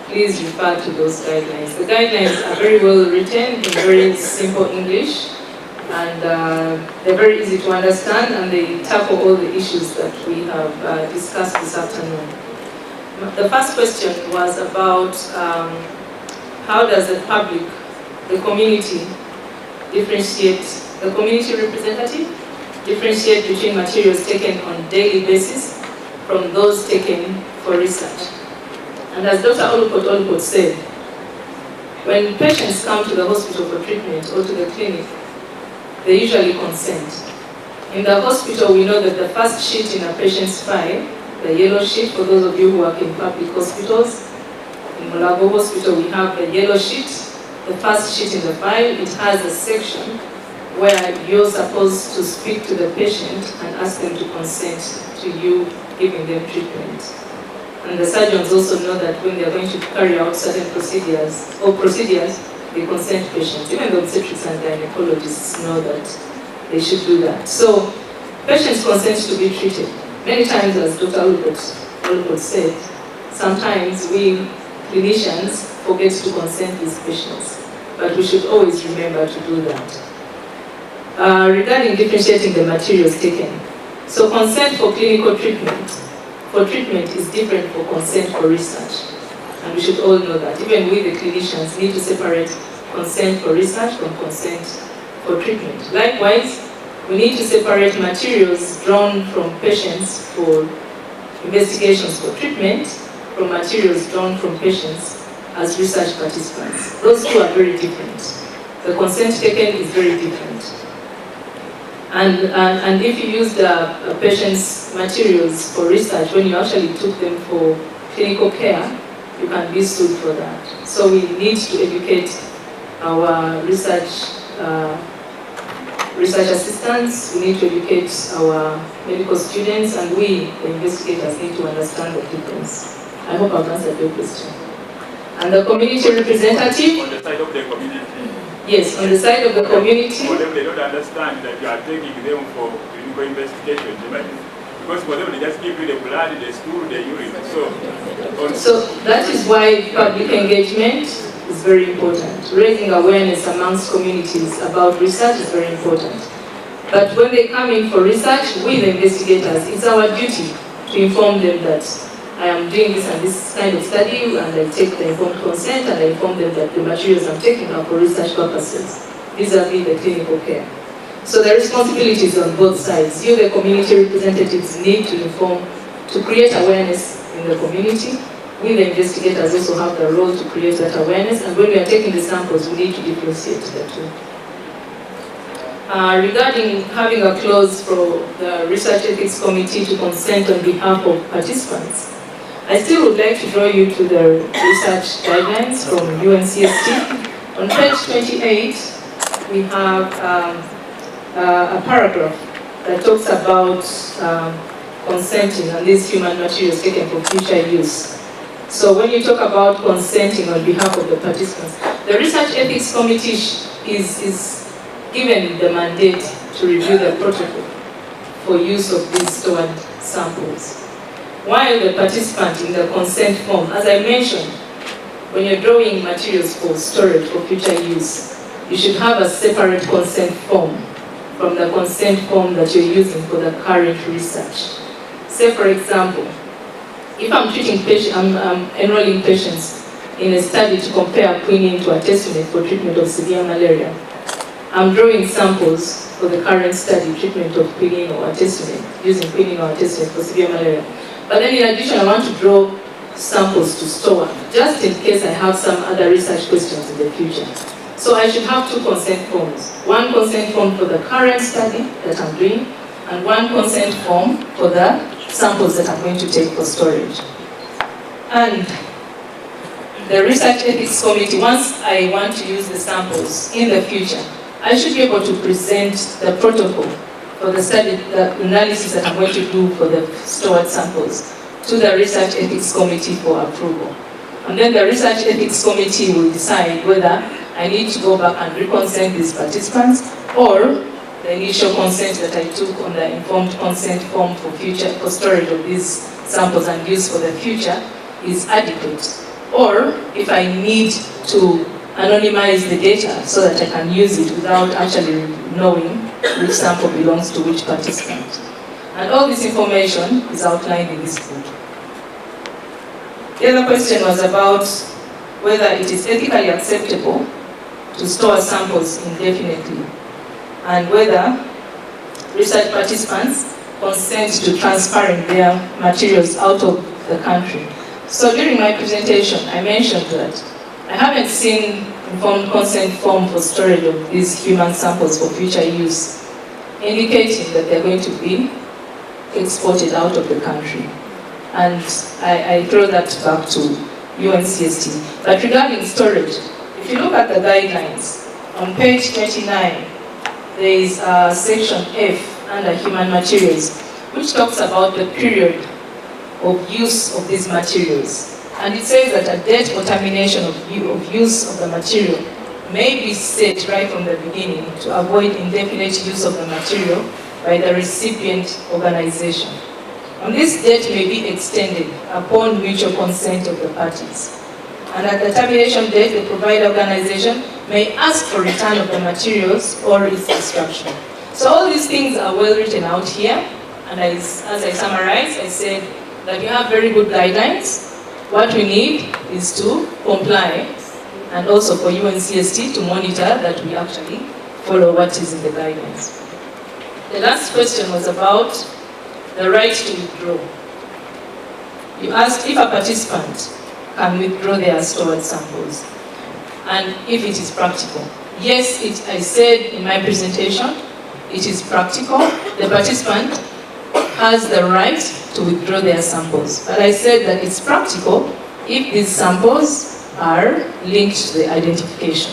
please refer to those guidelines. The guidelines are very well written in very simple English, and they're very easy to understand, and they tackle all the issues that we have discussed this afternoon. The first question was about how does the public, the community, differentiate, the community representative, differentiate between materials taken on daily basis from those taken for research. And as Dr. Olupot said, when patients come to the hospital for treatment or to the clinic, they usually consent. In the hospital, we know that the first sheet in a patient's file, the yellow sheet, for those of you who work in public hospitals, in Mulago Hospital, we have the yellow sheet. The first sheet in the file, it has a section where you're supposed to speak to the patient and ask them to consent to you giving them treatment. And the surgeons also know that when they're going to carry out certain procedures, they consent patients. Even the obstetrics and gynecologists know that they should do that. So patients consent to be treated. Many times, as Dr. Olupot said, sometimes we clinicians forget to consent these patients, but we should always remember to do that. Regarding differentiating the materials taken, so consent for clinical treatment, is different for consent for research, and we should all know that. Even we, the clinicians, need to separate consent for research from consent for treatment. Likewise, we need to separate materials drawn from patients for investigations for treatment from materials drawn from patients as research participants. Those two are very different. The consent taken is very different. And if you used a patient's materials for research when you actually took them for clinical care, you can be sued for that. So we need to educate our research assistants, we need to educate our medical students, and we, the investigators, need to understand the difference. I hope I've answered your question. And the community representative? On the side of the community. Yes, on the side of the community. For them, they don't understand that you are taking them for clinical investigation. Because for them, they just give you the blood, the stool, the urine. So that is why public engagement is very important. Raising awareness amongst communities about research is very important. But when they come in for research, we the investigators, it's our duty to inform them that I am doing this and this kind of study, and I take the informed consent, and I inform them that the materials I'm taking are for research purposes, vis-a-vis the clinical care. So the responsibilities on both sides. You, the community representatives, need to inform, to create awareness in the community. We, the investigators, also have the role to create that awareness, and when we are taking the samples, we need to differentiate the two. Regarding having a clause for the Research Ethics Committee to consent on behalf of participants, I still would like to draw you to the research guidelines from UNCST. On page 28, we have a paragraph that talks about consenting on these human materials taken for future use. So when you talk about consenting on behalf of the participants, the Research Ethics Committee is given the mandate to review the protocol for use of these stored samples. While the participant in the consent form, as I mentioned, when you're drawing materials for storage for future use, you should have a separate consent form from the consent form that you're using for the current research. Say, for example, if I'm treating patients, I'm enrolling patients in a study to compare quinine to artesunate for treatment of severe malaria, I'm drawing samples for the current study, treatment of quinine or artesunate, using quinine or artesunate for severe malaria. But then in addition, I want to draw samples to store, just in case I have some other research questions in the future. So I should have two consent forms. One consent form for the current study that I'm doing, and one consent form for the samples that I'm going to take for storage. And the Research Ethics Committee, once I want to use the samples in the future, I should be able to present the protocol for the study, the analysis that I'm going to do for the stored samples to the Research Ethics Committee for approval. And then the Research Ethics Committee will decide whether I need to go back and reconsent these participants, or the initial consent that I took on the informed consent form for storage of these samples and use for the future is adequate, or if I need to anonymize the data so that I can use it without actually knowing which sample belongs to which participant. And all this information is outlined in this book. The other question was about whether it is ethically acceptable to store samples indefinitely, and whether research participants consent to transferring their materials out of the country. So during my presentation, I mentioned that I haven't seen informed consent form for storage of these human samples for future use, indicating that they're going to be exported out of the country. And I throw that back to UNCST. But regarding storage, if you look at the guidelines, on page 29, there is section F under human materials, which talks about the period of use of these materials. And it says that a date for termination of use of the material may be set right from the beginning to avoid indefinite use of the material by the recipient organization. And this date may be extended upon mutual consent of the parties. And at the termination date, the provider organization may ask for return of the materials or its destruction. So all these things are well written out here. And as I summarized, I said that we have very good guidelines. What we need is to comply, and also for UNCST to monitor that we actually follow what is in the guidelines. The last question was about the right to withdraw. You asked if a participant can withdraw their stored samples, and if it is practical. Yes, I said in my presentation, it is practical. The participant has the right to withdraw their samples. But I said that it's practical if these samples are linked to the identification.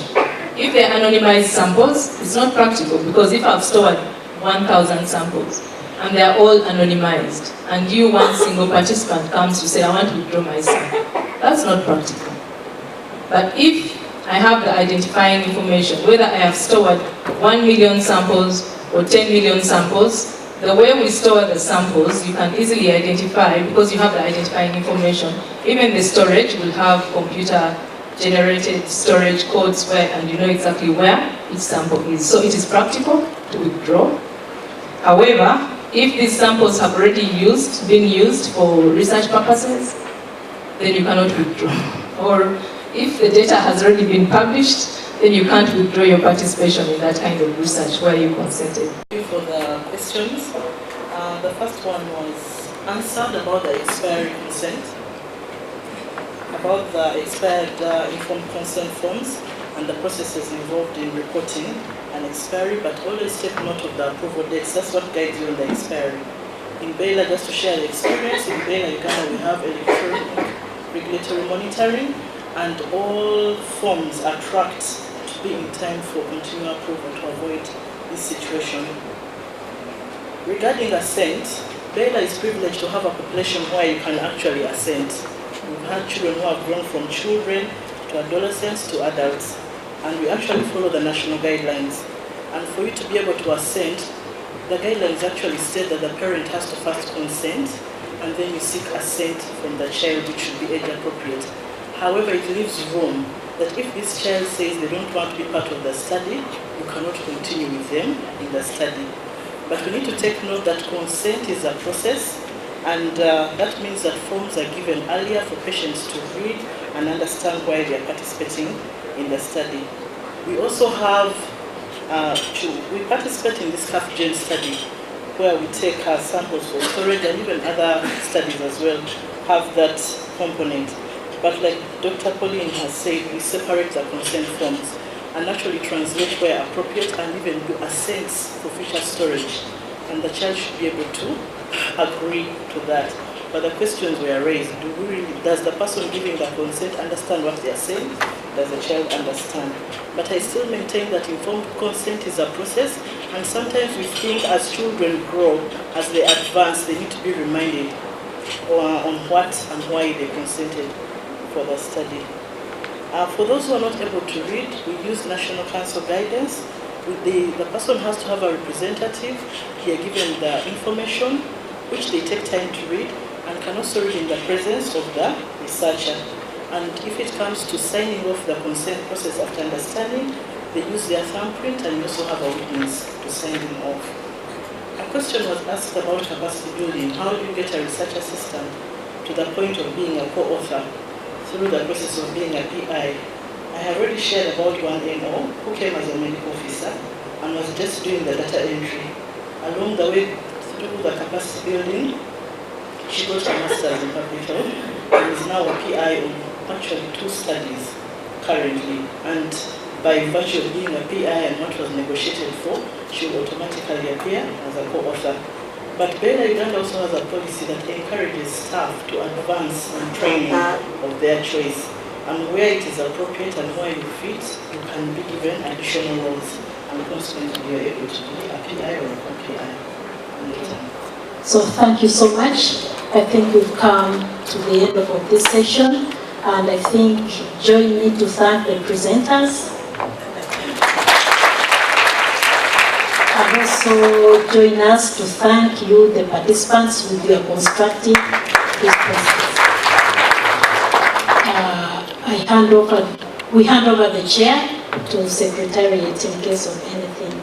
If they're anonymized samples, it's not practical, because if I've stored 1,000 samples and they're all anonymized, and you, one single participant, comes to say, I want to withdraw my sample, that's not practical. But if I have the identifying information, whether I have stored 1 million samples or 10 million samples, the way we store the samples, you can easily identify, because you have the identifying information. Even the storage will have computer-generated storage codes and you know exactly where each sample is. So it is practical to withdraw. However, if these samples have already been used for research purposes, then you cannot withdraw. Or if the data has already been published, then you can't withdraw your participation in that kind of research where you consented. Thank you for the questions. The first one was answered about the expiry consent, about the expired informed consent forms and the processes involved in reporting an expiry, but always take note of the approval dates. That's what guides you on the expiry. In Baylor, just to share the experience, in Baylor, Uganda, we have electronic regulatory monitoring, and all forms are tracked to be in time for continual approval to avoid this situation. Regarding assent, Baylor is privileged to have a population where you can actually assent. We've had children who have grown from children to adolescents to adults, and we actually follow the national guidelines. And for you to be able to assent, the guidelines actually state that the parent has to first consent, and then you seek assent from the child, which should be age appropriate. However, it leaves room that if this child says they don't want to be part of the study, you cannot continue with them in the study. But we need to take note that consent is a process, and that means that forms are given earlier for patients to read and understand why they are participating in the study. We also have, we participate in this CAF-GEN study, where we take samples for storage, and even other studies as well have that component. But like Dr. Pauline has said, we separate the consent forms and actually translate where appropriate, and even do assents for future storage. And the child should be able to agree to that. But the questions were raised. Does the person giving the consent understand what they are saying? Does the child understand? But I still maintain that informed consent is a process, and sometimes we think as children grow, as they advance, they need to be reminded on what and why they consented for the study. For those who are not able to read, we use National Council guidance, The person has to have a representative here given the information, which they take time to read, and can also read in the presence of the researcher. And if it comes to signing off the consent process after understanding, they use their thumbprint and you also have a witness to sign them off. A question was asked about capacity building. How do you get a research assistant to the point of being a co-author through the process of being a PI? I have already shared about one NO who came as a medical officer and was just doing the data entry. Along the way through the capacity building, she got a master's in public health and is now a PI on actually 2 studies currently. And by virtue of being a PI and what was negotiated for, she will automatically appear as a co-author. But Bella Uganda also has a policy that encourages staff to advance in training of their choice. And where it is appropriate and where you fit, you can be given additional roles. And consequently, you are able to be a PI or a co-PI. So thank you so much. I think we've come to the end of this session. And I think join me to thank the presenters. And also join us to thank you, the participants, with your constructive responses. We hand over the chair to Secretariat in case of anything.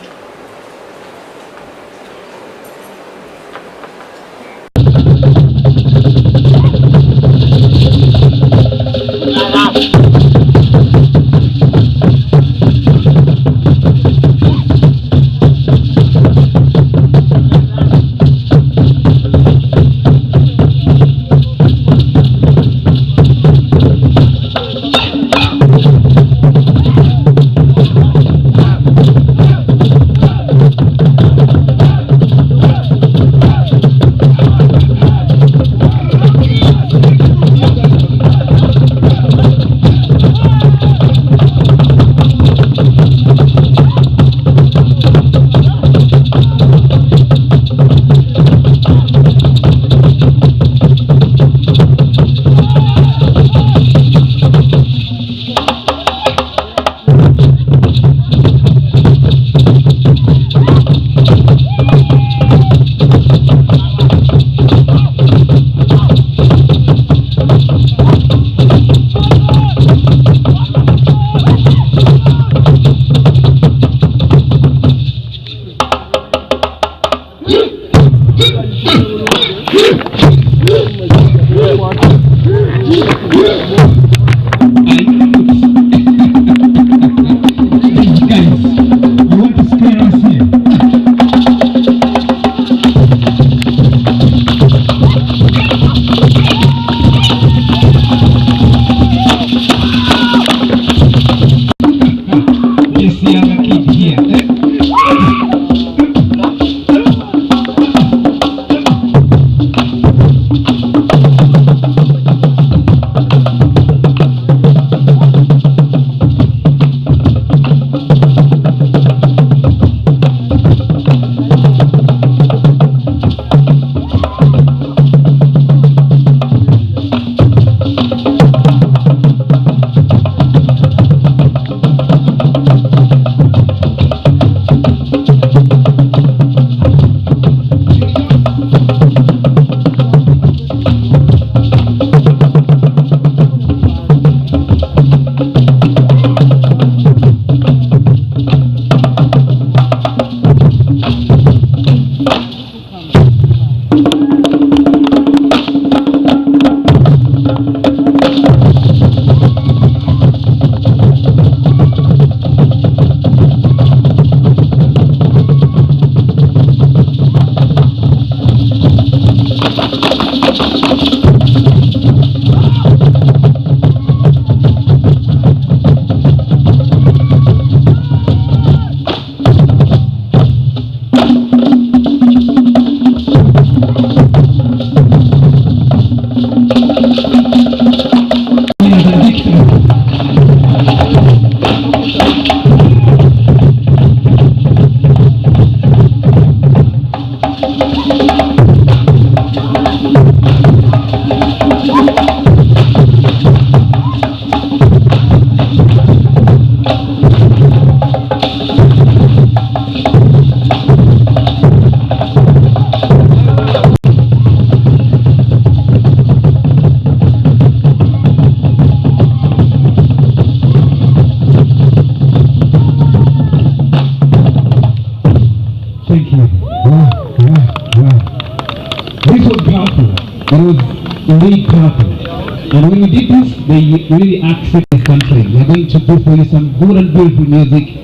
big purpose. And when we did this, they really accept the country. We are going to do for you some good and beautiful music,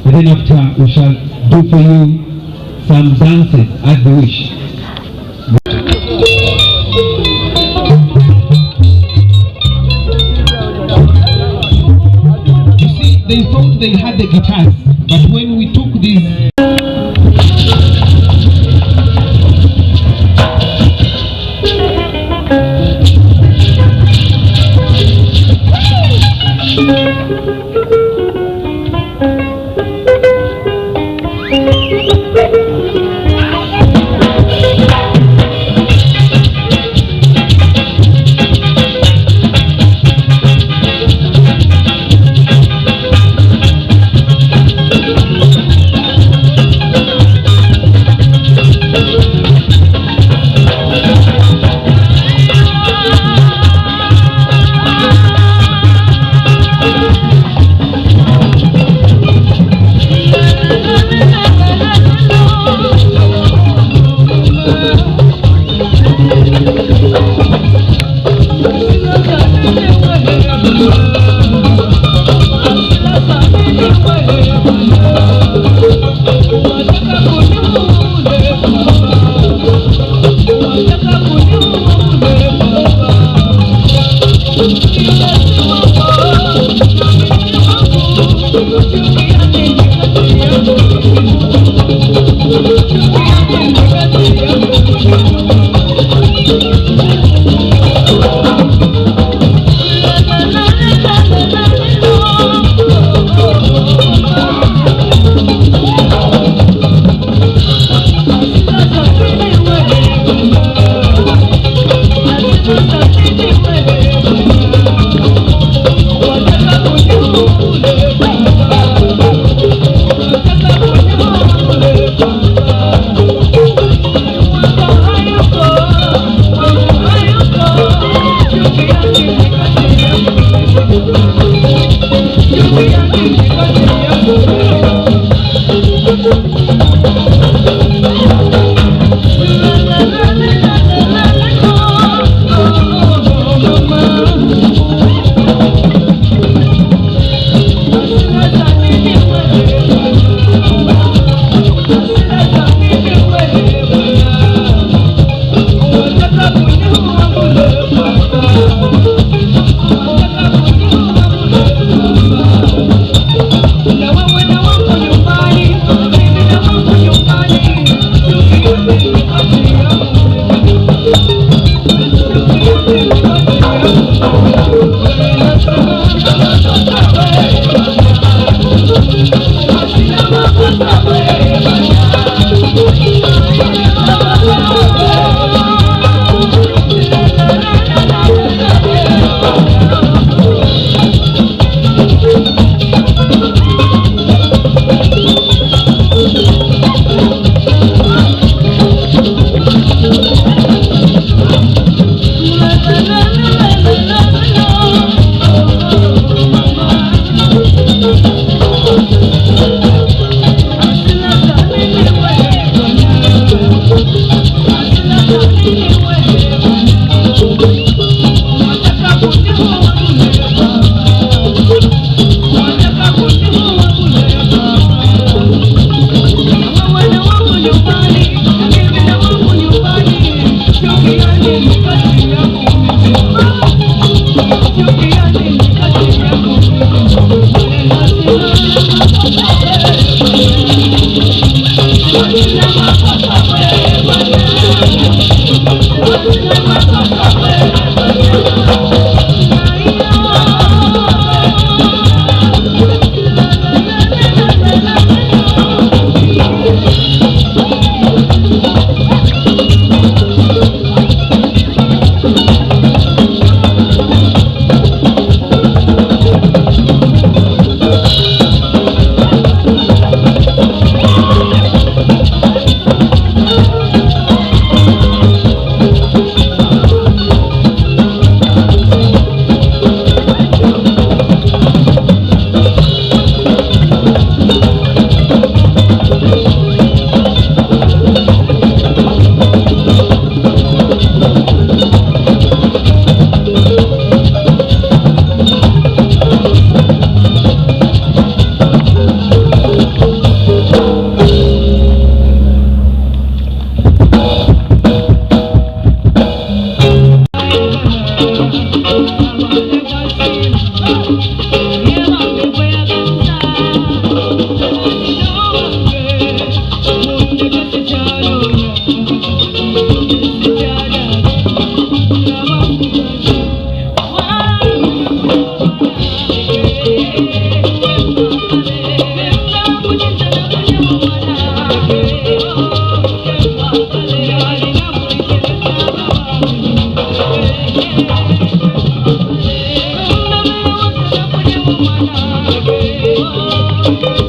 and then after we shall do for you some dances as we wish. You see, they thought they had the guitars, but when we took these Thank you.